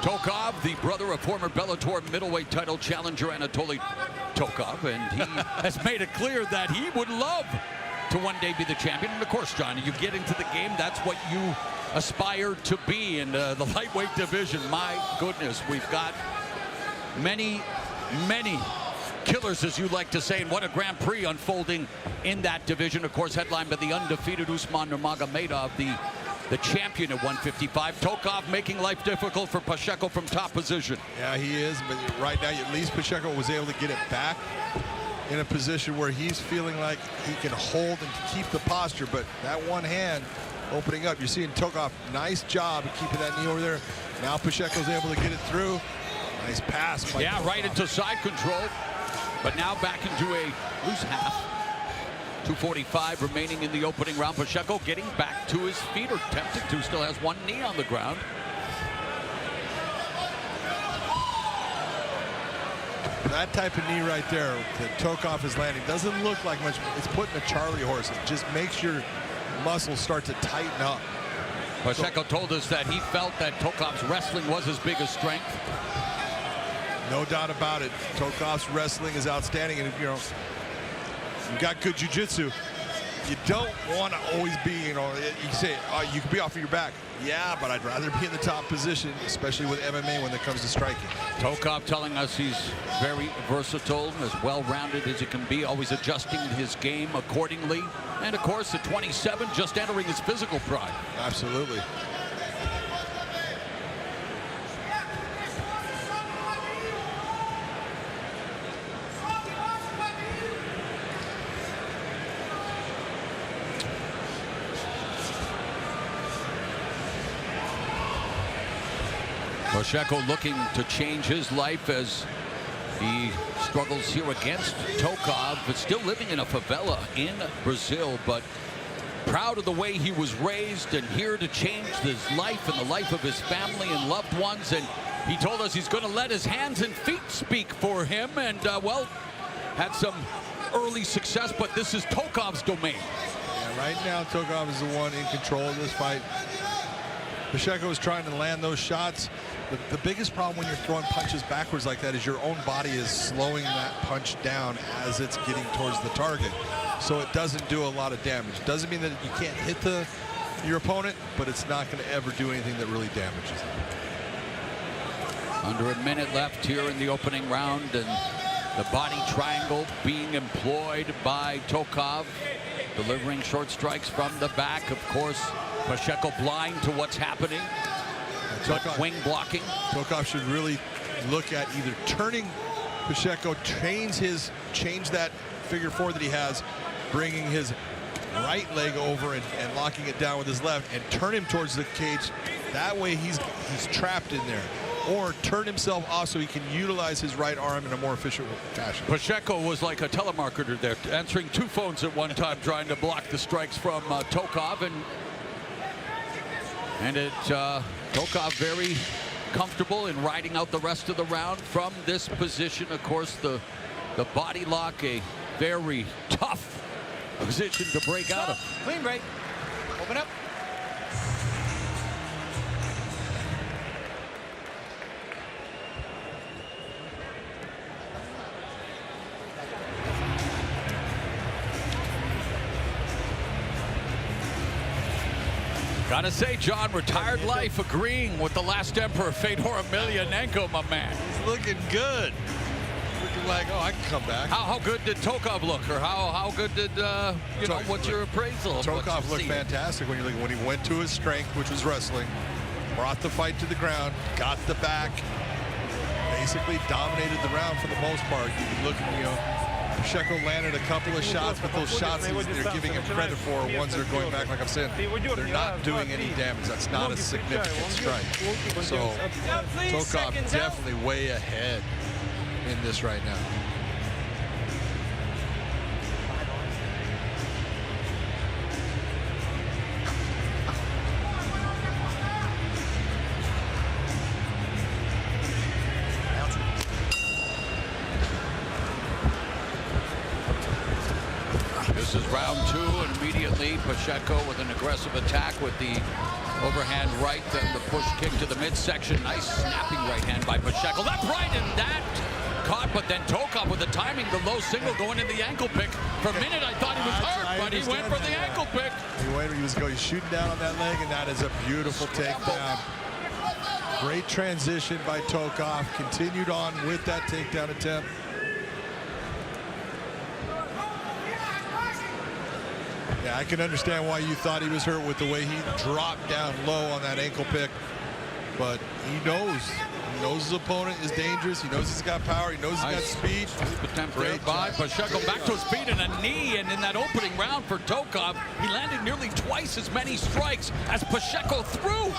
Tokov, the brother of former Bellator middleweight title challenger Anatoly Tokov, and he has made it clear that he would love to one day be the champion. And of course, John, you get into the game, that's what you aspire to be in the lightweight division. My goodness, we've got many killers, as you like to say, and what a Grand Prix unfolding in that division. Of course, headlined by the undefeated Usman Nurmagomedov, the champion at 155. Tokov making life difficult for Peko from top position. Yeah, he is, but right now, at least Peko was able to get it back in a position where he's feeling like he can hold and keep the posture, but that one hand opening up. You're seeing Tokov, nice job of keeping that knee over there. Now Peko's able to get it through. Nice pass by Tokov. Right into side control, but now back into a loose half. 2:45 remaining in the opening round. Peko getting back to his feet, or attempting to, still has one knee on the ground. That type of knee right there that Tokov is landing doesn't look like much. It's putting a Charlie horse. It just makes your muscles start to tighten up. Peko told us that he felt that Tokov's wrestling was his biggest strength. No doubt about it. Tokov's wrestling is outstanding, and you got good jiu-jitsu. You don't want to always be, you say, oh, you can be off of your back. Yeah, but I'd rather be in the top position, especially with MMA when it comes to striking. Tokov telling us he's very versatile, as well-rounded as he can be, always adjusting his game accordingly. And of course, at 27, just entering his physical prime. Absolutely. Peko looking to change his life as he struggles here against Tokov, but still living in a favela in Brazil, but proud of the way he was raised and here to change his life and the life of his family and loved ones. And he told us he's going to let his hands and feet speak for him, and well, had some early success, but this is Tokov's domain. Yeah, right now Tokov is the one in control of this fight. Peko is trying to land those shots. The biggest problem when you're throwing punches backwards like that is your own body is slowing that punch down as it's getting towards the target. So it doesn't do a lot of damage. Doesn't mean that you can't hit your opponent, but it's not going to ever do anything that really damages them. Under a minute left here in the opening round, and the body triangle being employed by Tokov, delivering short strikes from the back. Of course, Peko blind to what's happening. But wing blocking. Tokov should really look at either turning Peko, change that figure four that he has, bringing his right leg over and locking it down with his left, and turn him towards the cage. That way he's trapped in there. or turn himself off so he can utilize his right arm in a more efficient fashion. Peko was like a telemarketer there, answering 2 phones at one time, trying to block the strikes from Tokov, and Tokov very comfortable in riding out the rest of the round from this position. Of course, the body lock, a very tough position to break out of. Clean break. Open up. Gotta say, John, retired life agreeing with the last emperor, Fedor Emelianenko, my man. He's looking good. Looking like, oh, I can come back. How good did Tokov look, or how good did you know? What's your appraisal? Tokov looked fantastic when he went to his strength, which was wrestling, brought the fight to the ground, got the back, basically dominated the round for the most part. You can look at, Peko landed a couple of shots, but those shots they're giving him credit for are ones that are going back, like I'm saying, they're not doing any damage. That's not a significant strike. So Tokov definitely way ahead in this right now. This is round 2, and immediately Peko with an aggressive attack with the overhand right, then the push kick to the midsection. Nice snapping right hand by Peko. Left, right, and that caught, but then Tokov with the timing, the low single going in the ankle pick. For a minute, I thought he was hurt, but he went for the ankle pick. He was shooting down on that leg, and that is a beautiful takedown. Great transition by Tokov. Continued on with that takedown attempt. Yeah, I can understand why you thought he was hurt with the way he dropped down low on that ankle pick, but he knows his opponent is dangerous. He knows he's got power. He knows he's got speed. Great by Peko, back to his feet and a knee, and in that opening round for Tokov, he landed nearly twice as many strikes as Peko threw.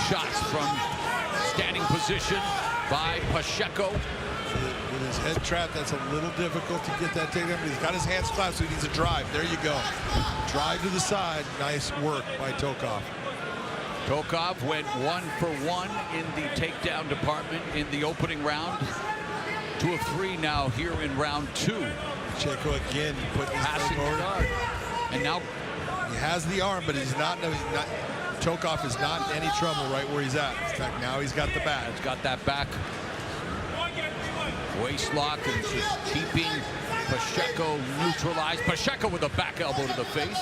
Shots from standing position by Peko. With his head trapped, that's a little difficult to get that takedown, but he's got his hands clasped, so he needs a drive. There you go. Drive to the side. Nice work by Tokov. Tokov went 1 for 1 in the takedown department in the opening round. 2 of 3 now here in round 2. Peko again putting his passing leg forward. And now he has the arm, but he's not Tokov is not in any trouble right where he's at. In fact, now he's got the back. He's got that back waist lock and just keeping Peko neutralized. Peko with a back elbow to the face.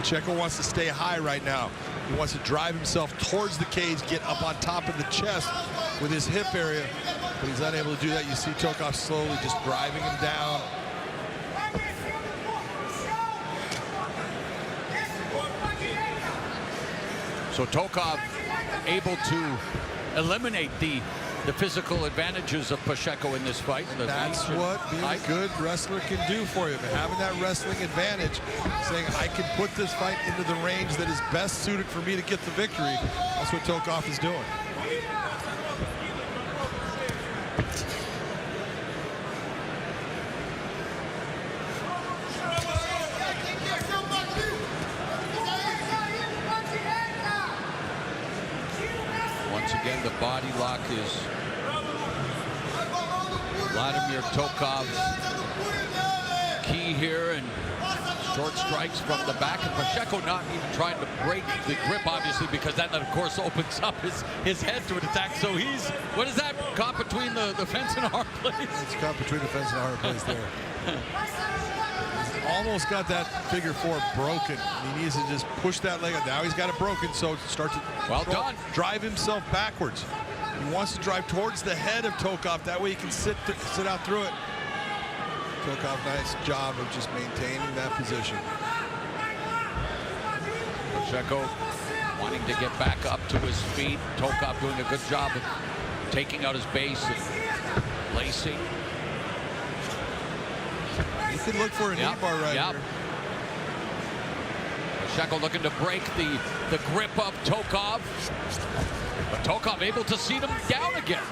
Peko wants to stay high right now. He wants to drive himself towards the cage, get up on top of the chest with his hip area, but he's unable to do that. You see Tokov slowly just driving him down. So Tokov able to eliminate the physical advantages of Peko in this fight. That's what being a good wrestler can do for you. But having that wrestling advantage, saying I can put this fight into the range that is best suited for me to get the victory, that's what Tokov is doing. Again, the body lock is Vladimir Tokov's key here, and short strikes from the back, and Peko not even trying to break the grip, obviously, because that of course opens up his head to an attack. So he's, what is that, caught between the fence and a hard place? It's caught between the fence and a hard place there. Almost got that figure 4 broken. He needs to just push that leg up. Now he's got it broken, so start to drive himself backwards. He wants to drive towards the head of Tokov. That way he can sit out through it. Tokov, nice job of just maintaining that position. Peko wanting to get back up to his feet. Tokov doing a good job of taking out his base and lacing. You can look for a knee bar right here. Pacheco looking to break the grip of Tokov. But Tokov able to see them down again.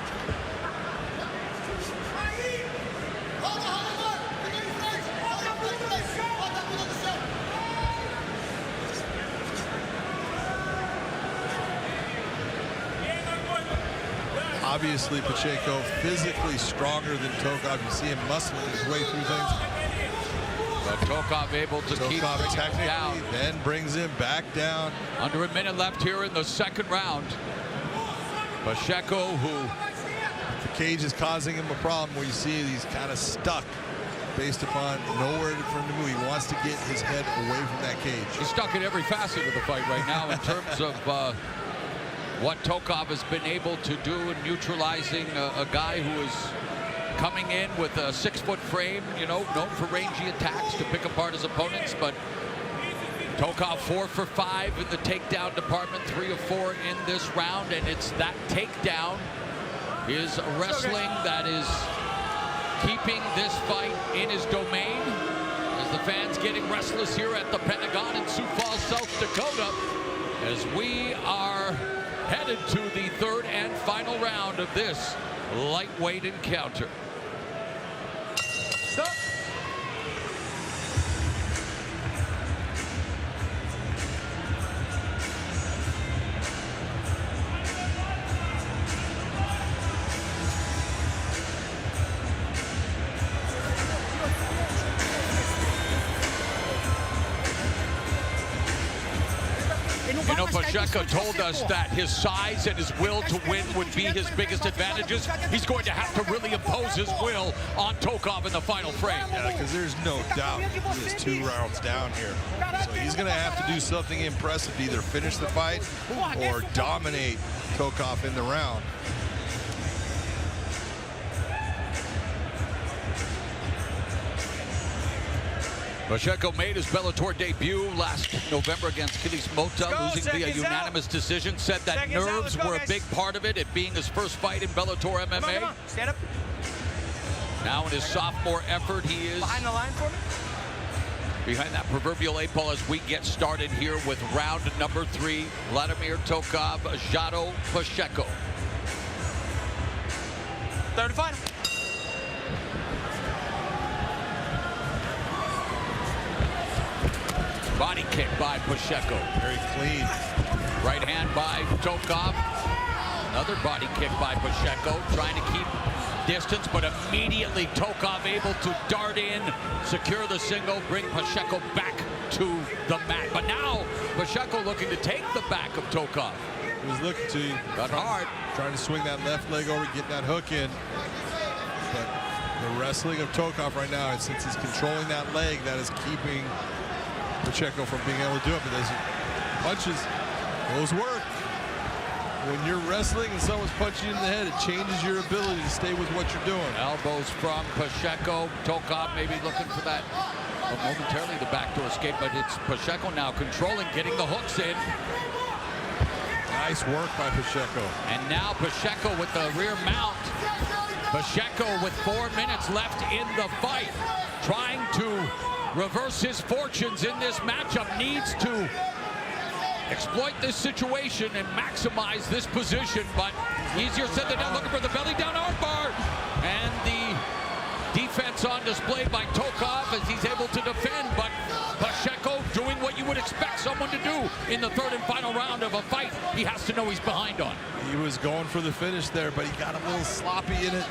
Obviously, Pacheco physically stronger than Tokov. You see him muscling his way through things. But Tokov able to keep him down. Then brings him back down. Under a minute left here in the second round. Pacheco, who the cage is causing him a problem where you see he's kind of stuck based upon nowhere for him to move. He wants to get his head away from that cage. He's stuck in every facet of the fight right now in terms of what Tokov has been able to do in neutralizing a guy who is coming in with a 6-foot frame, you know, known for rangy attacks to pick apart his opponents. But Tokov 4 for 5 in the takedown department, 3 of 4 in this round, and it's that takedown, his wrestling, that is keeping this fight in his domain. As the fans getting restless here at the Pentagon in Sioux Falls, South Dakota, as we are headed to the third and final round of this lightweight encounter. Stop. You know, Pacheco told us that his size and his will to win would be his biggest advantages. He's going to have to really impose his will on Tokov in the final frame. Yeah, because there's no doubt he is 2 rounds down here. So he's going to have to do something impressive to either finish the fight or dominate Tokov in the round. Pacheco made his Bellator debut last November against Kish losing via unanimous decision. Said that nerves were a big part of it being his first fight in Bellator MMA. Come on. Stand up. Now in his sophomore effort, he is Behind the line for me. behind that proverbial 8 ball as we get started here with round number 3. Vladimir Tokov, Jado Pacheco. Third and final. Body kick by Pacheco. Very clean. Right hand by Tokov. Another body kick by Pacheco, trying to keep distance, but immediately Tokov able to dart in, secure the single, bring Pacheco back to the mat. But now Pacheco looking to take the back of Tokov. He was looking to, got hard, trying to swing that left leg over, get that hook in. But the wrestling of Tokov right now, and since he's controlling that leg, that is keeping Pacheco from being able to do it. But those punches, those work. When you're wrestling and someone's punching you in the head, it changes your ability to stay with what you're doing. Elbows from Pacheco. Tokov maybe looking for that momentarily the backdoor escape, but it's Pacheco now controlling, getting the hooks in. Nice work by Pacheco. And now Pacheco with the rear mount. Pacheco with 4 minutes left in the fight, trying to reverse his fortunes in this matchup, needs to exploit this situation and maximize this position, but easier said than done. Looking for the belly down armbar, and the defense on display by Tokov as he's able to defend, but Pacheco doing what you would expect someone to do in the third and final round of a fight he has to know he's behind on. He was going for the finish there, but he got a little sloppy in it.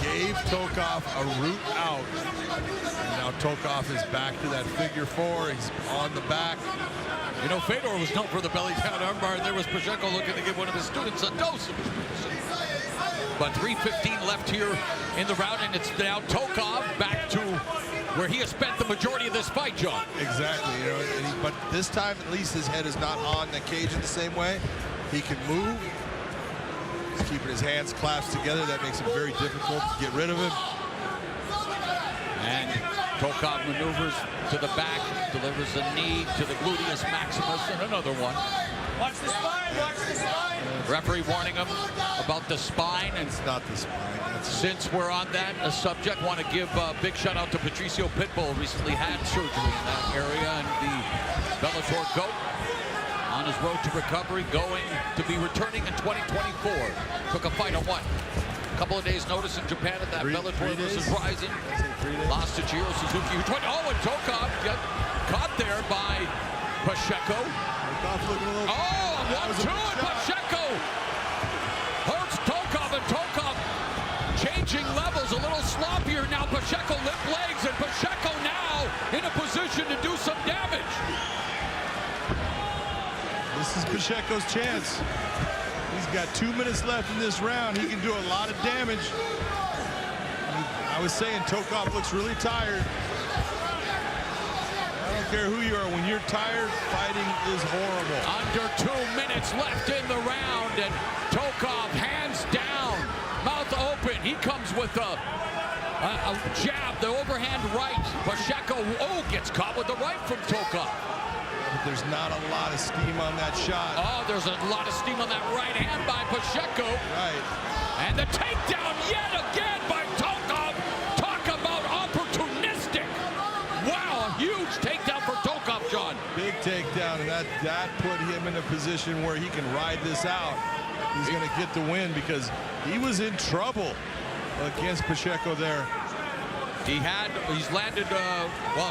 Gave Tokov a route out. And now Tokov is back to that figure 4. He's on the back. You know, Fedor was known for the belly down armbar, and there was Pacheco looking to give one of his students a dose of it. But 3:15 left here in the round, and it's now Tokov back to where he has spent the majority of this fight, John. Exactly, you know, but this time at least his head is not on the cage in the same way. He can move. He's keeping his hands clasped together. That makes it very difficult to get rid of him. And Tokov maneuvers to the back, delivers a knee to the gluteus maximus, and another one. Watch the spine, watch the spine. Referee warning him about the spine. And it's not the spine. Since we're on that subject, want to give a big shout out to Patricio Pitbull. Recently had surgery in that area, and the Bellator GOAT on his road to recovery, going to be returning in 2024. Took a fight on what? A couple of days notice in Japan at that Bellator versus Rising. Lost to Chiro Suzuki. Oh, and Tokov got caught there by Pacheco. Oh, 1-2, and Pacheco hurts Tokov, and Tokov changing levels, a little sloppier now. Pacheco lift legs, and Pacheco now in a position to do some damage. This is Pacheco's chance. He's got 2 minutes left in this round. He can do a lot of damage. I was saying Tokov looks really tired. I don't care who you are. When you're tired, fighting is horrible. Under 2 minutes left in the round, and Tokov hands down, mouth open. He comes with a jab, the overhand right. Pacheco, gets caught with the right from Tokov. But there's not a lot of steam on that shot. Oh, there's a lot of steam on that right hand by Pacheco. Right. And the takedown yet again by Tokov. Talk about opportunistic. Wow, a huge takedown for Tokov, John. Big takedown, and that put him in a position where he can ride this out. He's going to get the win because he was in trouble against Pacheco there. He's landed,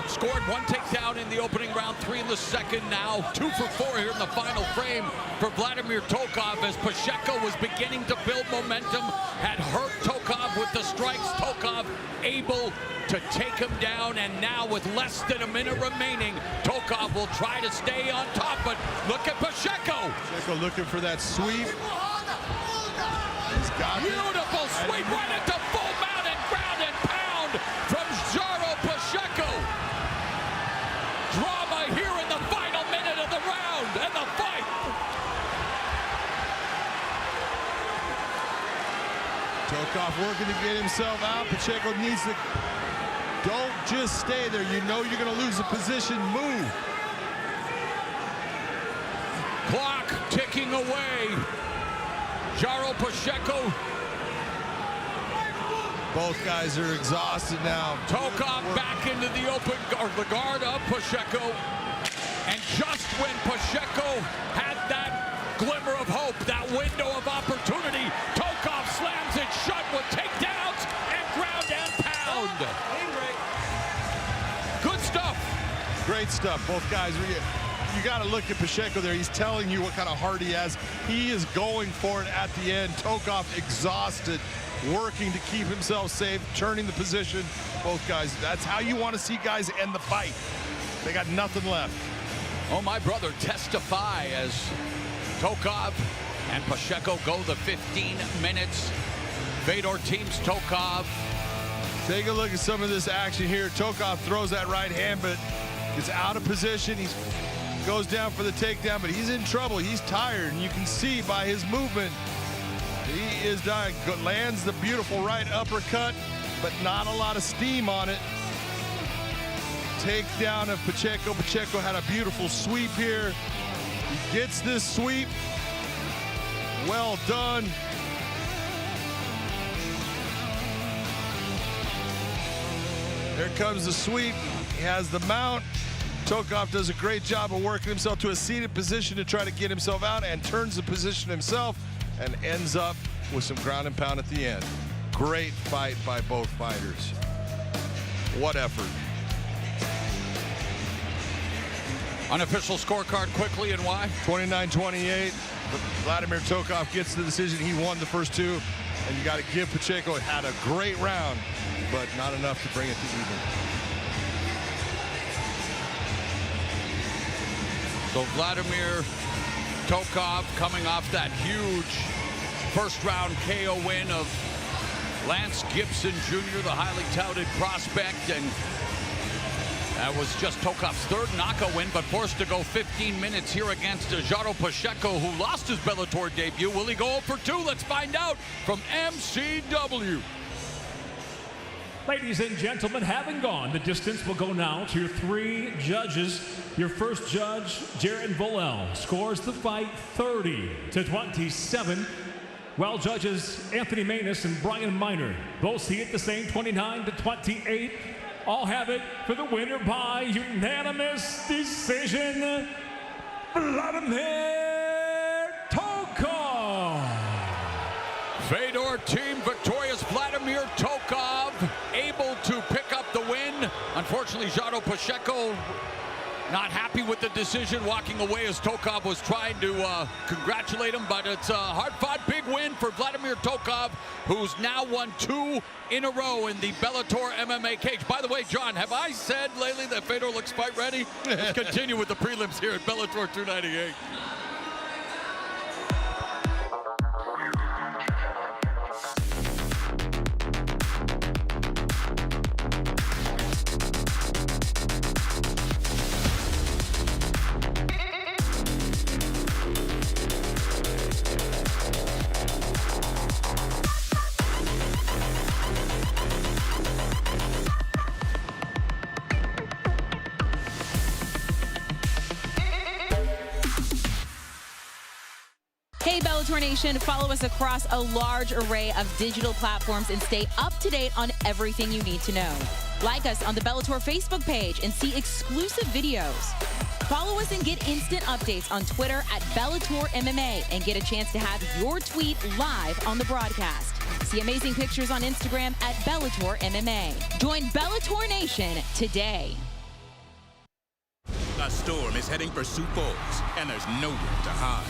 scored 1 takedown in the opening round, 3 in the second. Now 2 for 4 here in the final frame for Vladimir Tokov, as Pacheco was beginning to build momentum, had hurt Tokov with the strikes. Tokov able to take him down, and now with less than a minute remaining, Tokov will try to stay on top, but look at Pacheco. Pacheco looking for that sweep. He's got beautiful sweep right into full mount and ground and pound from Jaro Pacheco. Drama here in the final minute of the round and the fight. Tokov working to get himself out. Pacheco needs to, don't just stay there. You know you're going to lose a position. Move. Clock ticking away. Jaro Pacheco. Both guys are exhausted now. Tokov back into the open, or the guard of Pacheco. And just when Pacheco had that glimmer of hope, that window of opportunity, Tokov slams it shut with takedowns and ground and pound. Good stuff. Great stuff. Both guys. You got to look at Pacheco there. He's telling you what kind of heart he has. He is going for it at the end. Tokov exhausted, working to keep himself safe, turning the position. Both guys, that's how you want to see guys end the fight. They got nothing left. Oh, my brother, testify as Tokov and Pacheco go the 15 minutes. Fedor teams Tokov. Take a look at some of this action here. Tokov throws that right hand, but gets out of position. He goes down for the takedown, but he's in trouble. He's tired, and you can see by his movement, he is dying. Lands the beautiful right uppercut, but not a lot of steam on it. Takedown of Pacheco. Pacheco had a beautiful sweep here. He gets this sweep. Well done. There comes the sweep. He has the mount. Tokov does a great job of working himself to a seated position to try to get himself out, and turns the position himself and ends up with some ground and pound at the end. Great fight by both fighters. What effort. Unofficial scorecard quickly, and why? 29-28. Vladimir Tokov gets the decision. He won the first 2, and you got to give Pacheco had a great round, but not enough to bring it to even. So Vladimir Tokov coming off that huge first-round KO win of Lance Gibson Jr., the highly touted prospect, and that was just Tokov's 3rd knockout win, but forced to go 15 minutes here against Jaro Pacheco, who lost his Bellator debut. Will he go 0 for 2? Let's find out from MCW. Ladies and gentlemen, having gone the distance, we'll go now to your 3 judges. Your first judge, Jared Volel, scores the fight 30-27. While judges Anthony Manus and Brian Miner both see it the same, 29-28. All have it for the winner by unanimous decision, Vladimir Tokov. Fedor team victorious. Vladimir Tokov able to pick up the win. Unfortunately, Jaro Pacheco not happy with the decision, walking away as Tokov was trying to congratulate him, but it's a hard-fought big win for Vladimir Tokov, who's now won 2 in a row in the Bellator MMA cage. By the way, John, have I said lately that Fedor looks fight ready? Let's continue with the prelims here at Bellator 298. Hey Bellator Nation, follow us across a large array of digital platforms and stay up to date on everything you need to know. Like us on the Bellator Facebook page and see exclusive videos. Follow us and get instant updates on Twitter at Bellator MMA and get a chance to have your tweet live on the broadcast. See amazing pictures on Instagram at Bellator MMA. Join Bellator Nation today. A storm is heading for Sioux Falls, and there's nowhere to hide.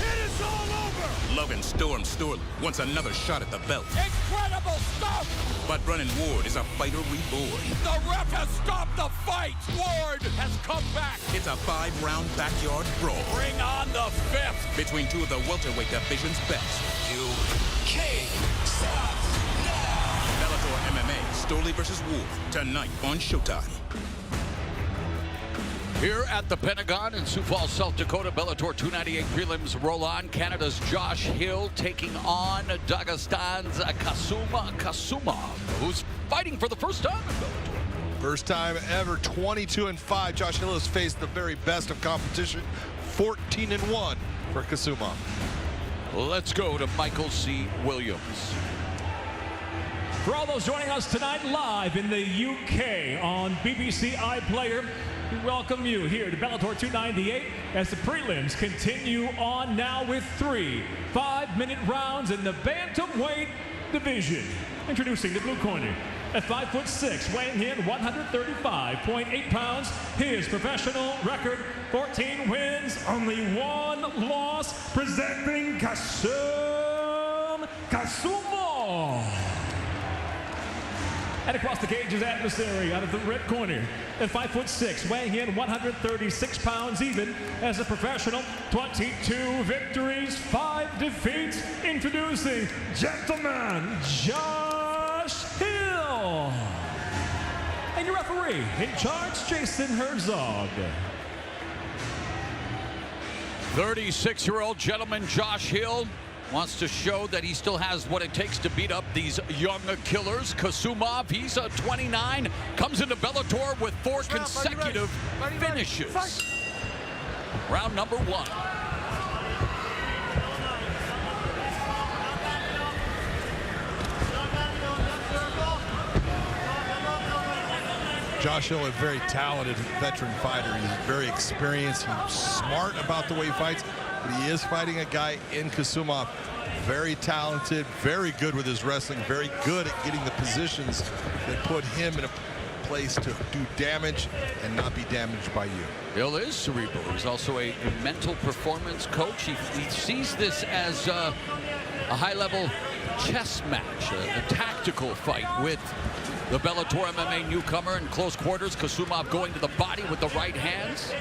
It is all over! Logan Storley wants another shot at the belt. Incredible stuff! But Brennan Ward is a fighter reborn. The ref has stopped the fight. Ward has come back. It's a 5-round backyard brawl. Bring on the 5th. Between 2 of the welterweight division's best. You can't stop now. Bellator MMA, Storley versus Ward, tonight on Showtime. Here at the Pentagon in Sioux Falls, South Dakota, Bellator 298 prelims roll on. Canada's Josh Hill taking on Dagestan's Kasumov, who's fighting for the first time in Bellator. First time ever, 22-5. Josh Hill has faced the very best of competition, 14-1 for Kasumov. Let's go to Michael C. Williams. For all those joining us tonight live in the UK on BBC iPlayer, we welcome you here to Bellator 298 as the prelims continue on now with 3 5-minute rounds in the bantamweight division. Introducing the blue corner at 5'6", weighing in 135.8 pounds. His professional record, 14 wins, only 1 loss, presenting Kasumov. And across the cage is adversary out of the red corner at 5'6", weighing in 136 pounds even as a professional, 22 victories, 5 defeats. Introducing gentleman Josh Hill. And your referee in charge, Jason Herzog. 36-year-old gentleman Josh Hill wants to show that he still has what it takes to beat up these young killers. Kasumov, he's a 29, comes into Bellator with 4 consecutive finishes. Round number 1. Josh Hill, a very talented veteran fighter. He's very experienced. He's smart about the way he fights. But he is fighting a guy in Kasumov, very talented, very good with his wrestling, very good at getting the positions that put him in a place to do damage and not be damaged by you. Hill is cerebral. He's also a mental performance coach. He sees this as a high-level chess match, a tactical fight with the Bellator MMA newcomer in close quarters. Kasumov going to the body with the right hands.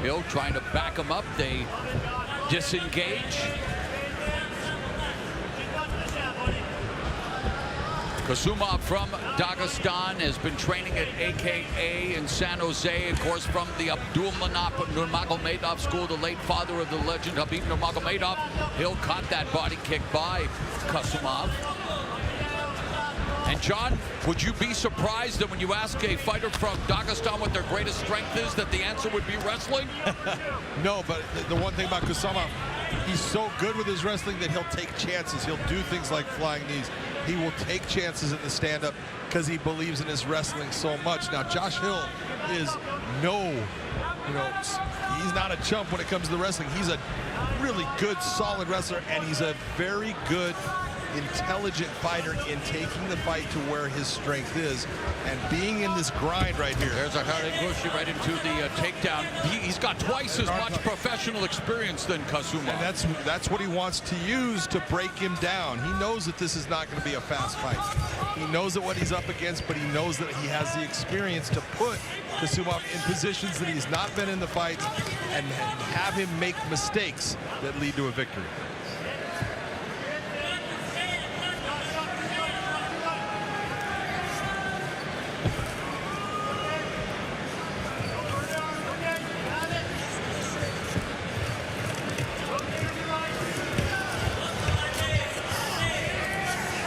Hill trying to back him up. They disengage. Kasumov from Dagestan has been training at AKA in San Jose, of course, from the Abdulmanap Nurmagomedov school, the late father of the legend Habib Nurmagomedov. Hill caught that body kick by Kasumov. And John, would you be surprised that when you ask a fighter from Dagestan what their greatest strength is, that the answer would be wrestling? No, but the one thing about Kasumov, he's so good with his wrestling that he'll take chances. He'll do things like flying knees. He will take chances in the stand-up because he believes in his wrestling so much. Now, Josh Hill is he's not a chump when it comes to the wrestling. He's a really good, solid wrestler, and he's a very good, intelligent fighter in taking the fight to where his strength is and being in this grind right here. There's a Hareguchi right into the takedown. He's got twice as much professional experience than Kasumov. And that's what he wants to use to break him down. He knows that this is not going to be a fast fight. He knows that what he's up against, but he knows that he has the experience to put Kasumov in positions that he's not been in the fights and have him make mistakes that lead to a victory.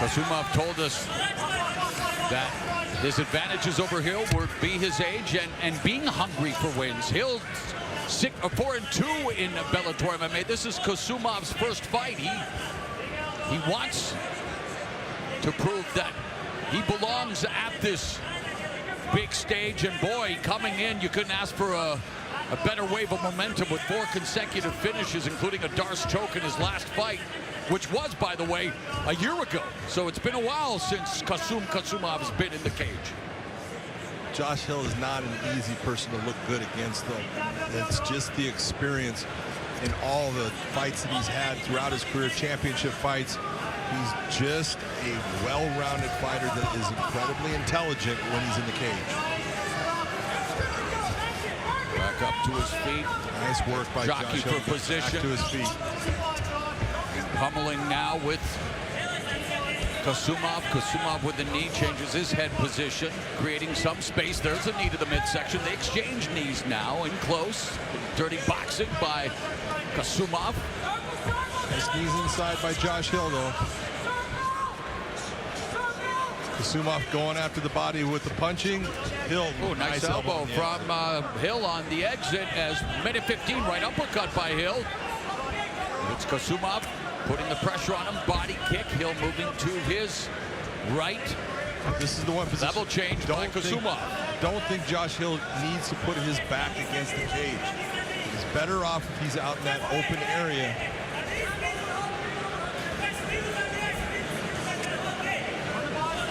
Kasumov told us that his advantages over Hill would be his age and being hungry for wins. Hill 4-2 in Bellator MMA. This is Kasumov's first fight. He wants to prove that he belongs at this big stage. And boy, coming in, you couldn't ask for a better wave of momentum with 4 consecutive finishes, including a Darce choke in his last fight, which was, by the way, a year ago. So it's been a while since Kasumov has been in the cage. Josh Hill is not an easy person to look good against, though. It's just the experience in all the fights that he's had throughout his career, championship fights. He's just a well-rounded fighter that is incredibly intelligent when he's in the cage. Back up to his feet. Nice work by Jockey Josh Hill. for position. Back to his feet. Pummeling now with Kasumov. Kasumov with the knee changes his head position, creating some space. There's a knee to the midsection. They exchange knees now in close. Dirty boxing by Kasumov. Nice knees inside by Josh Hill, though. Kasumov going after the body with the punching. Hill, nice elbow from Hill on the exit as minute 15, right uppercut by Hill. It's Kasumov putting the pressure on him, body kick. Hill moving to his right. This is the one position. Level change by Kasumov. Don't think Josh Hill needs to put his back against the cage. He's better off if he's out in that open area.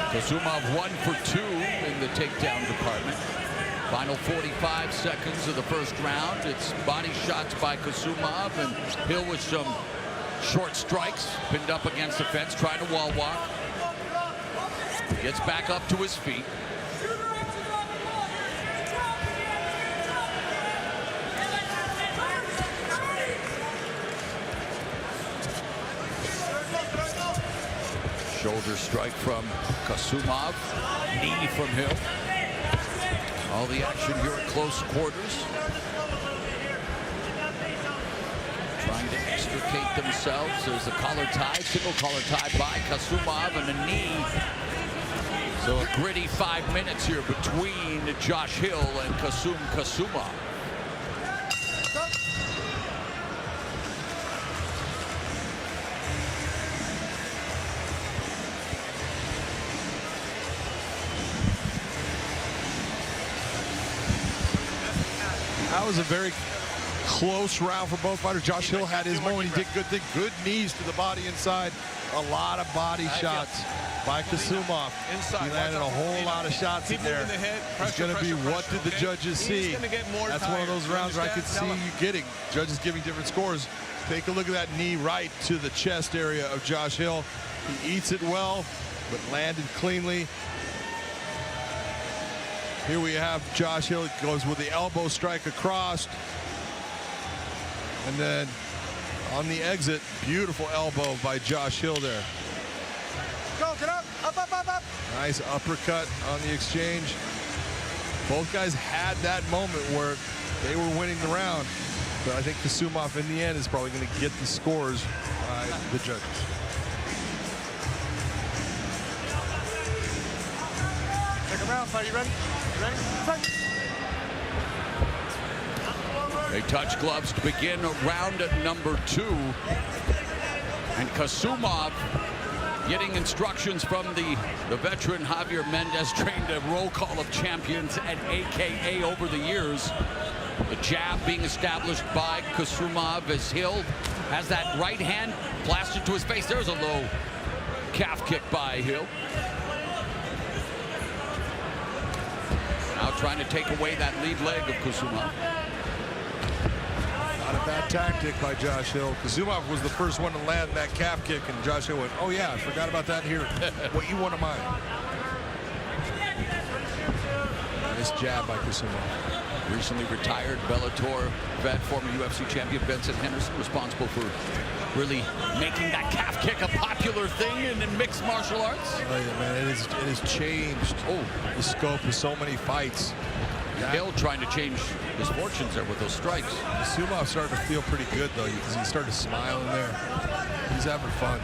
Kasumov 1 for 2 in the takedown department. Final 45 seconds of the first round. It's body shots by Kasumov, and Hill with some short strikes, pinned up against the fence, trying to wall walk. Gets back up to his feet. Shoulder strike from Kasumov. Knee from Hill. All the action here at close quarters. Trying to extricate themselves. There's a collar tie, single collar tie by Kasumov, and a knee. So a gritty 5 minutes here between Josh Hill and Kasumov. That was a very close round for both fighters. Josh Hill had his moment. He did good thing. Good knees to the body inside. A lot of body shots by Kasumov. He landed a whole lot of shots in there. It's going to be, what did the judges see? That's one of those rounds where I could see you getting judges giving different scores. Take a look at that knee right to the chest area of Josh Hill. He eats it well, but landed cleanly. Here we have Josh Hill. It goes with the elbow strike across. And then on the exit, beautiful elbow by Josh Hill there. Go, get up, up. Nice uppercut on the exchange. Both guys had that moment where they were winning the round. But I think Kasumov in the end is probably going to get the scores by the judges. outside. You ready? Ready? Fight. They touch gloves to begin round number 2. And Kasumov getting instructions from the veteran Javier Mendez, trained a roll call of champions at AKA over the years. The jab being established by Kasumov as Hill has that right hand blasted to his face. There's a low calf kick by Hill. Now trying to take away that lead leg of Kasumov. Not a bad tactic by Josh Hill. Kasumov was the first one to land that calf kick, and Josh Hill went, oh yeah, I forgot about that here. What you want of mine? Nice jab by Kasumov. Recently retired Bellator vet, former UFC champion Benson Henderson, responsible for really making that calf kick a popular thing in mixed martial arts. Oh yeah, man, it has changed the scope of so many fights. Hill trying to change his fortunes there with those strikes. Kasumov started to feel pretty good though, because he started smiling there. He's having fun.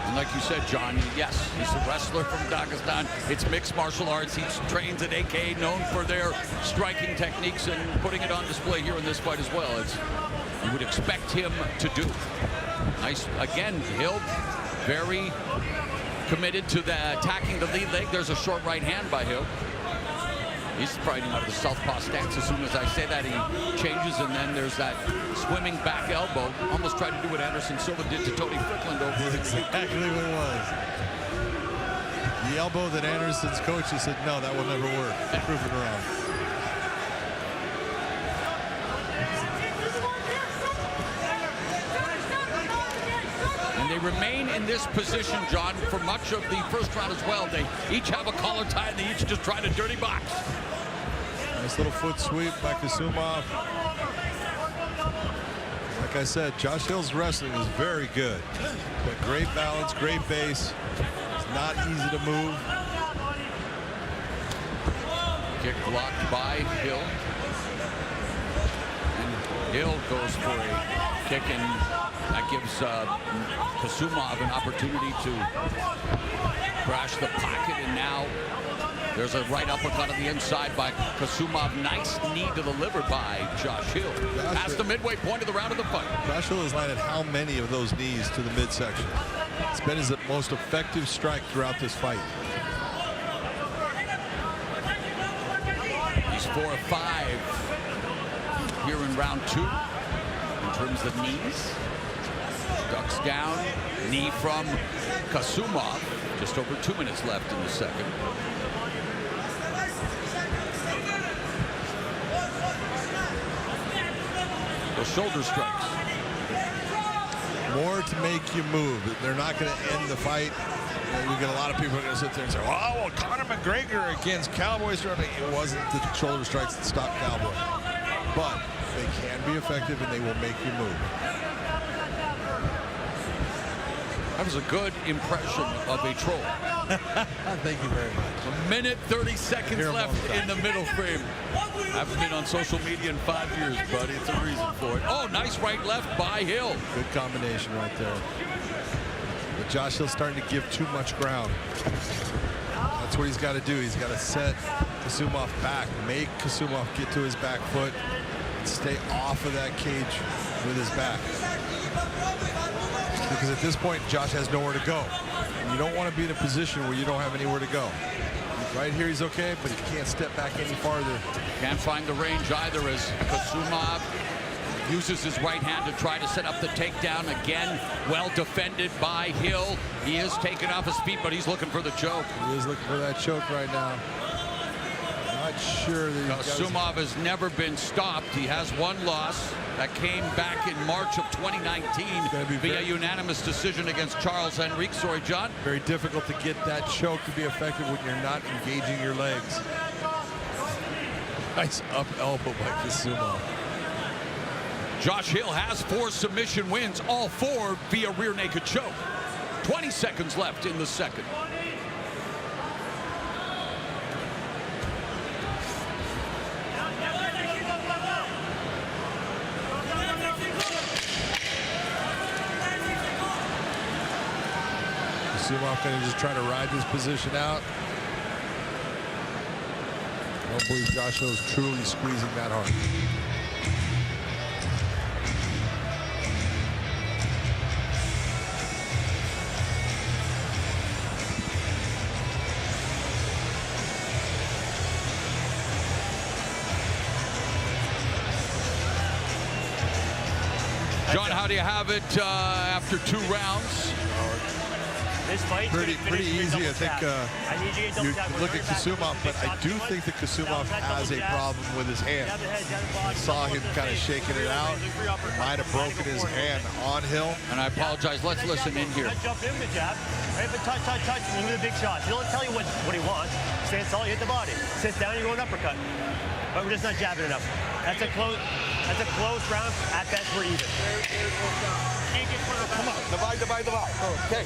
And like you said, John, yes, he's a wrestler from Dagestan. It's mixed martial arts. He trains at AKA, known for their striking techniques and putting it on display here in this fight as well. It's you would expect him to do. Nice, again, Hill very committed to the attacking the lead leg. There's a short right hand by Hill. He's fighting out of the southpaw stance. As soon as I say that, he changes, and then there's that swimming back elbow. Almost tried to do what Anderson Silva did to Tony Strickland over. That's exactly what it was. The elbow that Anderson's coach said, no, that will never work. Prove it wrong. And they remain in this position, John, for much of the first round as well. They each have a collar tie, and they each just try to dirty box. Nice little foot sweep by Kasumov. Like I said, Josh Hill's wrestling is very good. Got great balance, great base. It's not easy to move. Kick blocked by Hill. And Hill goes for a kick, and that gives Kasumov an opportunity to crash the pocket, and now there's a right uppercut on the inside by Kasumov. Nice knee to the liver by Josh Hill. Past the midway point of the round of the fight. Josh Hill has landed how many of those knees to the midsection? It's been his most effective strike throughout this fight. He's 4 of 5 here in round 2 in terms of knees. Ducks down, knee from Kasumov. Just over 2 minutes left in the second. Those shoulder strikes. More to make you move. They're not going to end the fight. You get a lot of people are going to sit there and say, oh, well, Conor McGregor against Cowboy. It wasn't the shoulder strikes that stopped Cowboy. But they can be effective, and they will make you move. That was a good impression of a troll. Thank you very much. 1 minute 30 seconds left in the middle frame. I haven't been on social media in 5 years, buddy. It's a reason for it. Oh, nice right left by Hill. Good combination right there. But Josh Hill's starting to give too much ground. That's what he's got to do. He's got to set Kasumov back, make Kasumov get to his back foot, and stay off of that cage with his back. Because at this point, Josh has nowhere to go. And you don't want to be in a position where you don't have anywhere to go. Right here, he's okay, but he can't step back any farther. Can't find the range either as Kasumov uses his right hand to try to set up the takedown. Again, well defended by Hill. He is taken off his feet, but he's looking for the choke. He is looking for that choke right now. Not sure that Kasumov has never been stopped. He has one loss that came back in March of 2019 via unanimous decision against Charles Henrique. Sorry, John. Very difficult to get that choke to be effective when you're not engaging your legs. Nice up elbow by Kasumov. Josh Hill has 4 submission wins, all 4 via rear naked choke. 20 seconds left in the second. Kasumov going to just try to ride this position out. don't believe Josh Hill is truly squeezing that hard. John, how do you have it after 2 rounds? This fight pretty easy. I think you look at Kasumov, but I do think that Kasumov has a problem with his hand. I saw him kind of shaking it out. Might have broken his hand on Hill. And I apologize. Let's listen in here. Jump in the jab. Right, but touch. Move the big shots. He'll tell you what he wants. Stand tall, you hit the body. Sit down, you go an uppercut. But we're just not jabbing enough. That's a close round. At best, we're even. Come on, divide. Okay.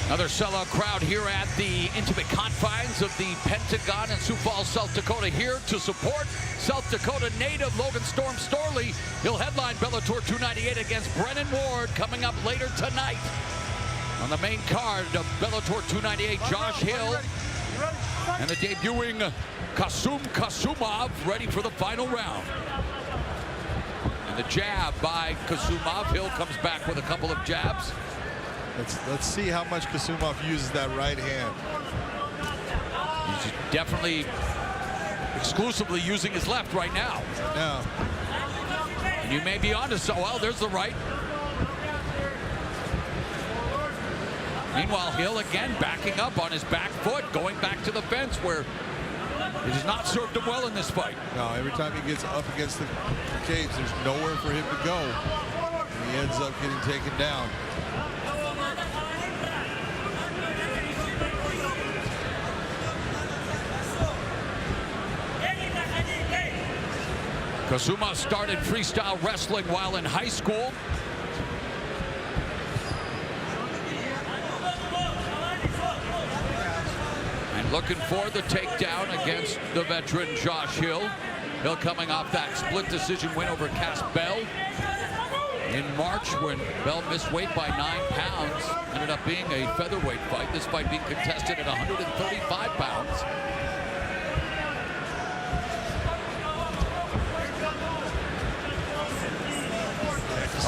Another sellout crowd here at the intimate confines of the Pentagon in Sioux Falls, South Dakota, here to support South Dakota native Logan Storley. He'll headline Bellator 298 against Brennan Ward coming up later tonight. On the main card of Bellator 298, Josh Hill and the debuting Kasumov ready for the final round. And the jab by Kasumov. Hill comes back with a couple of jabs. Let's see how much Kasumov uses that right hand. He's definitely exclusively using his left right now. Yeah. And you may be onto so well. There's the right. Meanwhile, Hill again backing up on his back foot, going back to the fence where it has not served him well in this fight. No, every time he gets up against the cage, there's nowhere for him to go. And he ends up getting taken down. Kasumov started freestyle wrestling while in high school. And looking for the takedown against the veteran Josh Hill. Hill coming off that split decision win over Cass Bell in March when Bell missed weight by 9 pounds. Ended up being a featherweight fight. This fight being contested at 135 pounds.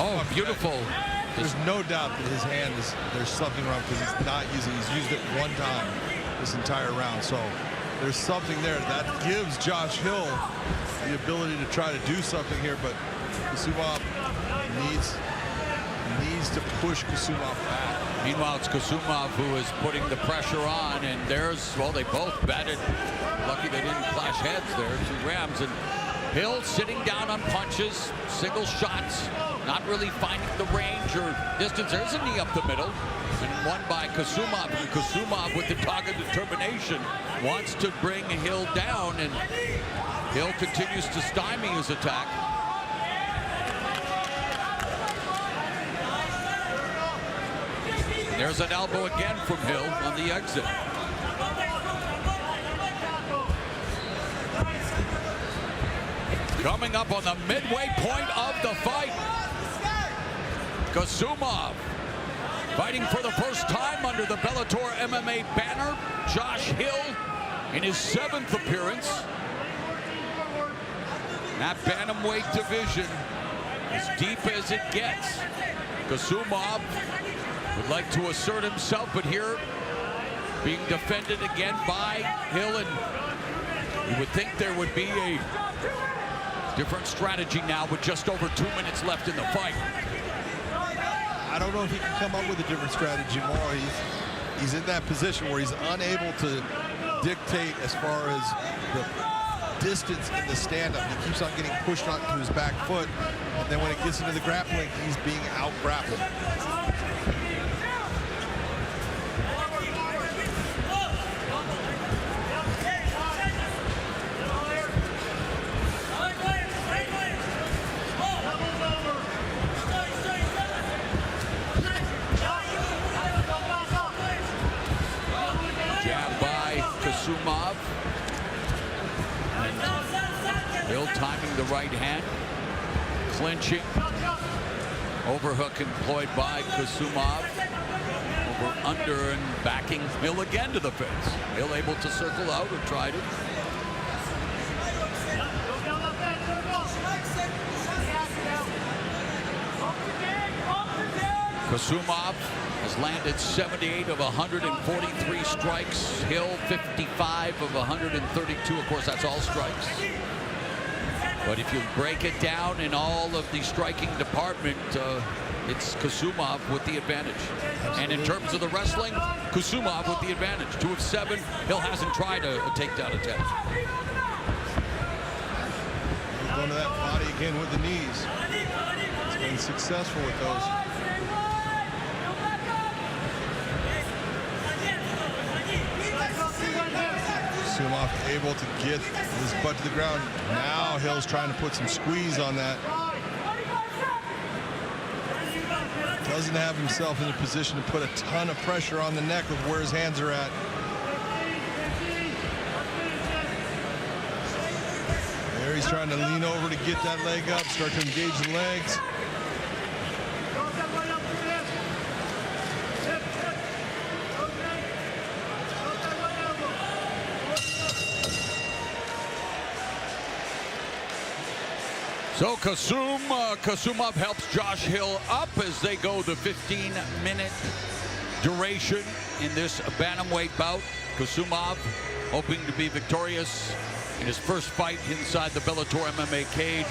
Oh, beautiful. There's no doubt that his hand there's something wrong because he's not using, he's used it one time this entire round. So there's something there that gives Josh Hill the ability to try to do something here, but Kasumov needs to push Kasumov back. Meanwhile, it's Kasumov who is putting the pressure on, and well, they both batted. Lucky they didn't clash heads there, 2 Rams. And Hill sitting down on punches, single shots, not really finding the range or distance. There's a knee up the middle, and one by Kasumov. And Kasumov, with the dogged determination, wants to bring Hill down, and Hill continues to stymie his attack. There's an elbow again from Hill on the exit. Coming up on the midway point of the fight, Kasumov fighting for the first time under the Bellator MMA banner. Josh Hill in his 7th appearance. That bantamweight division, as deep as it gets. Kasumov would like to assert himself, but here being defended again by Hill, and you would think there would be a different strategy now with just over 2 minutes left in the fight. I don't know if he can come up with a different strategy more. He's in that position where he's unable to dictate as far as the distance in the stand-up. He keeps on getting pushed onto his back foot, and then when it gets into the grappling, he's being out-grappled. Kasumov, and Hill timing the right hand, clinching, overhook employed by Kasumov. over under and backing Hill again to the fence. Hill able to circle out or tried it. Kasumov has landed 78 of 143 strikes. Hill 55 of 132. Of course, that's all strikes. But if you break it down in all of the striking department, it's Kasumov with the advantage. And in terms of the wrestling, Kasumov with the advantage. 2 of 7. Hill hasn't tried a takedown attempt. He's going to that body again with the knees. He's been successful with those. Kasumov able to get his butt to the ground. Now Hill's trying to put some squeeze on that. Doesn't have himself in a position to put a ton of pressure on the neck with where his hands are at. There he's trying to lean over to get that leg up, start to engage the legs. So Kasumov helps Josh Hill up as they go the 15-minute duration in this bantamweight bout. Kasumov hoping to be victorious in his first fight inside the Bellator MMA cage.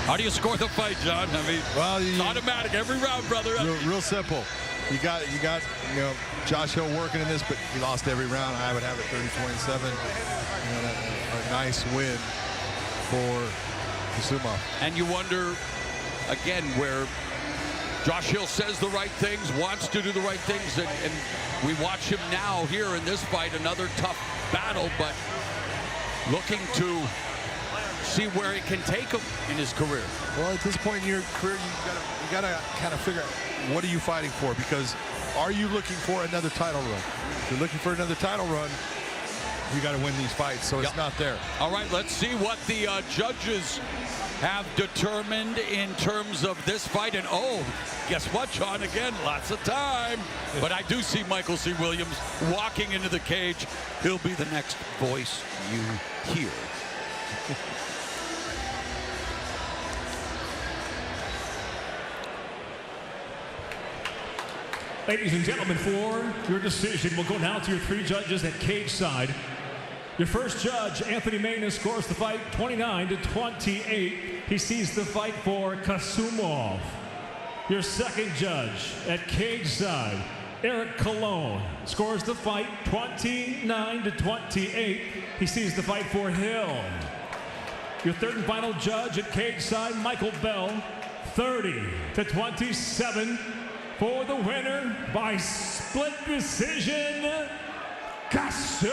How do you score the fight, John? I mean, well, it's automatic every round, brother. Real simple. You got Josh Hill working in this, but he lost every round. I would have it 30-27. A nice win for Kasumov. And you wonder again where Josh Hill says the right things, wants to do the right things, and we watch him now here in this fight, another tough battle, but looking to see where it can take him in his career. Well, at this point in your career, you gotta kind of figure out what are you fighting for, because are you looking for another title run? If you're looking for another title run, you got to win these fights, so it's not there. All right, let's see what the judges have determined in terms of this fight. And oh, guess what, John? Again, lots of time. But I do see Michael C. Williams walking into the cage. He'll be the next voice you hear. Ladies and gentlemen, for your decision, we'll go now to your 3 judges at cage side. Your first judge, Anthony Maina, scores the fight 29-28. He sees the fight for Kasumov. Your second judge at cage side, Eric Cologne, scores the fight 29-28. He sees the fight for Hill. Your third and final judge at cage side, Michael Bell, 30-27. For the winner by split decision, Kasumov.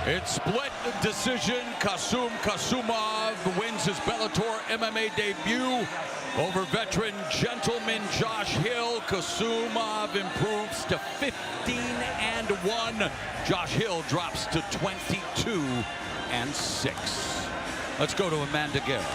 It's split decision. Kasumov wins his Bellator MMA debut over veteran gentleman Josh Hill. Kasumov improves to 15-1. Josh Hill drops to 22-6. Let's go to Amanda Guerra.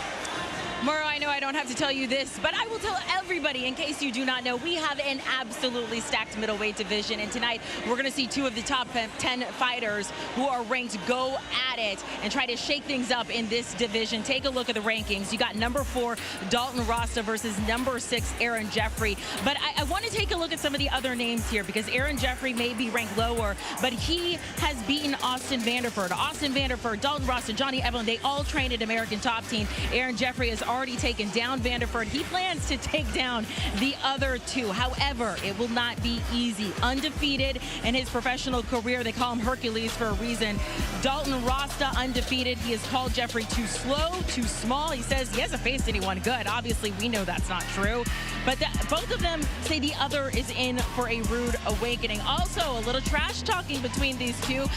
Mauro, I know I don't have to tell you this, but I will tell everybody, in case you do not know, we have an absolutely stacked middleweight division, and tonight we're going to see 2 of the top 10 fighters who are ranked go at it and try to shake things up in this division. Take a look at the rankings. You got number 4, Dalton Rasta versus number 6, Aaron Jeffrey. But I want to take a look at some of the other names here, because Aaron Jeffrey may be ranked lower, but he has beaten Austin Vanderford. Austin Vanderford, Dalton Rasta, Johnny Evelyn, they all trained at American Top Team. Aaron Jeffrey has already taken down Vanderford. He plans to take down the other 2. However, it will not be easy. Undefeated in his professional career. They call him Hercules for a reason. Dalton Rasta undefeated. He has called Jeffrey too slow, too small. He says he hasn't faced anyone good. Obviously, we know that's not true. But both of them say the other is in for a rude awakening. Also, a little trash talking between these 2.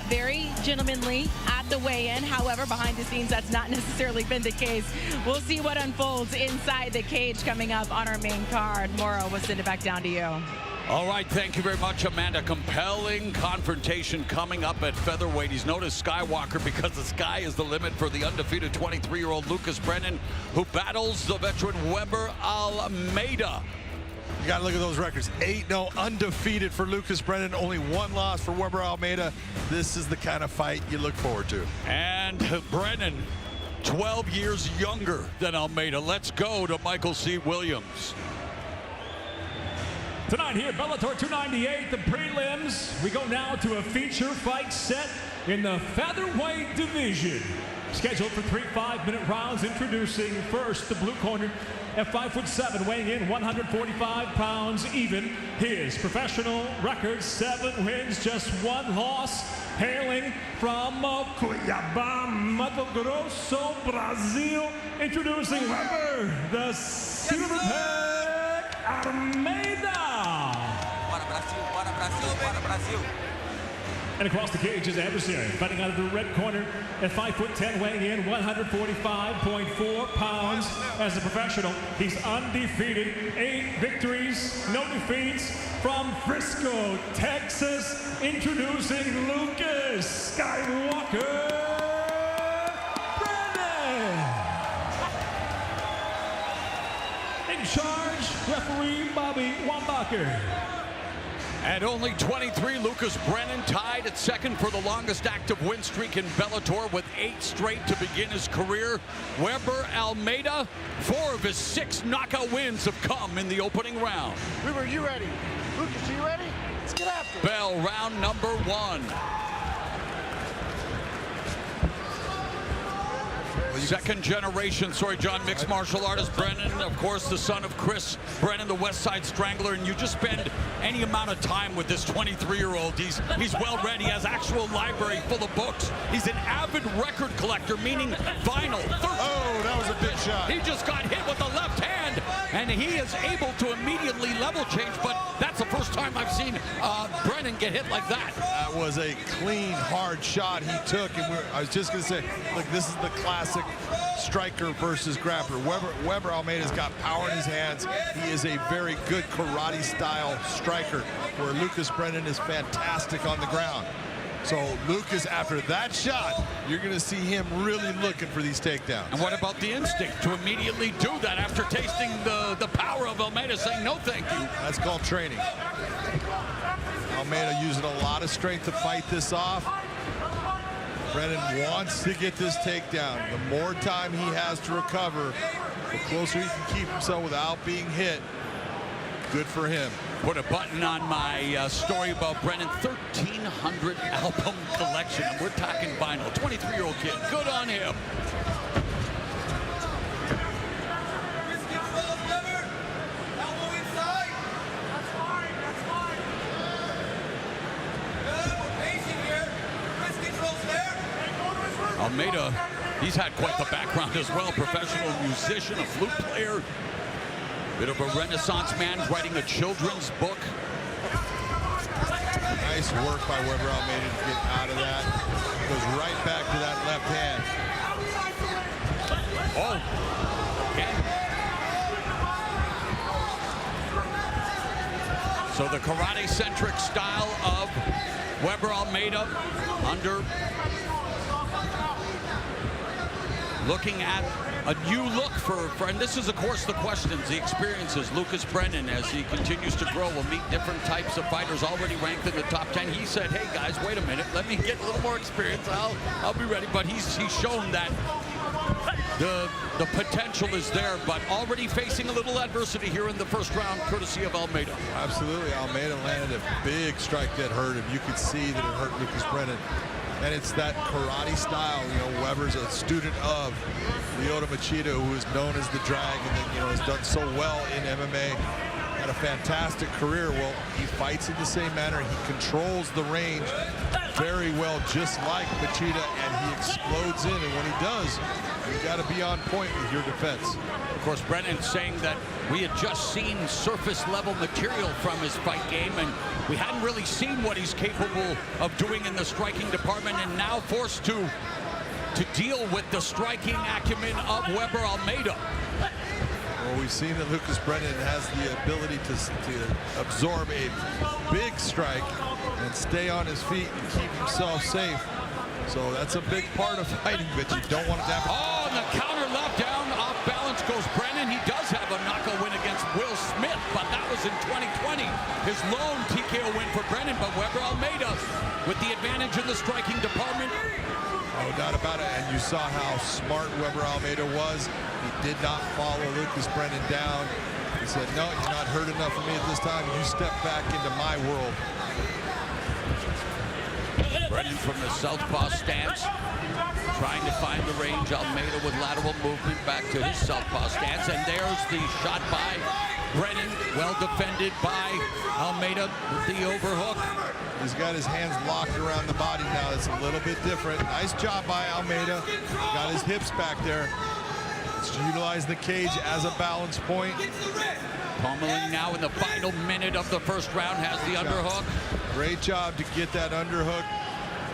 Very gentlemanly at the weigh-in. However, behind the scenes, that's not necessarily been the case. We'll see what unfolds inside the cage coming up on our main card. Mauro, we'll send it back down to you. All right, thank you very much, Amanda. Compelling confrontation coming up at featherweight. He's known as Skywalker because the sky is the limit for the undefeated 23-year-old Lucas Brennan, who battles the veteran Weber Almeida. You got to look at those records. 8-0 undefeated for Lucas Brennan. Only 1 loss for Weber Almeida. This is the kind of fight you look forward to. And Brennan, 12 years younger than Almeida. Let's go to Michael C. Williams. Tonight here, Bellator 298, the prelims. We go now to a feature fight set in the featherweight division. Scheduled for 3 5-minute rounds. Introducing first the blue corner at 5'7", weighing in 145 pounds even. His professional record, 7 wins, just 1 loss. Hailing from Cuiabá, Mato Grosso, Brazil. Introducing Weber, the Silva Almeida. And across the cage is adversary, fighting out of the red corner at 5'10", weighing in 145.4 pounds. As a professional, he's undefeated, 8 victories, no defeats. From Frisco, Texas, introducing Lucas Skywalker Brennan. In charge, referee Bobby Wambacher. At only 23, Lucas Brennan tied at 2nd for the longest active win streak in Bellator with 8 straight to begin his career. Weber Almeida, 4 of his 6 knockout wins have come in the opening round. Weber, you ready? Lucas, you ready? Let's get after it. Bell, round number 1. Second generation, mixed martial artist Brennan, of course, the son of Chris Brennan, the West Side Strangler, and you just spend any amount of time with this 23-year-old. He's well read. He has actual library full of books. He's an avid record collector, meaning vinyl. Oh, that was a big shot. He just got hit with the left hand, and he is able to immediately level change, but that's the first time I've seen Brennan get hit like that. That was a clean, hard shot he took, and I was just going to say, look, this is the classic striker versus grappler. Weber Almeida's got power in his hands. He is a very good karate-style striker, where Lucas Brennan is fantastic on the ground. So Lucas, after that shot, you're going to see him really looking for these takedowns. And what about the instinct to immediately do that after tasting the power of Almeida, saying no thank you? That's called training. Almeida using a lot of strength to fight this off. Brennan wants to get this takedown. The more time he has to recover, the closer he can keep himself without being hit. Good for him. Put a button on my story about Brennan. 1,300 album collection. We're talking vinyl. 23-year-old kid. Good on him. Almeida, he's had quite the background as well. Professional musician, a flute player. Bit of a Renaissance man, writing a children's book. Nice work by Weber Almeida to get out of that. Goes right back to that left hand. Oh. Okay. So the karate-centric style of Weber Almeida looking at a new look for, and this is, of course, the questions, the experiences. Lucas Brennan, as he continues to grow, will meet different types of fighters already ranked in the top 10. He said, hey, guys, wait a minute. Let me get a little more experience. I'll be ready. But he's shown that the potential is there, but already facing a little adversity here in the first round, courtesy of Almeida. Absolutely. Almeida landed a big strike that hurt him. You could see that it hurt Lucas Brennan. And it's that karate style. You know, Weber's a student of Lyoto Machida, who is known as the Dragon, and, you know, has done so well in MMA. Had a fantastic career. Well, he fights in the same manner. He controls the range very well, just like Machida, and he explodes in. And when he does, you got to be on point with your defense. Of course, Brennan saying that we had just seen surface level material from his fight game, and we hadn't really seen what he's capable of doing in the striking department, and now forced to deal with the striking acumen of Weber Almeida. Well, we've seen that Lucas Brennan has the ability to absorb a big strike and stay on his feet and keep himself safe. So that's a big part of fighting, but you don't want it to happen. Oh, and the counter left down, off balance goes Brennan. He does have a knockout win against Will Smith, but that was in 2020. His lone TKO win for Brennan, but Weber Almeida with the advantage in the striking department. No doubt about it, and you saw how smart Weber Almeida was. He did not follow Lucas Brennan down. He said, no, you're not hurt enough for me at this time. You step back into my world. Brennan from the southpaw stance, trying to find the range. Almeida with lateral movement back to his southpaw stance, and there's the shot by Brennan, well defended by Almeida with the overhook. He's got his hands locked around the body now. It's a little bit different. Nice job by Almeida. Got his hips back there. Let's utilize the cage as a balance point. Pummeling now in the final minute of the first round, has the underhook. Great job to get that underhook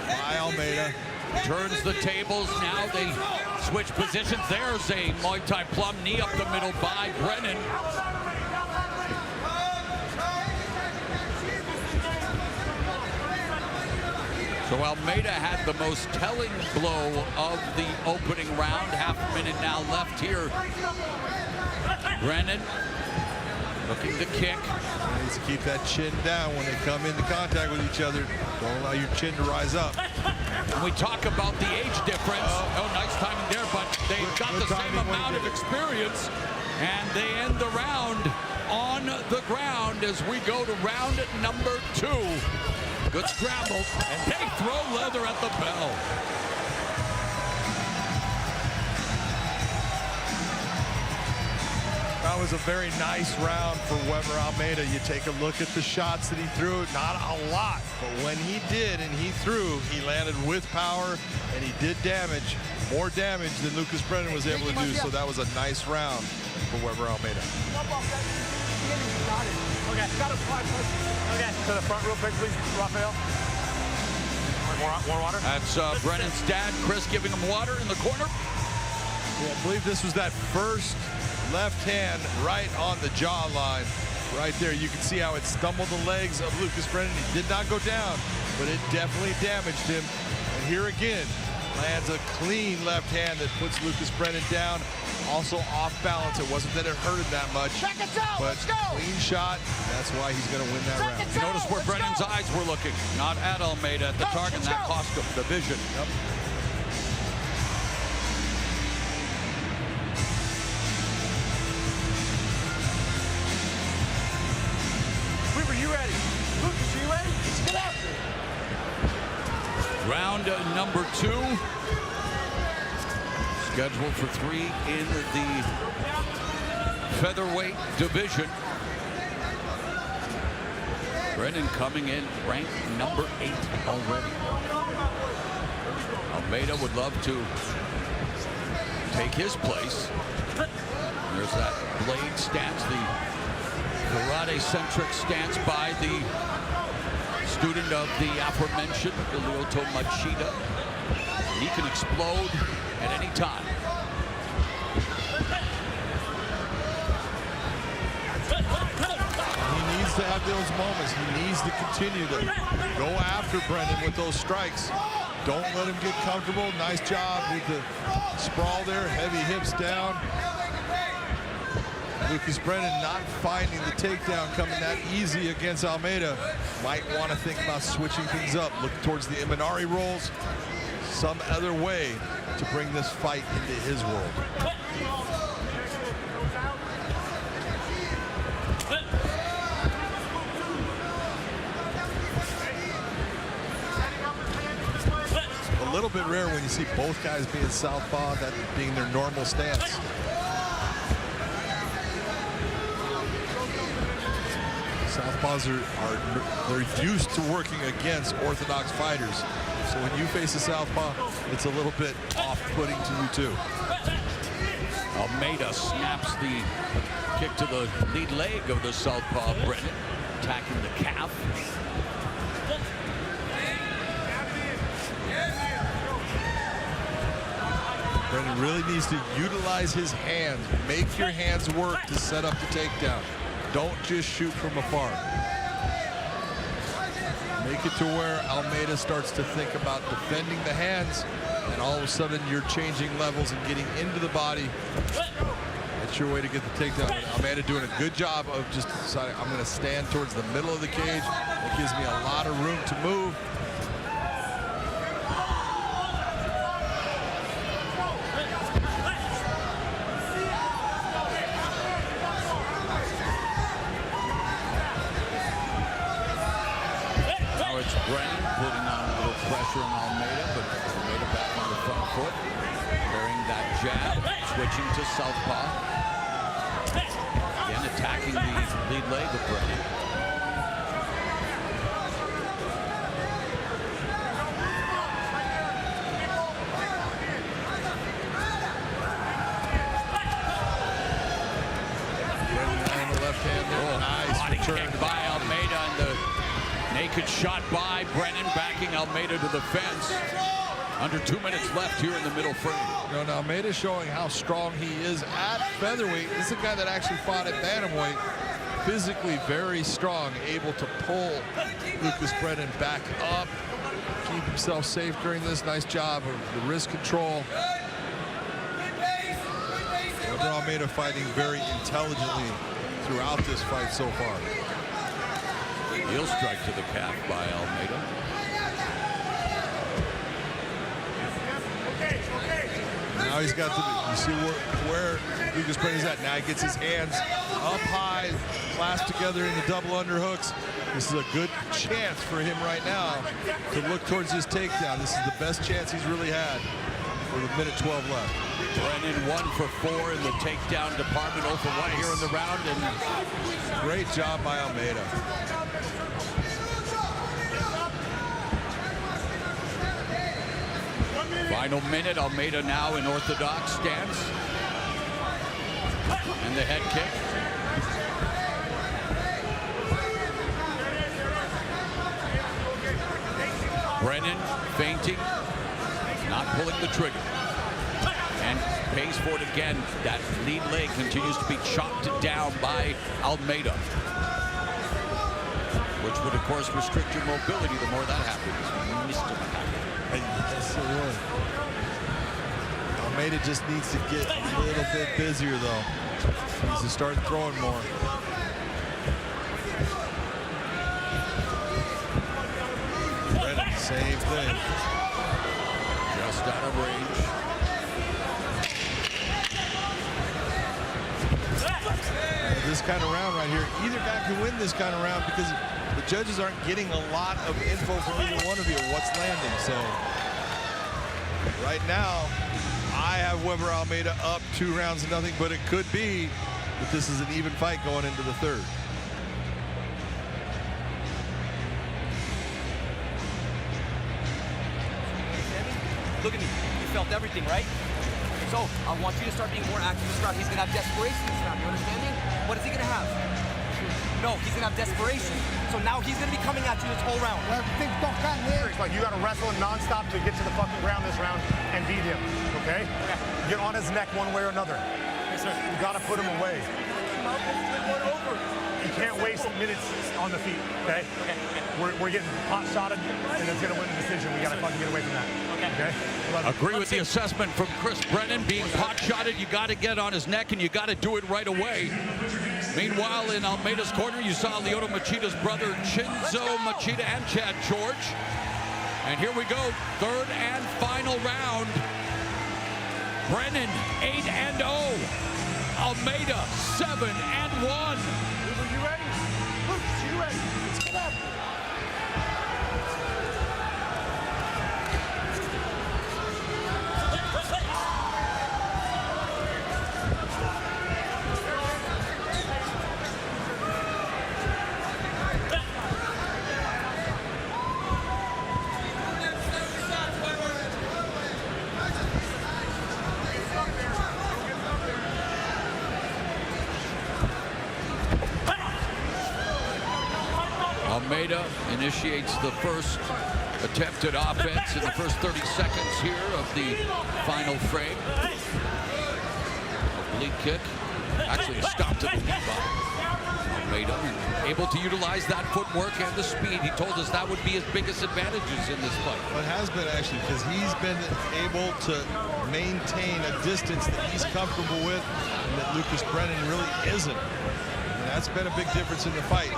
by Almeida. Turns the tables. Now they switch positions. There's a Muay Thai plum knee up the middle by Brennan. So Almeida had the most telling blow of the opening round. Half a minute now left here. Brennan looking to kick. Needs to keep that chin down when they come into contact with each other. Don't allow your chin to rise up. And we talk about the age difference. Oh, nice timing there, but they've got the same amount of experience. And they end the round on the ground as we go to round number 2. Good scramble, and they throw leather at the bell. That was a very nice round for Weber Almeida. You take a look at the shots that he threw, not a lot, but when he did and he threw, he landed with power and he did damage, more damage than Lucas Brennan was able to do. So that was a nice round for Weber Almeida. Okay, got it. Okay, to the front real quick, please, Rafael. More water? That's Brennan's dad, Chris, giving him water in the corner. Yeah, I believe this was that first left hand right on the jawline. Right there, you can see how it stumbled the legs of Lucas Brennan. He did not go down, but it definitely damaged him. And here again, lands a clean left hand that puts Lucas Brennan down. Also off balance. It wasn't that it hurt him that much, but clean shot. That's why he's going to win that round. You notice where Brennan's eyes were looking, not at Almeida, at the target, and that cost him the vision. Yep. Weaver, you ready? Lucas, are you ready? Let's get after it. Round number 2. Scheduled for 3 in the featherweight division. Brennan coming in ranked number 8 already. Almeida would love to take his place. There's that blade stance, the karate-centric stance by the student of the aforementioned Lyoto Machida. He can explode at any time. He needs to have those moments. He needs to continue to go after Brennan with those strikes. Don't let him get comfortable. Nice job with the sprawl there. Heavy hips down. Lucas Brennan not finding the takedown coming that easy against Almeida. Might want to think about switching things up. Look towards the Imanari rolls. Some other way to bring this fight into his world. A little bit rare when you see both guys being southpaw, that being their normal stance. Southpaws they're used to working against orthodox fighters. So when you face a southpaw, it's a little bit off-putting to you too. Almeida snaps the kick to the lead leg of the southpaw Brennan, attacking the calf. Brennan really needs to utilize his hands. Make your hands work to set up the takedown. Don't just shoot from afar. Make it to where Almeida starts to think about defending the hands, and all of a sudden you're changing levels and getting into the body. That's your way to get the takedown. Almeida doing a good job of just deciding, I'm going to stand towards the middle of the cage. That gives me a lot of room to move. Brennan putting on a little pressure on Almeida, but Almeida back on the front foot, carrying that jab, switching to southpaw. Again, attacking the lead leg of Brennan. Brennan on the left hand there. Nice body return kick by Almeida, and the naked shot by Brennan, backing Almeida to the fence. Under 2 minutes left here in the middle frame. You know, Almeida showing how strong he is at featherweight. This is a guy that actually fought at bantamweight. Physically very strong, able to pull Lucas Brennan back up, keep himself safe during this. Nice job of the wrist control. Almeida fighting very intelligently throughout this fight so far. Heel strike to the calf by Almeida. Now he's got the, you see where Lucas Brennan's at. Now he gets his hands up high, clasped together in the double underhooks. This is a good chance for him right now to look towards his takedown. This is the best chance he's really had with a minute 12 left. Brennan 1 for 4 in the takedown department, 0 for 1 here in the round. And great job by Almeida. Final minute, Almeida now in orthodox stance. And the head kick. Brennan feinting, not pulling the trigger. And pays for it again. That lead leg continues to be chopped down by Almeida, which would, of course, restrict your mobility the more that happens. Yes, it would. Almeida just needs to get a little bit busier, though. Needs to start throwing more. Brennan, same thing. Just out of range. This kind of round right here, either guy can win this kind of round because the judges aren't getting a lot of info from either one of you what's landing. So right now, I have Weber Almeida up 2-0, but it could be that this is an even fight going into the third. Look at me. You felt everything, right? So I want you to start being more active this round. He's going to have desperation this round. You understand me? What is he going to have? No, he's going to have desperation. So now he's going to be coming at you this whole round. It's like you got to wrestle him nonstop to get to the fucking ground this round and beat him, okay? Get on his neck one way or another. Yes, sir. You got to put him away. You can't waste minutes on the feet, okay? we're getting hot-shotted, and it's going to win the decision. We got to fucking get away from that. Okay? Agree with the assessment from Chris Brennan. Being pot-shotted, you got to get on his neck, and you got to do it right away. Meanwhile, in Almeida's corner, you saw Lyoto Machida's brother, Chinzo Machida, and Chad George. And here we go, third and final round. Brennan, 8-0. Almeida, 7-1. You ready? Luke, you ready? Let's get up. Almeida initiates the first attempted offense in the first 30 seconds here of the final frame. Oblique kick, actually a stop to the knee by Almeida. Able to utilize that footwork and the speed. He told us that would be his biggest advantages in this fight. Well, it has been actually, because he's been able to maintain a distance that he's comfortable with and that Lucas Brennan really isn't. That's been a big difference in the fight.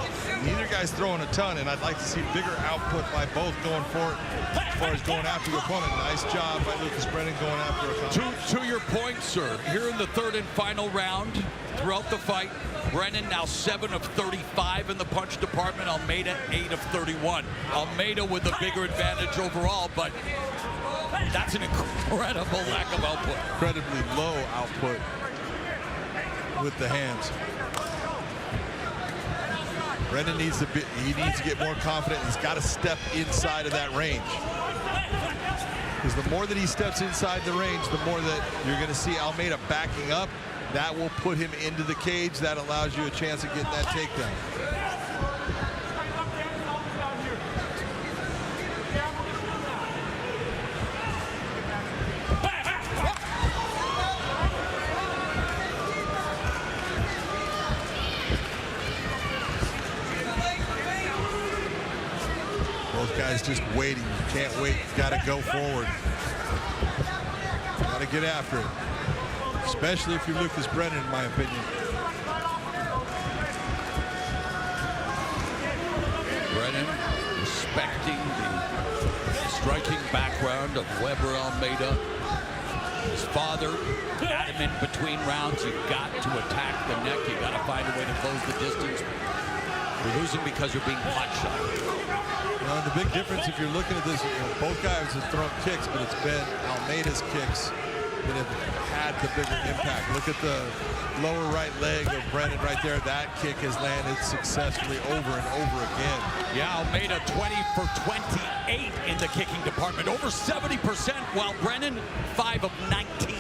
Neither guy's throwing a ton, and I'd like to see bigger output by both going forward as far as going after the opponent. Nice job by Lucas Brennan going after a opponent. To your point, sir, here in the third and final round, throughout the fight, Brennan now 7 of 35 in the punch department. Almeida 8 of 31. Almeida with a bigger advantage overall, but that's an incredible lack of output. Incredibly low output with the hands. Brennan needs to get more confident. He's got to step inside of that range. Because the more that he steps inside the range, the more that you're going to see Almeida backing up. That will put him into the cage. That allows you a chance of getting that takedown. Guys just waiting. You can't wait. You got to go forward. Got to get after it. Especially if you're Lucas Brennan, in my opinion. Brennan respecting the striking background of Weber Almeida. His father, adamant between rounds, you got to attack the neck. You got to find a way to close the distance. You're losing because you're being pot shot. The big difference, if you're looking at this, both guys have thrown kicks, but it's been Almeida's kicks that have had the bigger impact. Look at the lower right leg of Brennan right there. That kick has landed successfully over and over again. Yeah, Almeida 20 for 28 in the kicking department, over 70%, while Brennan 5 of 19.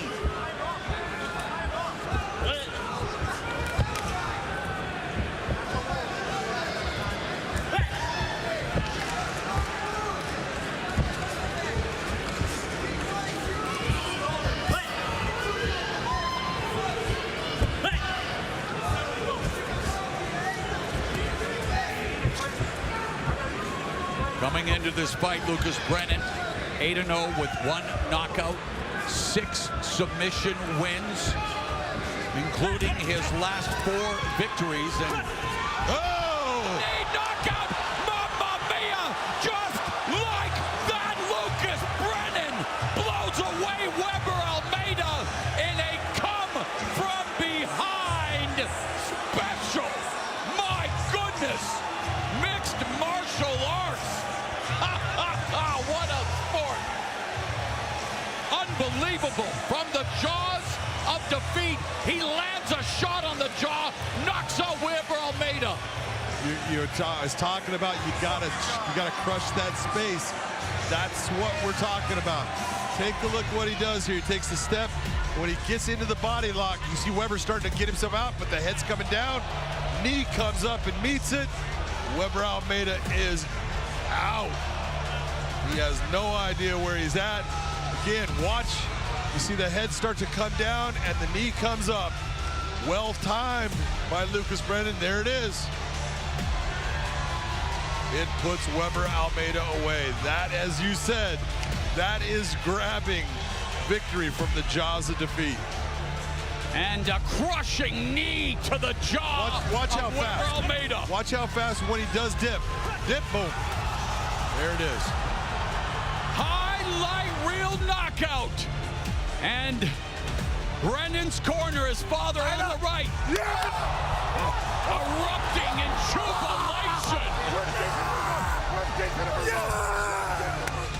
Coming into this fight, Lucas Brennan, 8-0 with 1 knockout, 6 submission wins, including his last 4 victories. And knee knockout, Mamma Mia! Just like that, Lucas Brennan blows away Weber Almeida in a come-from-behind special. My goodness! Mixed martial arts. What a sport. Unbelievable. From the jaws of defeat, he lands a shot on the jaw, knocks out Weber Almeida. I was talking about you gotta crush that space. That's what we're talking about. Take a look at what he does here. He takes the step. When he gets into the body lock, you see Weber starting to get himself out, but the head's coming down. Knee comes up and meets it. Weber Almeida is out. He has no idea where he's at. Again, watch. You see the head start to come down and the knee comes up. Well timed by Lucas Brennan. There it is. It puts Weber Almeida away. That, as you said, that is grabbing victory from the jaws of defeat. And a crushing knee to the jaw. Watch how of Weber fast. Almeida. Watch how fast when he does dip. Dip, boom. There it is. Highlight reel knockout. And Brennan's corner, his father on the right. Erupting in jubilation.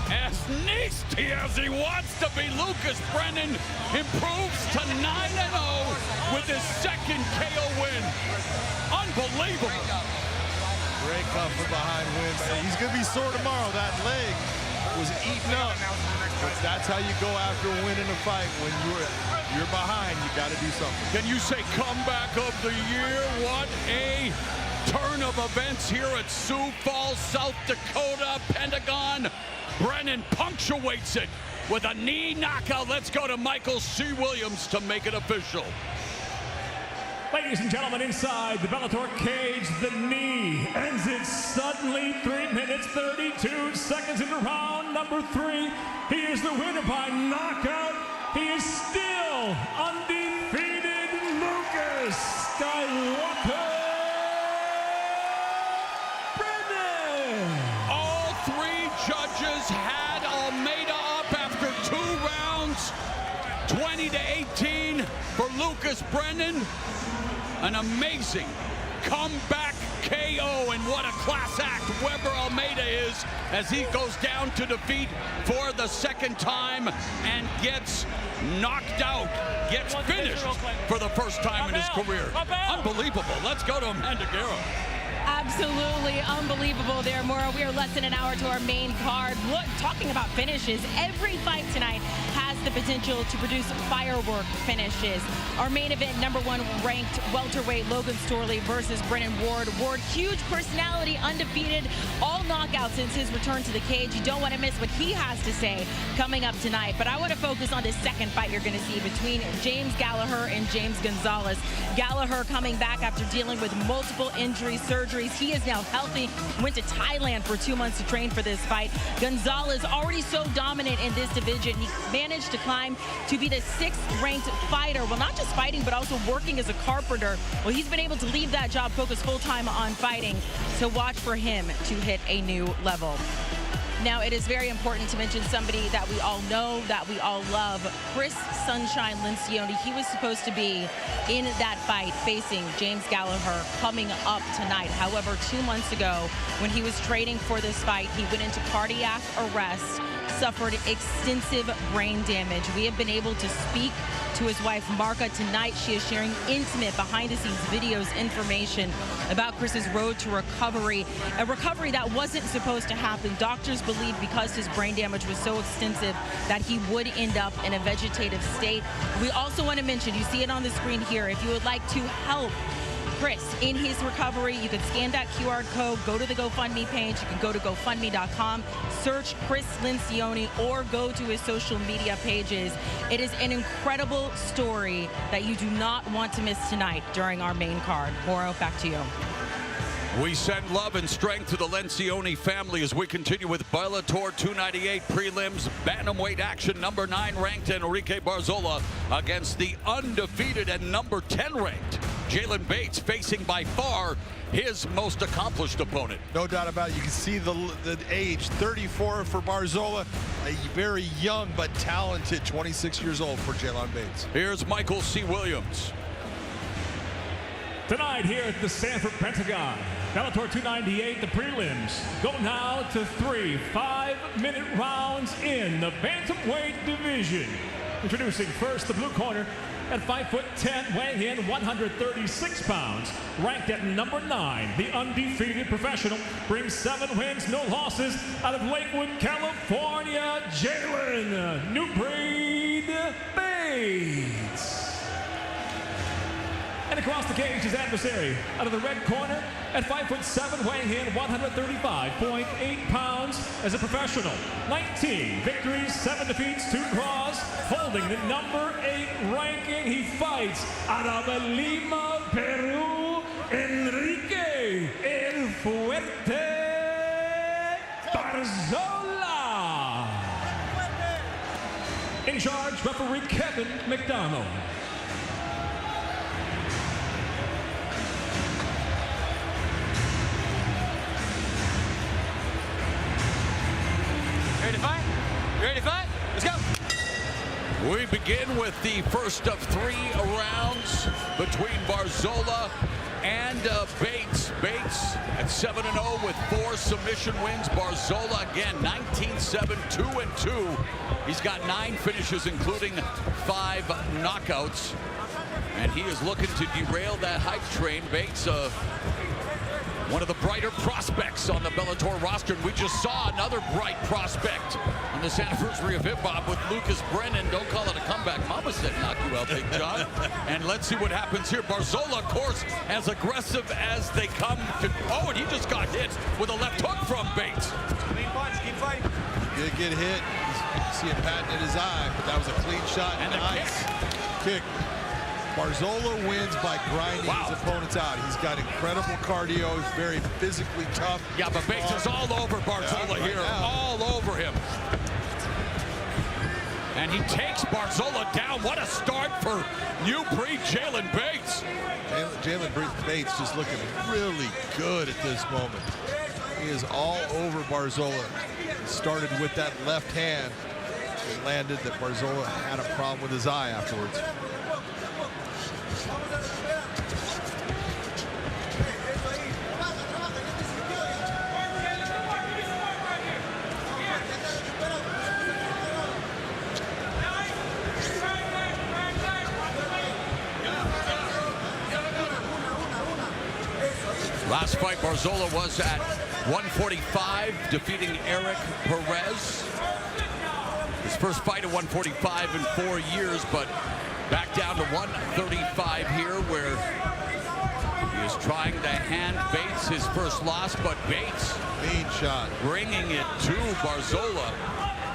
As nasty as he wants to be, Lucas Brennan improves to 9-0 with his second KO win. Unbelievable. Great come from behind win. He's going to be sore tomorrow. That leg was eaten up. But that's how you go after winning a fight. When you're behind, you got to do something. Can you say comeback of the year? What a turn of events here at Sioux Falls, South Dakota, Pentagon. Brennan punctuates it with a knee knockout. Let's go to Michael C. Williams to make it official. Ladies and gentlemen, inside the Bellator cage, the knee ends it suddenly. 3 minutes, 32 seconds into round number 3. He is the winner by knockout. He is still undefeated, Lucas Skywalker Brennan. All 3 judges had Almeida up after 2 rounds, 20-18 for Lucas Brennan. An amazing comeback KO, and what a class act Weber Almeida is as he goes down to defeat for the second time and gets knocked out, gets finished for the first time in his career. Unbelievable. Let's go to Amanda Guerra. Absolutely unbelievable there, Maura. We are less than an hour to our main card. Look, talking about finishes, every fight tonight has the potential to produce firework finishes. Our main event, number 1 ranked welterweight Logan Storley versus Brennan Ward. Ward, huge personality, undefeated, all knockouts since his return to the cage. You don't want to miss what he has to say coming up tonight. But I want to focus on this second fight you're going to see between James Gallagher and James Gonzalez. Gallagher coming back after dealing with multiple injuries, surgeries. He is now healthy, went to Thailand for 2 months to train for this fight. Gonzalez already so dominant in this division. He managed to climb to be the 6th ranked fighter. Well, not just fighting, but also working as a carpenter. Well, he's been able to leave that job, focus full-time on fighting. So watch for him to hit a new level. Now, it is very important to mention somebody that we all know, that we all love, Chris Sunshine Lencioni. He was supposed to be in that fight facing James Gallagher coming up tonight. However, 2 months ago, when he was training for this fight, he went into cardiac arrest, suffered extensive brain damage. We have been able to speak to his wife, Marka, tonight. She is sharing intimate behind-the-scenes videos, information about Chris's road to recovery, a recovery that wasn't supposed to happen. Doctors believe because his brain damage was so extensive that he would end up in a vegetative state. We also want to mention, you see it on the screen here, if you would like to help Chris in his recovery, you can scan that QR code, go to the GoFundMe page. You can go to GoFundMe.com, search Chris Lencioni, or go to his social media pages. It is an incredible story that you do not want to miss tonight during our main card. Mauro, back to you. We send love and strength to the Lencioni family as we continue with Bellator 298 prelims. Bantamweight action, number 9 ranked Enrique Barzola against the undefeated and number 10 ranked Jalen Bates, facing by far his most accomplished opponent. No doubt about it. You can see the age, 34 for Barzola, a very young but talented 26 years old for Jalen Bates. Here's Michael C. Williams. Tonight here at the Sanford Pentagon, Bellator 298, the prelims go now to 3 5-minute rounds in the bantamweight division. Introducing first the blue corner at 5'10", weighing in 136 pounds, ranked at number 9, the undefeated professional, brings 7 wins, no losses, out of Lakewood, California, Jalen New Breed Bates. And across the cage, his adversary, out of the red corner, at 5'7", weighing in 135.8 pounds as a professional. 19 victories, 7 defeats, 2 draws, holding the number 8 ranking. He fights out of Lima, Peru, Enrique El Fuerte Barzola. In charge, referee Kevin McDonald. Ready to fight? You ready to fight? Let's go. We begin with the first of 3 rounds between Barzola and Bates. Bates at 7-0 with 4 submission wins. Barzola again 19-7, 2-2. He's got 9 finishes, including 5 knockouts. And he is looking to derail that hype train. Bates, one of the brighter prospects on the Bellator roster. And we just saw another bright prospect on this anniversary of hip-hop with Lucas Brennan. Don't call it a comeback. Mama said knock you out, Big John. And let's see what happens here. Barzola, of course, as aggressive as they come. Oh, and he just got hit with a left hook from Bates. Clean punch, keep fighting. He did get hit. You see him patting at his eye, but that was a clean shot. And nice kick. Barzola wins by grinding his opponents out. He's got incredible cardio. He's very physically tough. Yeah, but Bates is all over Barzola here. All over him. And he takes Barzola down. What a start for new breed Jalen Bates. Jalen Bates just looking really good at this moment. He is all over Barzola. He started with that left hand. It landed that Barzola had a problem with his eye afterwards. Last fight, Barzola was at 145, defeating Eric Perez. His first fight at 145 in 4 years, but back down to 135 here, where he is trying to hand Bates his first loss, but Bates mean shot, bringing it to Barzola.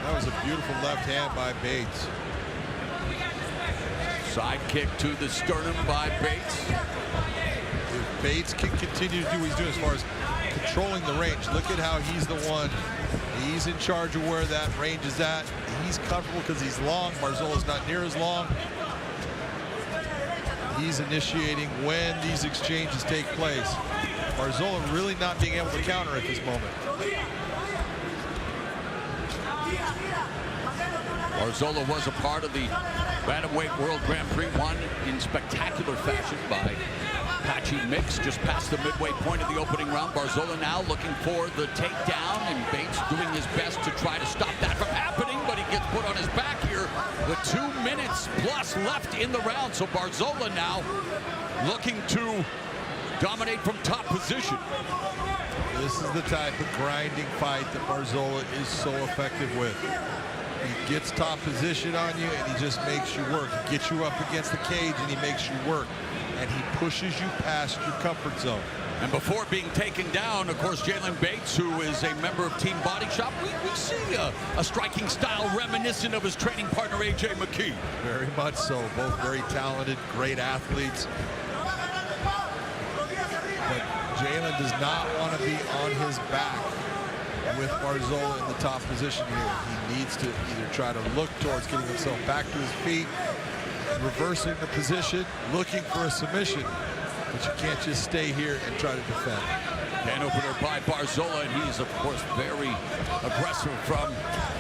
That was a beautiful left hand by Bates. Side kick to the sternum by Bates. If Bates can continue to do what he's doing as far as controlling the range, look at how he's the one. He's in charge of where that range is at. He's comfortable because he's long. Barzola's not near as long. He's initiating when these exchanges take place. Barzola really not being able to counter at this moment. Barzola was a part of the Bantamweight World Grand Prix, won in spectacular fashion by Patchy Mix just past the midway point of the opening round. Barzola now looking for the takedown, and Bates doing his best to try to stop that from happening, but he gets put on his back here with 2 minutes plus left in the round. So Barzola now looking to dominate from top position. This is the type of grinding fight that Barzola is so effective with. He gets top position on you, and he just makes you work. He gets you up against the cage, and he makes you work. And he pushes you past your comfort zone. And before being taken down, of course, Jalen Bates, who is a member of Team Body Shop, we see a striking style reminiscent of his training partner, A.J. McKee. Very much so. Both very talented, great athletes. But Jalen does not want to be on his back with Barzola in the top position here. He needs to either try to look towards getting himself back to his feet, reversing the position, looking for a submission, but you can't just stay here and try to defend. Can opener by Barzola, and he's, of course, very aggressive from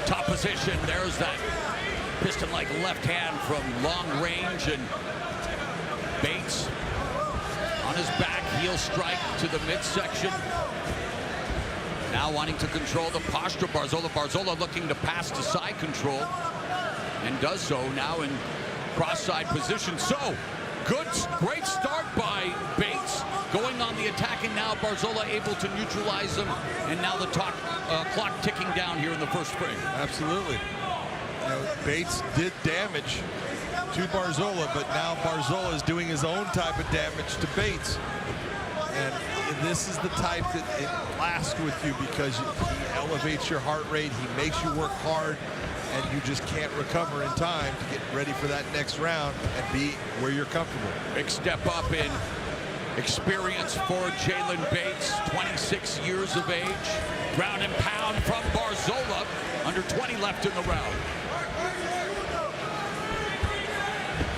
top position. There's that piston-like left hand from long range, and Bates on his back, heel strike to the midsection. Now wanting to control the posture, Barzola looking to pass to side control, and does so now in cross-side position. So, great start by Bates, going on the attack, and now Barzola able to neutralize him, and now the clock ticking down here in the first frame. Absolutely. You know, Bates did damage to Barzola, but now Barzola is doing his own type of damage to Bates. And this is the type that it lasts with you, because he elevates your heart rate, he makes you work hard, and you just can't recover in time to get ready for that next round and be where you're comfortable. Big step up in experience for Jalen Bates, 26 years of age. Ground and pound from Under 20 left in the round.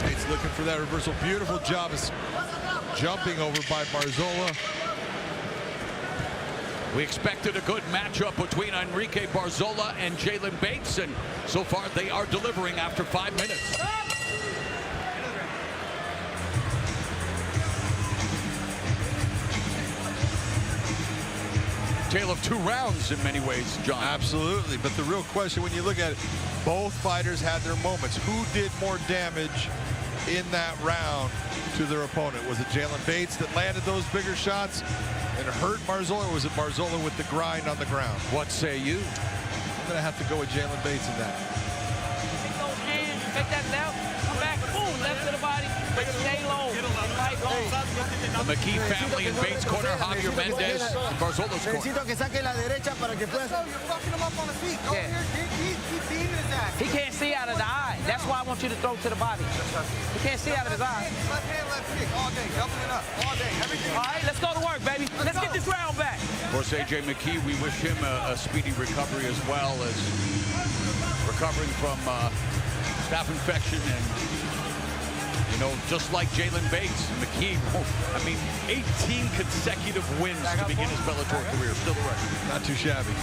Bates looking for that reversal. Beautiful job of jumping over by Barzola. We expected a good matchup between Enrique Barzola and Jalen Bates, and so far they are delivering after 5 minutes. Tale of 2 rounds in many ways, John. Absolutely, but the real question when you look at it, both fighters had their moments. Who did more damage in that round to their opponent? Was it Jalen Bates that landed those bigger shots and hurt Barzola, or was it Barzola with the grind on the ground? What say you? I'm going to have to go with Jalen Bates in that. Take those hands, take that left, come back, boom, left to the body, but stay low, fight low. The McKee family in Bates' corner, Javier Mendez in Barzola's corner. Necesito que saque la derecha para que pueda. You're fucking him up on his feet. Go here, keep beating his ass. He can't see out of the eye. That's why I want you to throw to the body. He can't see out of his eye. Left hand, left kick, all day, doubling it up, all day, everything. All right, let's go to work, baby. Let's get this round back. Of course, AJ McKee, we wish him a speedy recovery as well as recovering from staph infection and, you know, just like Jalen Bates, McKee, I mean, 18 consecutive wins to begin his Bellator career. Still the record. Not too shabby.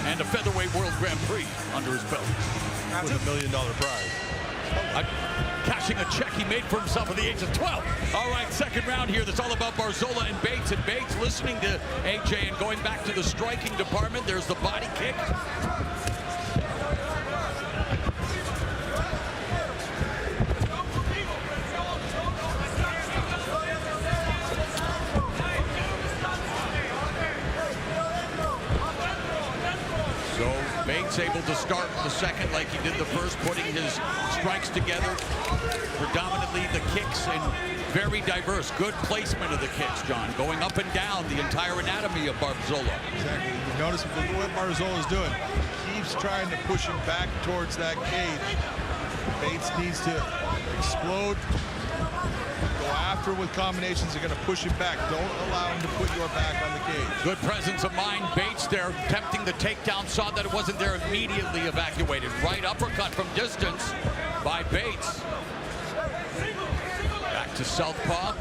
And a featherweight world Grand Prix under his belt. With $1 million prize. Cashing a check he made for himself at the age of 12. All right, second round here. That's all about Barzola and Bates. And Bates listening to AJ and going back to the striking department. There's the body kick. Bates able to start the second like he did the first, putting his strikes together. Predominantly the kicks and very diverse. Good placement of the kicks, John. Going up and down the entire anatomy of Barzola. Exactly. You notice what Barzola's doing. He keeps trying to push him back towards that cage. Bates needs to explode. Go after with combinations. They're going to push him back. Don't allow him to put your back on the cage. Good presence of mind. Bates there attempting the takedown. Saw that it wasn't there, immediately evacuated. Right uppercut from distance by Bates. Back to southpaw.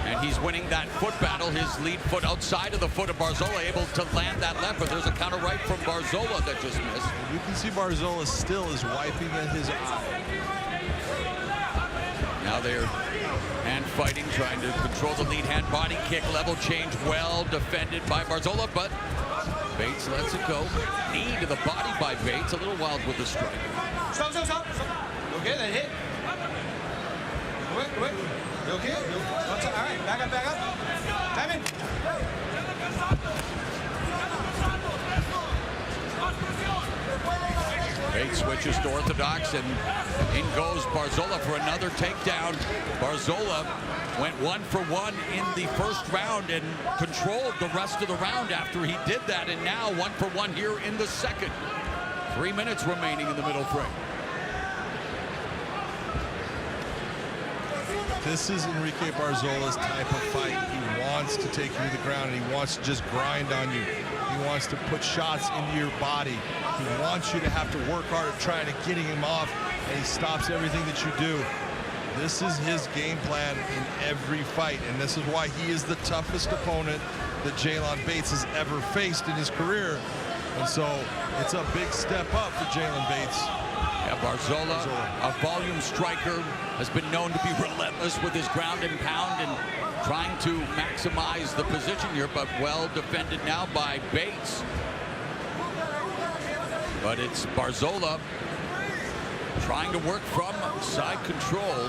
And he's winning that foot battle. His lead foot outside of the foot of Barzola, able to land that left, but there's a counter right from Barzola that just missed. You can see Barzola still is wiping at his eye. Now they're hand fighting, trying to control the lead hand. Body kick, level change, well defended by Barzola, but Bates lets it go. Knee to the body by Bates, a little wild with the strike. Stop. Okay, that hit. Wait. You okay? All right, back up. Time in. Bates switches to orthodox, and in goes Barzola for another takedown. Barzola went 1 for 1 in the first round and controlled the rest of the round after he did that, and now 1 for 1 here in the second. 3 minutes remaining in the middle frame. This is Enrique Barzola's type of fight. He wants to take you to the ground, and he wants to just grind on you. He wants to put shots into your body. He wants you to have to work hard at trying to getting him off, and he stops everything that you do. This is his game plan in every fight, and this is why he is the toughest opponent that Jalen Bates has ever faced in his career. And so it's a big step up for Jalen Bates. Yeah, Barzola, a volume striker, has been known to be relentless with his ground and pound and trying to maximize the position here, but well defended now by Bates. But it's Barzola trying to work from side control.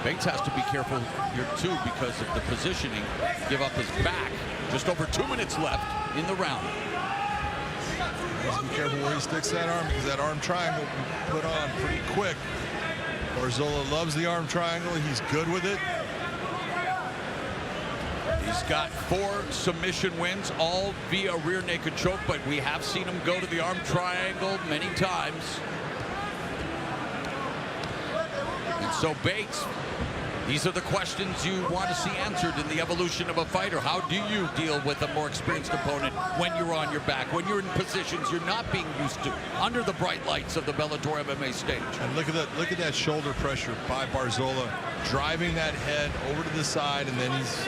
Bates has to be careful here too because of the positioning. Give up his back. Just over 2 minutes left in the round. Be careful where he sticks that arm, because that arm triangle can be put on pretty quick. Barzola loves the arm triangle. He's good with it. He's got 4 submission wins, all via rear naked choke, but we have seen him go to the arm triangle many times. And so Bates, These are the questions you want to see answered in the evolution of a fighter. How do you deal with a more experienced opponent when you're on your back, when you're in positions you're not being used to, under the bright lights of the Bellator MMA stage? And look at that shoulder pressure by Barzola, driving that head over to the side, and then he's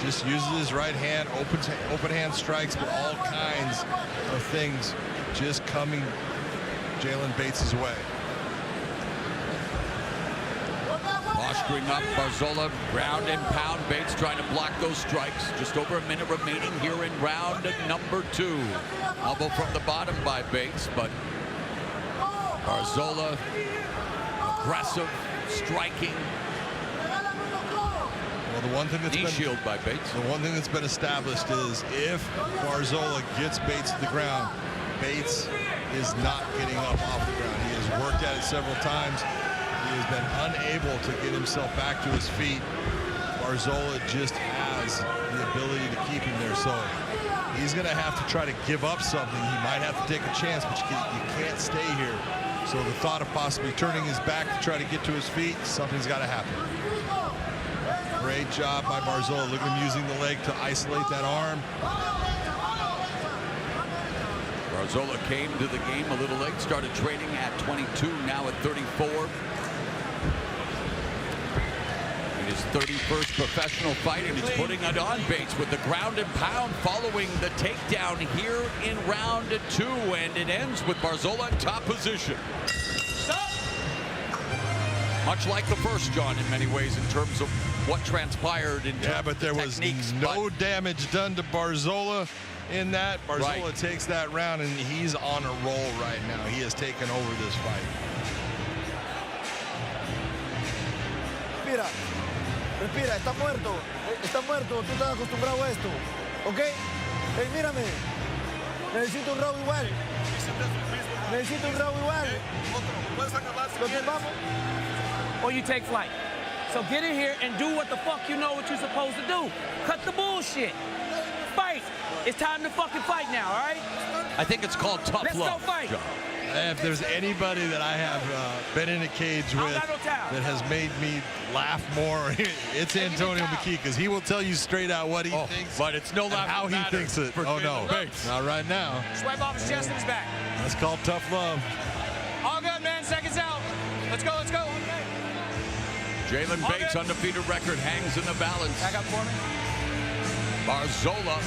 just uses his right hand, open hand strikes, but all kinds of things just coming Jalen Bates' way. Posturing up, Barzola, ground and pound. Bates trying to block those strikes. Just over a minute remaining here in round number 2. Elbow from the bottom by Bates, but Barzola aggressive, striking. Well, the one thing that's knee shield by Bates. The one thing that's been established is if Barzola gets Bates to the ground, Bates is not getting up off the ground. He has worked at it several times. He has been unable to get himself back to his feet. Barzola just has the ability to keep him there. So he's going to have to try to give up something. He might have to take a chance, but you can't stay here. So the thought of possibly turning his back to try to get to his feet, something's got to happen. Great job by Barzola. Look at him using the leg to isolate that arm. Barzola came to the game a little late, started training at 22, now at 34. In his 31st professional fight, and he's putting it on Bates with the ground and pound following the takedown here in round 2, and it ends with Barzola in top position. Stop. Much like the first, John, in many ways, in terms of what transpired in terms but there was no damage done to Barzola in that. Barzola takes that round, and he's on a roll right now. He has taken over this fight. Respira, respira, está muerto, tú estás acostumbrado a esto, ¿ok? Hey, mírame, necesito un round igual, necesito un round igual, ¿lo tumbamos? Or you take flight. So get in here and do what the fuck you know what you're supposed to do. Cut the bullshit. Fight. It's time to fucking fight now, all right? I think it's called tough Let's love. go fight. John. If there's anybody that I have been in a cage with that has made me laugh more, it's Antonio McKee, because he will tell you straight out what he thinks. But it's no laughing how he thinks it. Oh no, not right now. Swipe off his chest and his back. That's called tough love. All good, man. Seconds out. Let's go, let's go. Jalen Bates' undefeated record hangs in the balance. Back up for me. Barzola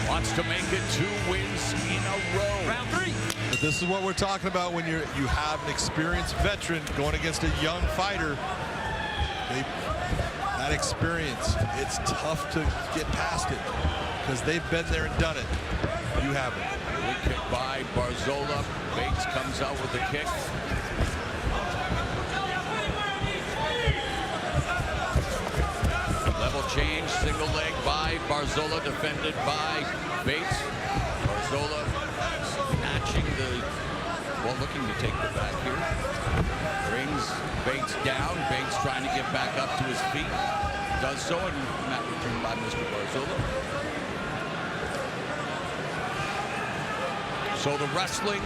wants to make it 2 wins in a row. Round 3. But this is what we're talking about when you have an experienced veteran going against a young fighter. That experience, it's tough to get past it because they've been there and done it. You haven't. Good kick by Barzola. Bates comes out with the kick. Level change, single leg by Barzola, defended by Bates. Barzola snatching looking to take the back here. Brings Bates down. Bates trying to get back up to his feet. Does so, and mat return by Mr. Barzola. So the wrestling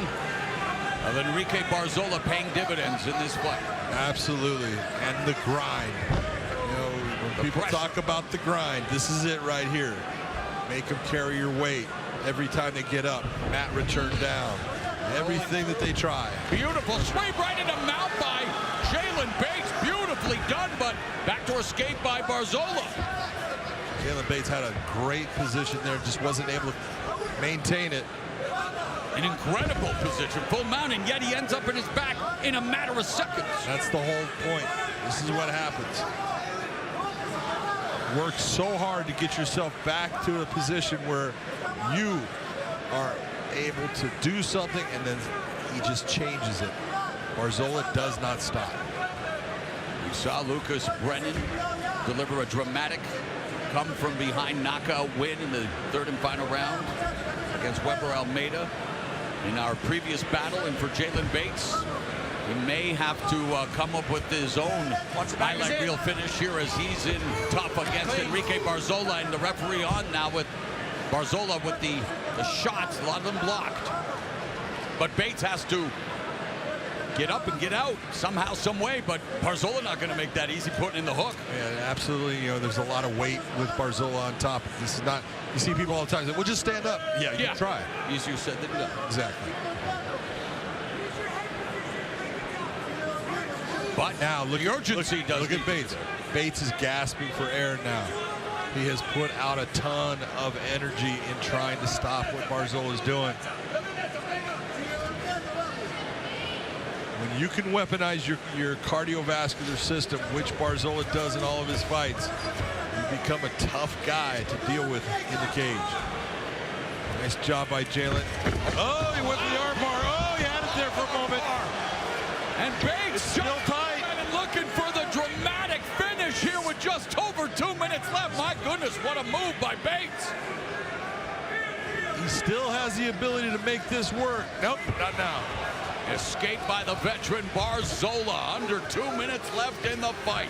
of Enrique Barzola paying dividends in this fight. Absolutely, and the grind. When people talk about the grind, this is it right here. Make them carry your weight every time they get up. Mat return down. Everything that they try. Beautiful sweep right in the mouth by Jalen Bates. Beautifully done, but backdoor escape by Barzola. Jalen Bates had a great position there, just wasn't able to maintain it. An incredible position, full mount, and yet he ends up in his back in a matter of seconds. That's the whole point. This is what happens. Work so hard to get yourself back to a position where you are able to do something, and then he just changes it. Barzola does not stop. We saw Lucas Brennan deliver a dramatic come from behind knockout win in the 3rd and final round against Weber Almeida in our previous battle. And for Jalen Bates, he may have to come up with his own highlight reel finish here as he's in tough against Enrique Barzola, and the referee on now with Barzola with the shots, a lot of them blocked. But Bates has to get up and get out somehow, some way, but Barzola not going to make that easy putting in the hook. Yeah, absolutely. You know, there's a lot of weight with Barzola on top. This is not, you see people all the time say, well, just stand up. Yeah, you can try. Easier said than done. Exactly. But now look, the urgency does. Look at Bates. Bates is gasping for air now. He has put out a ton of energy in trying to stop what Barzola is doing. When you can weaponize your cardiovascular system, which Barzola does in all of his fights, you become a tough guy to deal with in the cage. Nice job by Jalen. Oh, he went for the armbar. Oh, he had it there for a moment. And Bates still tight and looking for the dramatic finish here with just over 2 minutes left. My goodness, what a move by Bates. He still has the ability to make this work. Nope, not now. Escaped by the veteran Barzola. Under 2 minutes left in the fight.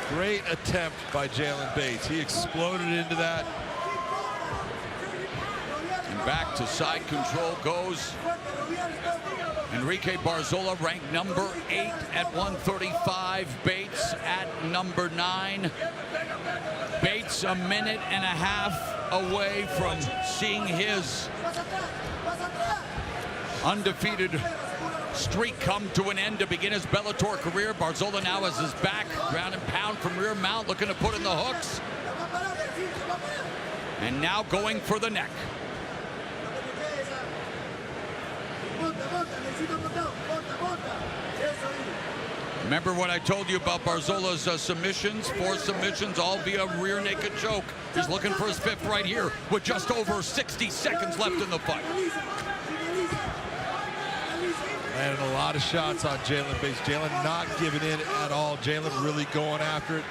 Great attempt by Jalen Bates. He exploded into that. And back to side control goes Enrique Barzola, ranked number 8 at 135. Bates at number 9. Bates a minute and a half away from seeing his undefeated streak come to an end to begin his Bellator career. Barzola now has his back, ground and pound from rear mount, looking to put in the hooks. And now going for the neck. Remember what I told you about Barzola's submissions? 4 submissions, all via rear naked choke. He's looking for his 5th right here with just over 60 seconds left in the fight. Landed a lot of shots on Jalen Bates. Jalen not giving in at all. Jalen really going after it,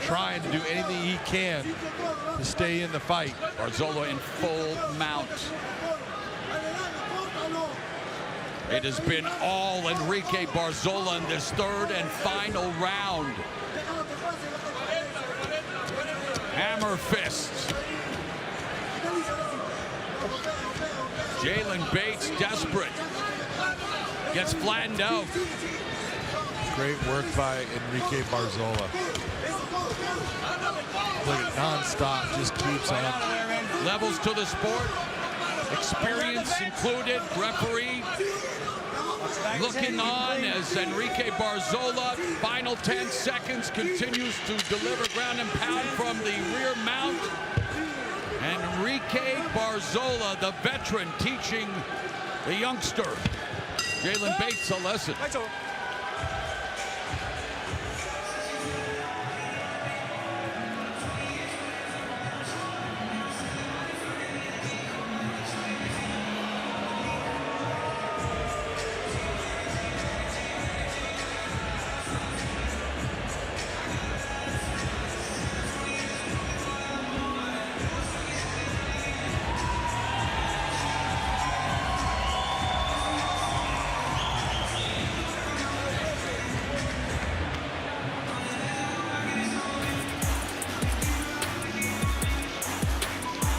trying to do anything he can to stay in the fight. Barzola in full mount. It has been all Enrique Barzola in this 3rd and final round. Hammer fists. Jalen Bates desperate. Gets flattened out. Great work by Enrique Barzola. Look at non-stop, just keeps on. Levels to the sport. Experience included. Referee looking on as Enrique Barzola, final 10 seconds, continues to deliver ground and pound from the rear mount. Enrique Barzola, the veteran, teaching the youngster Jalen Bates a lesson.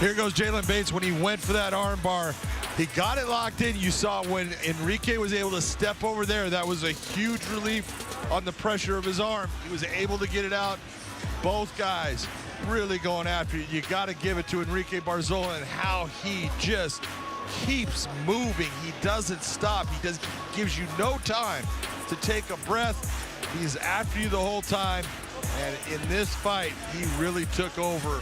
Here goes Jalen Bates when he went for that arm bar. He got it locked in. You saw when Enrique was able to step over there, that was a huge relief on the pressure of his arm. He was able to get it out. Both guys really going after it. You got to give it to Enrique Barzola and how he just keeps moving. He doesn't stop. He gives you no time to take a breath. He's after you the whole time. And in this fight, he really took over.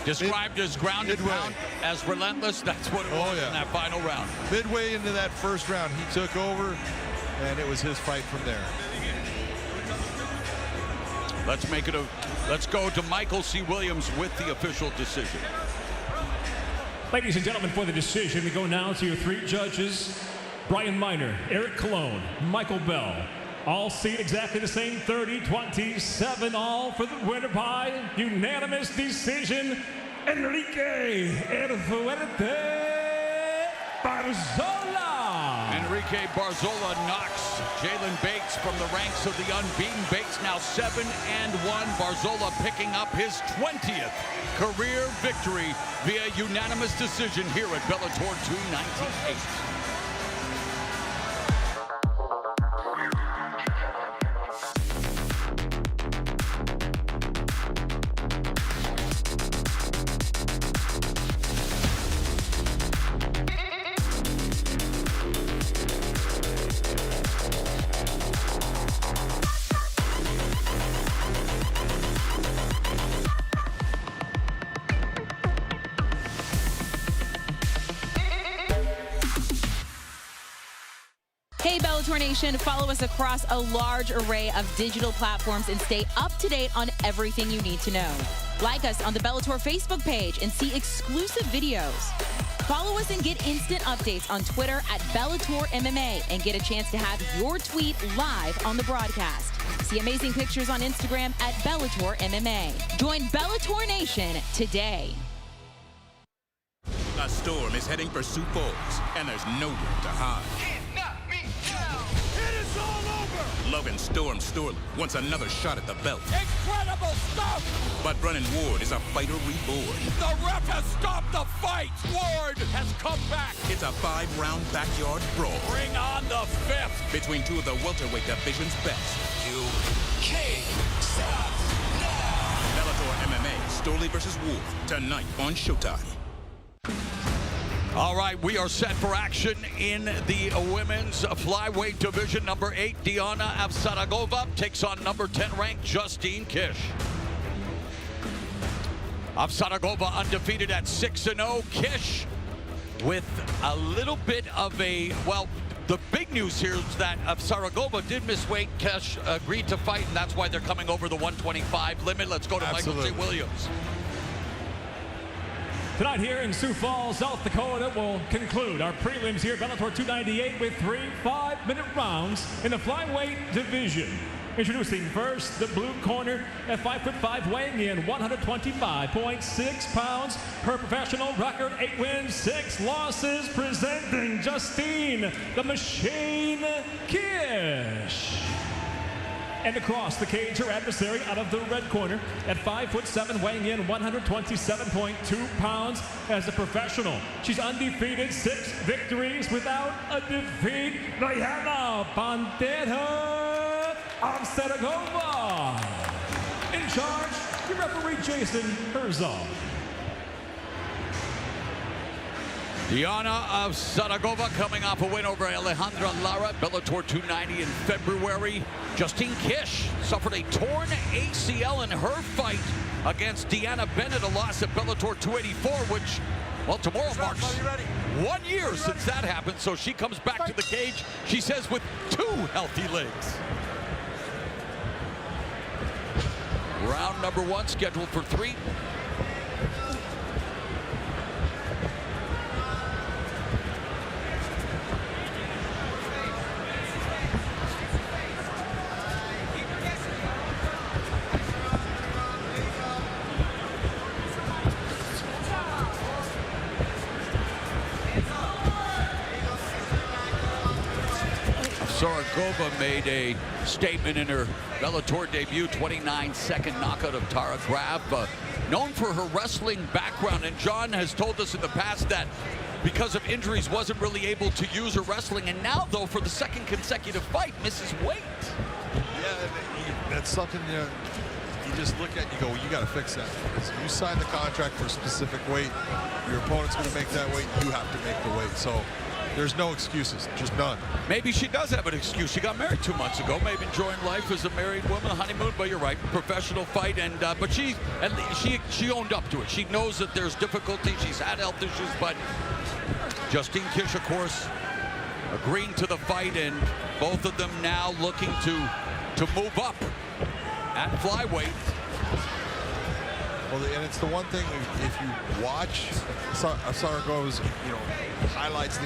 Described as ground and pound, as relentless. That's what it was in that final round. Midway into that 1st round, he took over, and it was his fight from there. Let's go to Michael C. Williams with the official decision. Ladies and gentlemen, for the decision, we go now to your 3 judges: Brian Miner, Eric Colon, Michael Bell. All seat exactly the same, 30-27 all for the winner by unanimous decision, Enrique El Fuerte Barzola. Enrique Barzola knocks Jalen Bates from the ranks of the unbeaten. Bates now 7-1. Barzola picking up his 20th career victory via unanimous decision here at Bellator 298. Hey, Bellator Nation, follow us across a large array of digital platforms and stay up to date on everything you need to know. Like us on the Bellator Facebook page and see exclusive videos. Follow us and get instant updates on Twitter at Bellator MMA and get a chance to have your tweet live on the broadcast. See amazing pictures on Instagram at Bellator MMA. Join Bellator Nation today. A storm is heading for Sioux Falls, and there's nowhere to hide. It is all over! Logan Storley wants another shot at the belt. Incredible stuff! But Brennan Ward is a fighter reborn. The ref has stopped the fight! Ward has come back! It's a 5-round backyard brawl. Bring on the 5th! Between two of the welterweight division's best. You can't stop now! Bellator MMA, Storley versus Ward, tonight on Showtime. All right, we are set for action in the women's flyweight division. Number 8, Diana Avsaragova takes on number 10 ranked Justine Kish. Avsaragova undefeated at 6-0. Kish with a little bit of a, well, the big news here is that Avsaragova did miss weight. Kish agreed to fight, and that's why they're coming over the 125 limit. Let's go to Absolutely. Michael J. Williams. Tonight here in Sioux Falls, South Dakota, we'll conclude our prelims here at Bellator 298 with 3 5-minute rounds in the flyweight division. Introducing first, the blue corner at 5'5", weighing in 125.6 pounds. Her professional record, 8 wins, 6 losses, presenting Justine the Machine Kish. And across the cage, her adversary out of the red corner at 5'7", weighing in 127.2 pounds as a professional. She's undefeated, 6 victories without a defeat. Diana Pantera Avsaragova. In charge, your referee Jason Herzog. Diana Avsaragova coming off a win over Alejandra Lara at Bellator 290 in February. Justine Kish suffered a torn ACL in her fight against Deanna Bennett, a loss at Bellator 284, which, well, tomorrow marks 1 year since that happened, so she comes back to the cage, she says, with 2 healthy legs. Round number 1 scheduled for 3. Avsaragova made a statement in her Bellator debut, 29-second knockout of Tara Graf. Known for her wrestling background, and John has told us in the past that because of injuries wasn't really able to use her wrestling, and now, though, for the 2nd consecutive fight, misses weight. Yeah, that's something you just look at and you go, well, you got to fix that. Because you signed the contract for a specific weight. Your opponent's going to make that weight. You have to make the weight. So there's no excuses, just none. Maybe she does have an excuse. She got married 2 months ago, maybe enjoying life as a married woman, a honeymoon, but you're right, professional fight. And but she owned up to it. She knows that there's difficulty. She's had health issues, but Justine Kish, of course, agreeing to the fight, and both of them now looking to move up at flyweight. Well, and it's the one thing, if you watch Avsaragova's, highlights,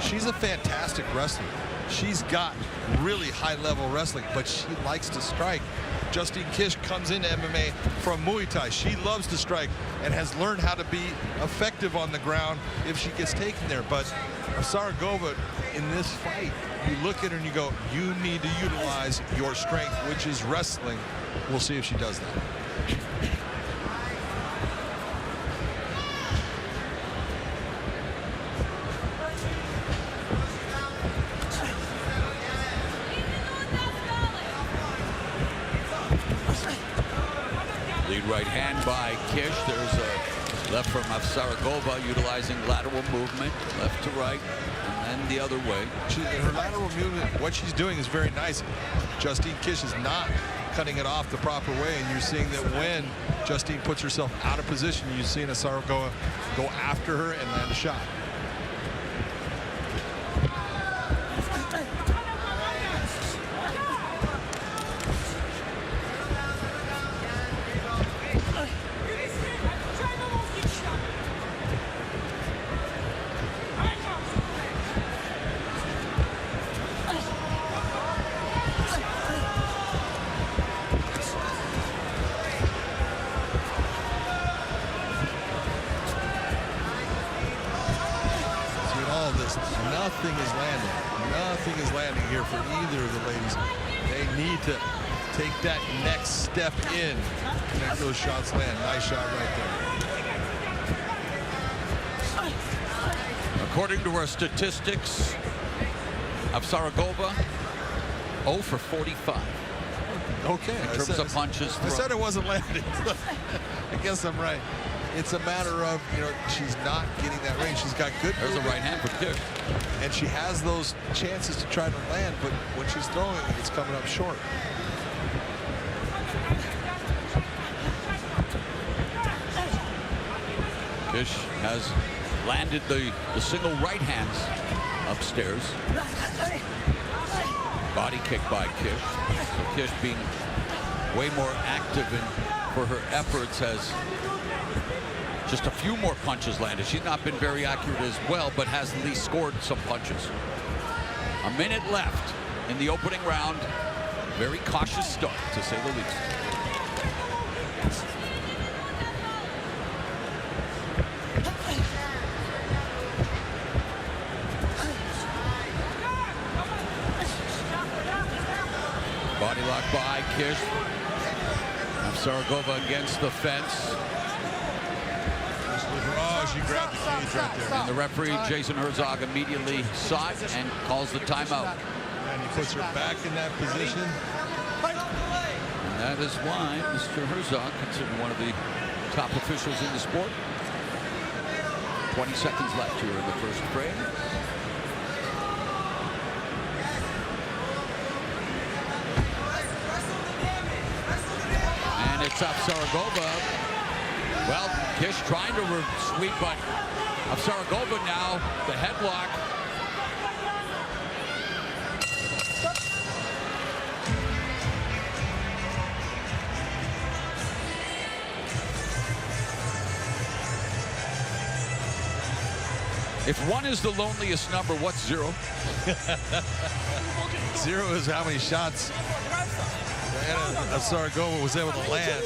she's a fantastic wrestler. She's got really high-level wrestling, but she likes to strike. Justine Kish comes into MMA from Muay Thai. She loves to strike and has learned how to be effective on the ground if she gets taken there. But Avsaragova, in this fight, you look at her and you go, you need to utilize your strength, which is wrestling. We'll see if she does that. Lead right hand by Kish. There's a left from Avsaragova, utilizing lateral movement, left to right, and then the other way. Her lateral movement, what she's doing is very nice. Justine Kish is not cutting it off the proper way, and you're seeing that when Justine puts herself out of position, you're seeing Avsaragova go after her and land a shot. nothing is landing. Nothing is landing here for either of the ladies. They need to take that next step in and make those shots land. Nice shot right there. According to our statistics, Avsaragova 0 for 45. Okay. In terms of punches thrown. I said it wasn't landing. I guess I'm right. It's a matter of, she's not getting that range. She's got good. There's a right hand for Kish. And she has those chances to try to land, but when she's throwing it, it's coming up short. Kish has landed the single right hands upstairs. Body kick by Kish. So Kish being way more active for her efforts has just a few more punches landed. She's not been very accurate as well, but has at least scored some punches. A minute left in the opening round. Very cautious start, to say the least. Body lock by Kish. Avsaragova against the fence. Oh, she grabbed the cage right there. And the referee, Jason Herzog, immediately saw it and calls the timeout. And he puts her back in that position. And that is why Mr. Herzog, considered one of the top officials in the sport. 20 seconds left here in the first frame. And it's Avsaragova. Well, Kish trying to sweep, but Avsaragova now, the headlock. If 1 is the loneliest number, what's 0? 0 is how many shots Avsaragova was able to land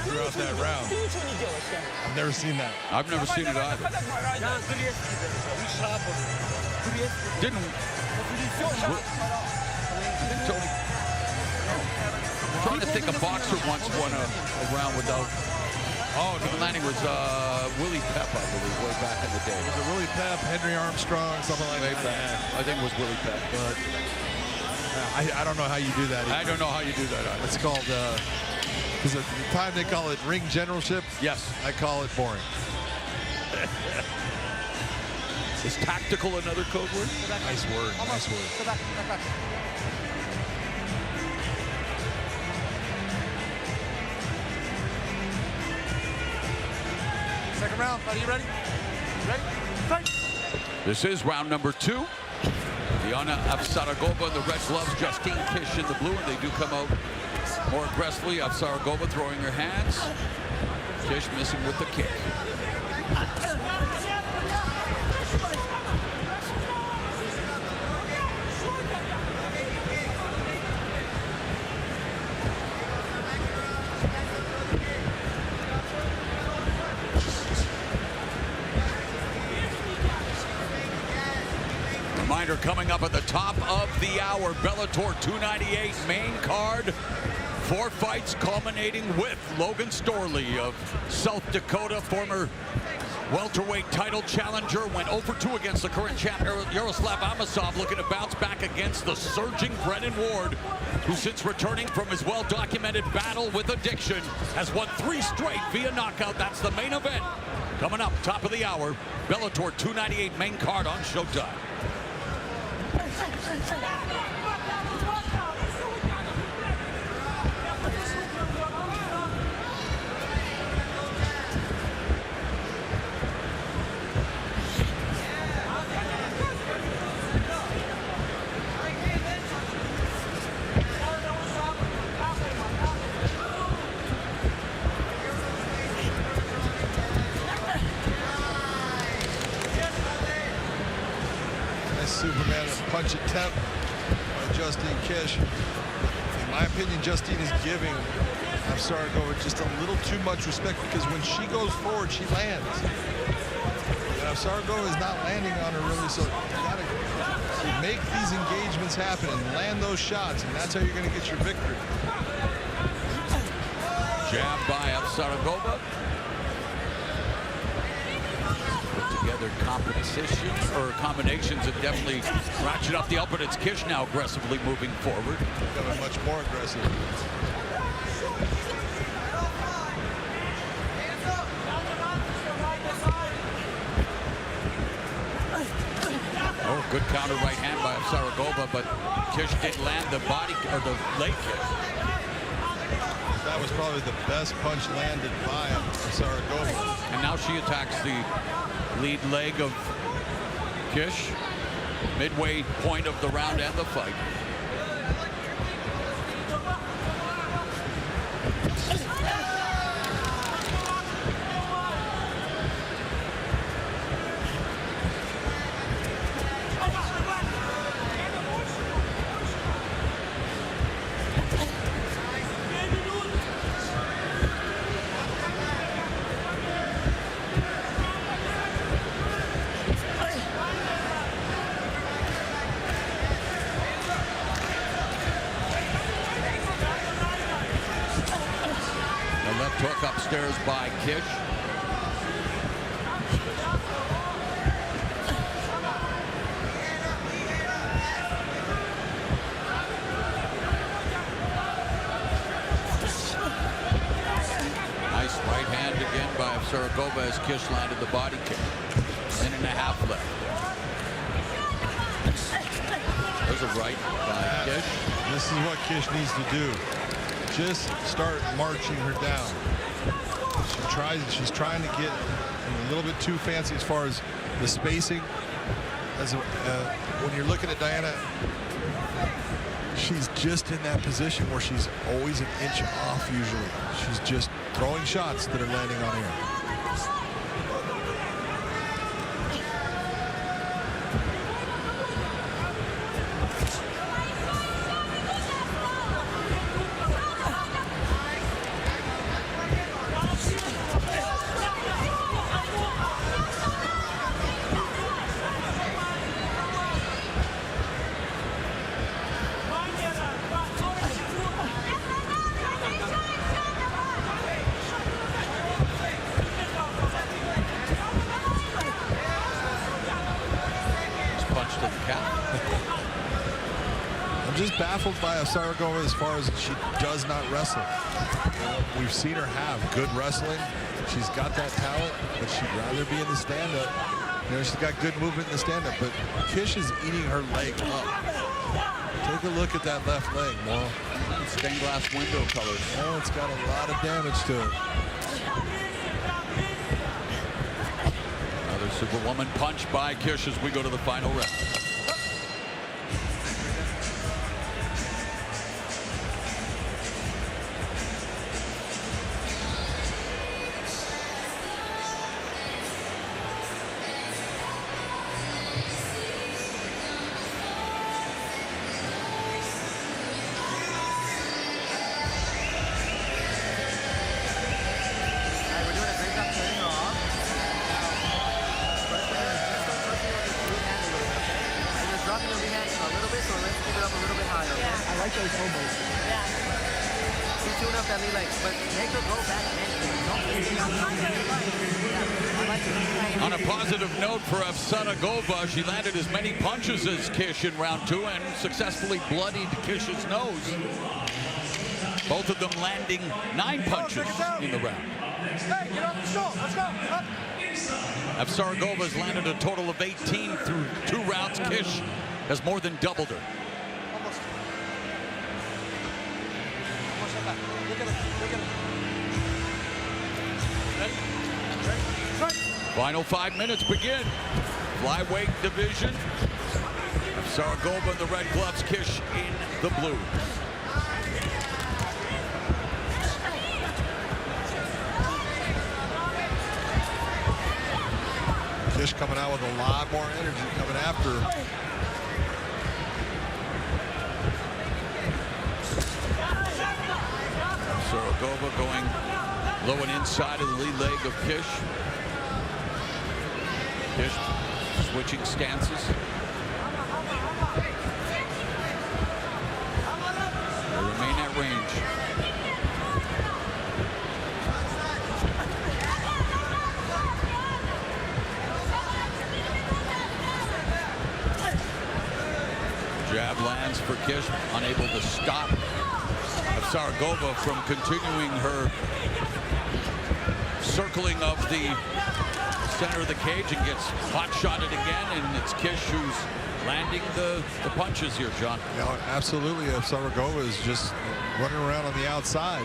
throughout that round. I've never seen that. I've never seen it either. Didn't Tony? I'm trying to think a boxer once won a round without. Oh, no, landing was Willie Pep, I believe, way back in the day. Was it Willie Pep, Henry Armstrong, something like that? I think it was Willie Pep. But I don't know how you do that either. I don't know how you do that either. It's called, because at the time they call it ring generalship. Yes. I call it boring. Is tactical another code word? Nice word, nice word. Second round, are you ready? Ready? Fight! This is round number 2. Diana Avsaragova in the red gloves, Justine Kish in the blue, and they do come out more aggressively. Avsaragova throwing her hands. Kish missing with the kick. Reminder coming up at the top of the hour, Bellator 298 main card. 4 fights culminating with Logan Storley of South Dakota, former welterweight title challenger, went 0 for 2 against the current champ Yaroslav Amosov, looking to bounce back against the surging Brennan Ward, who since returning from his well-documented battle with addiction has won 3 straight via knockout. That's the main event. Coming up, top of the hour, Bellator 298 main card on Showtime. Superman punch attempt by Justine Kish. In my opinion, Justine is giving Avsaragova just a little too much respect, because when she goes forward, she lands. Avsaragova is not landing on her really, so you gotta make these engagements happen and land those shots, and that's how you're gonna get your victory. Jab by Avsaragova. Put together competitions or combinations that definitely ratchet up the upper. It's Kish now aggressively moving forward. Becoming much more aggressive. Oh, good counter right hand by Avsaragova, but Kish didn't land the body or the leg kick. That was probably the best punch landed by Avsaragova. And now she attacks the lead leg of Kish. Midway point of the round and the fight. Hook upstairs by Kish. Nice right hand again by Avsaragova as Kish landed the body kick. Minute and a half left. There's a right by Kish. This is what Kish needs to do. Just start marching her down. She's trying to get a little bit too fancy as far as the spacing. When you're looking at Diana, she's just in that position where she's always an inch off usually. She's just throwing shots that are landing on her. I'm just baffled by Avsaragova as far as she does not wrestle. We've seen her have good wrestling. She's got that talent, but she'd rather be in the stand-up. She's got good movement in the stand-up, but Kish is eating her leg up. Take a look at that left leg, Mo. Stained glass window colors. Oh, it's got a lot of damage to it. Another Superwoman punch by Kish as we go to the final round. On a positive note for Avsaragova, she landed as many punches as Kish in round 2 and successfully bloodied Kish's nose. Both of them landing 9 punches in the round. Hey, get up, let's go, let's go. Up. Avsaragova's landed a total of 18 through 2 rounds. Kish has more than doubled her. Final 5 minutes begin. Flyweight division. Avsaragova in the red gloves, Kish in the blue. Kish coming out with a lot more energy coming after her. Avsaragova going low and inside of the lead leg of Kish. Kish switching stances. They remain at range. Jab lands for Kish, unable to stop Avsaragova from continuing her circling of the center of the cage and gets hot-shotted again, and it's Kish who's landing the punches here, John. Yeah, absolutely. Avsaragova is just running around on the outside,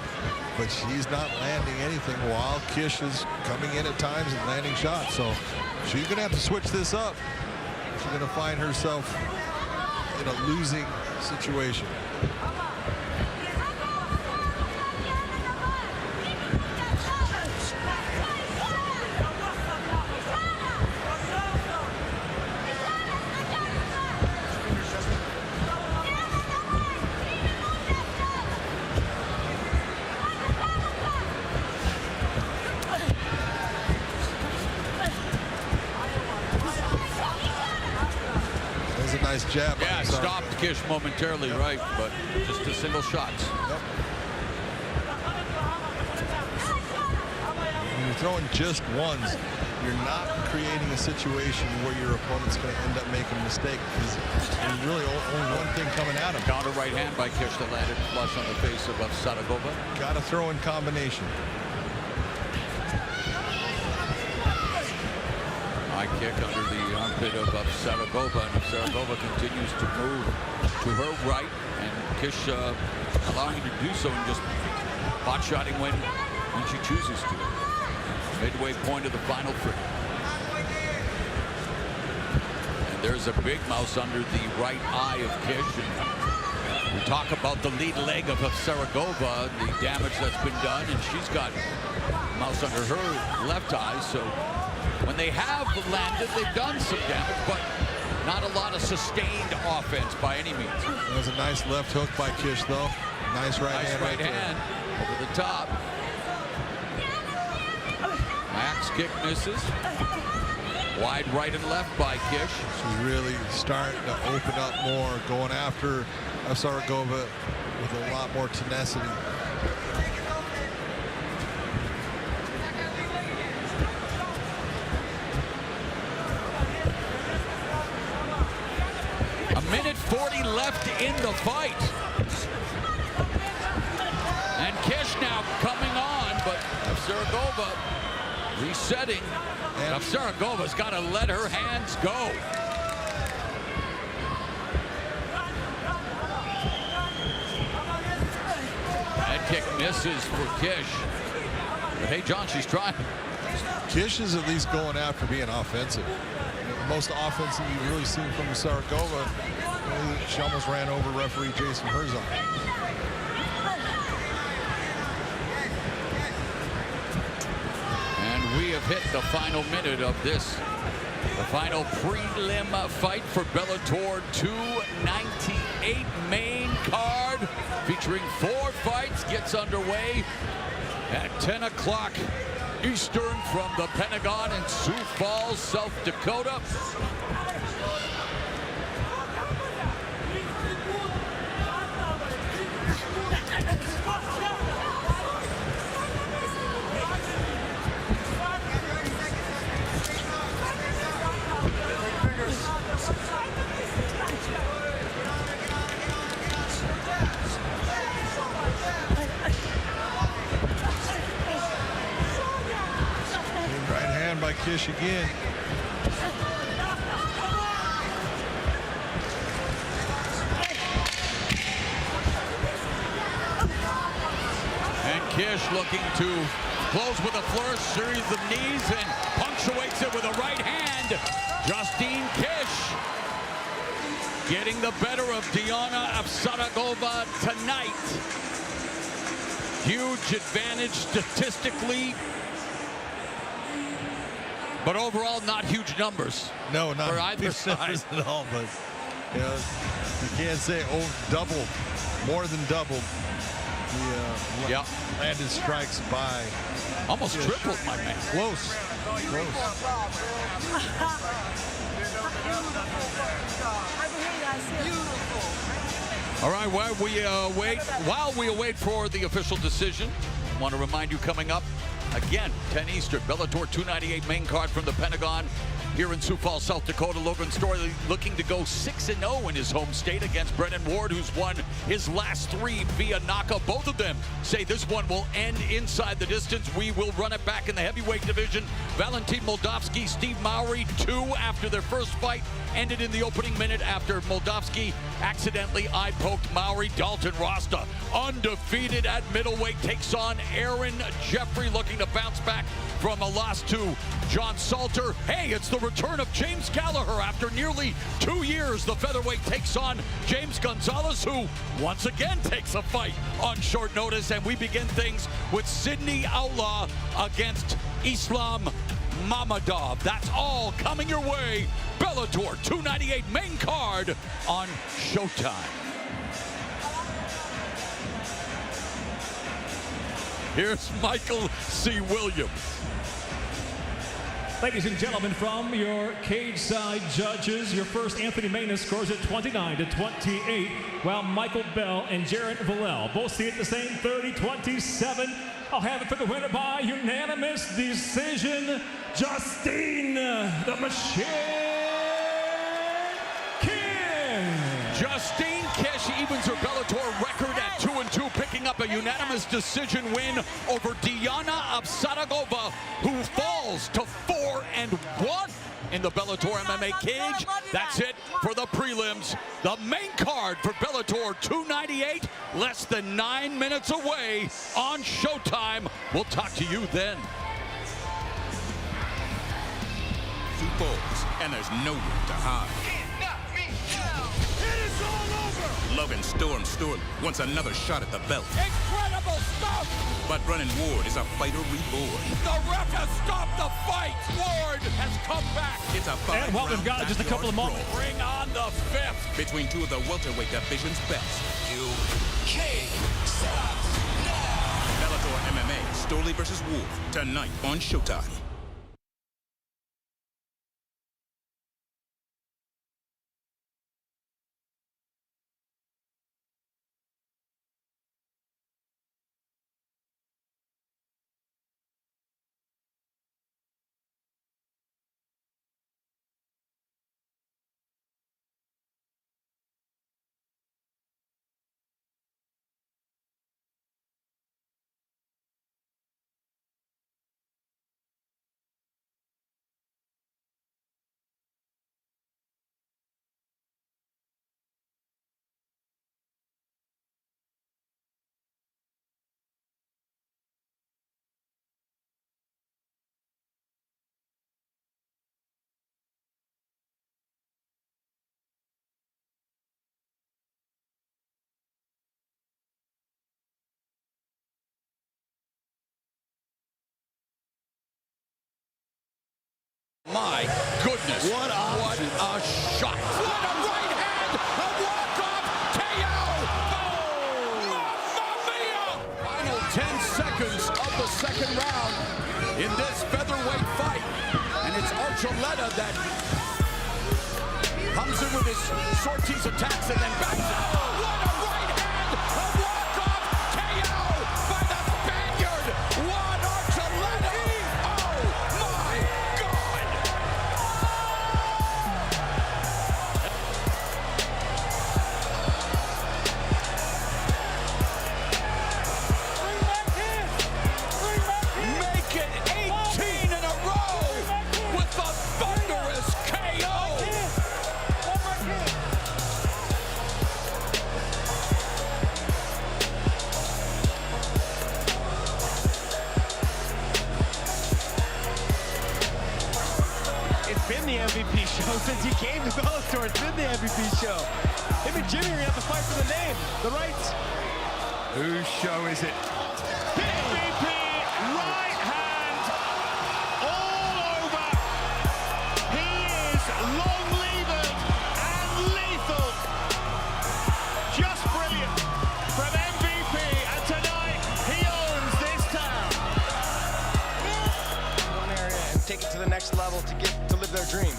but she's not landing anything while Kish is coming in at times and landing shots. So she's going to have to switch this up. She's going to find herself in a losing situation. Nice jab. Yeah, stopped Kish momentarily, right, but just a single shots. Yep. When you're throwing just ones, you're not creating a situation where your opponent's going to end up making a mistake, because there's really only one thing coming at him. Counter right hand by Kish that landed flush on the face of Avsaragova. Got to throw in combination. High kick under the armpit of Avsaragova, and Avsaragova continues to move to her right, and Kish allowing her to do so and just hot-shotting when she chooses to. Midway point of the final three. And there's a big mouse under the right eye of Kish. And we talk about the lead leg of Avsaragova, the damage that's been done, and she's got mouse under her left eye, so when they have landed, they've done some damage, but not a lot of sustained offense by any means. That was a nice left hook by Kish, though. Nice right hand over the top. Max kick misses. Wide right and left by Kish. She's really starting to open up more, going after Avsaragova with a lot more tenacity. Minute 40 left in the fight. And Kish now coming on, but Avsaragova resetting. And Avsaragova's got to let her hands go. Head kick misses for Kish. But hey, John, she's trying. Kish is at least going after being offensive. The most offensive you've really seen from Avsaragova. She almost ran over referee Jason Herzog. And we have hit the final minute of this, the final prelim fight for Bellator 298 main card, featuring 4 fights, gets underway at 10 o'clock Eastern from the Pentagon in Sioux Falls, South Dakota. By Kish again. And Kish looking to close with a flourish, series of knees, and punctuates it with a right hand. Justine Kish getting the better of Diana Avsaragova tonight. Huge advantage statistically, but overall, not huge numbers. No, not for either side at all. But you know, you can't say double, more than double He landed strikes by. Almost tripled, my man. Close. All right, while we await for the official decision, I want to remind you coming up, again, 10 Eastern, Bellator 298 main card from the Pentagon. Here in Sioux Falls, South Dakota, Logan Storley looking to go 6-0 in his home state against Brennan Ward, who's won his last 3 via knockout. Both of them say this one will end inside the distance. We will run it back in the heavyweight division. Valentin Moldavsky, Steve Mowry, 2 after their first fight. Ended in the opening minute after Moldavsky accidentally eye-poked Mowry. Dalton Rasta, undefeated at middleweight, takes on Aaron Jeffrey, looking to bounce back from a loss to John Salter. Hey, it's the return of James Gallagher after nearly 2 years. The featherweight takes on James Gonzalez, who once again takes a fight on short notice. And we begin things with Sydney Outlaw against Islam Mamadov. That's all coming your way. Bellator 298 main card on Showtime. Here's Michael C. Williams. Ladies and gentlemen, from your cage side judges, your first Anthony Maina scores at 29-28, while Michael Bell and Jared Villel both see it the same, 30-27. I'll have it for the winner by unanimous decision, Justine the Machine Kish. Justine Kish evens her Bellator record at 2-2, picking up a unanimous decision win over Diana Avsaragova, who falls to 4-1 in the Bellator MMA cage. That's it for the prelims. The main card for Bellator 298, less than 9 minutes away on Showtime. We'll talk to you then. Sioux Falls, and there's nowhere to hide. It is all over! Logan Storley wants another shot at the belt. Incredible stuff! But Brennan Ward is a fighter reborn. The ref has stopped the fight! Ward has come back! It's a And what we've got in just a couple of moments. Bring on the 5th! Between 2 of the welterweight division's best. You can't stop now! Bellator MMA, Storley versus Ward, tonight on Showtime. My goodness. What a shot. What a right hand. A walk-off KO. Oh, Mamma Mia. Final 10 seconds of the second round in this featherweight fight. And it's Archuleta that comes in with his sorties attacks and then backs out. What a right hand. A walk-off KO by the Spaniard. Juan Archuleta. Oh, my God. Make it 18 in a row with a thunderous KO. It's been the MVP show since he came to Bellator. It's been the MVP show. Him and Jimmy are gonna have to fight for the name, the rights. Whose show is it? MVP right hand all over. He is long-levered and lethal. Just brilliant from MVP. And tonight the next level to live their dream.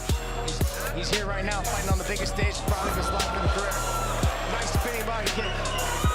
He's here right now fighting on the biggest stage probably of his life in the career. Nice spinning body kick.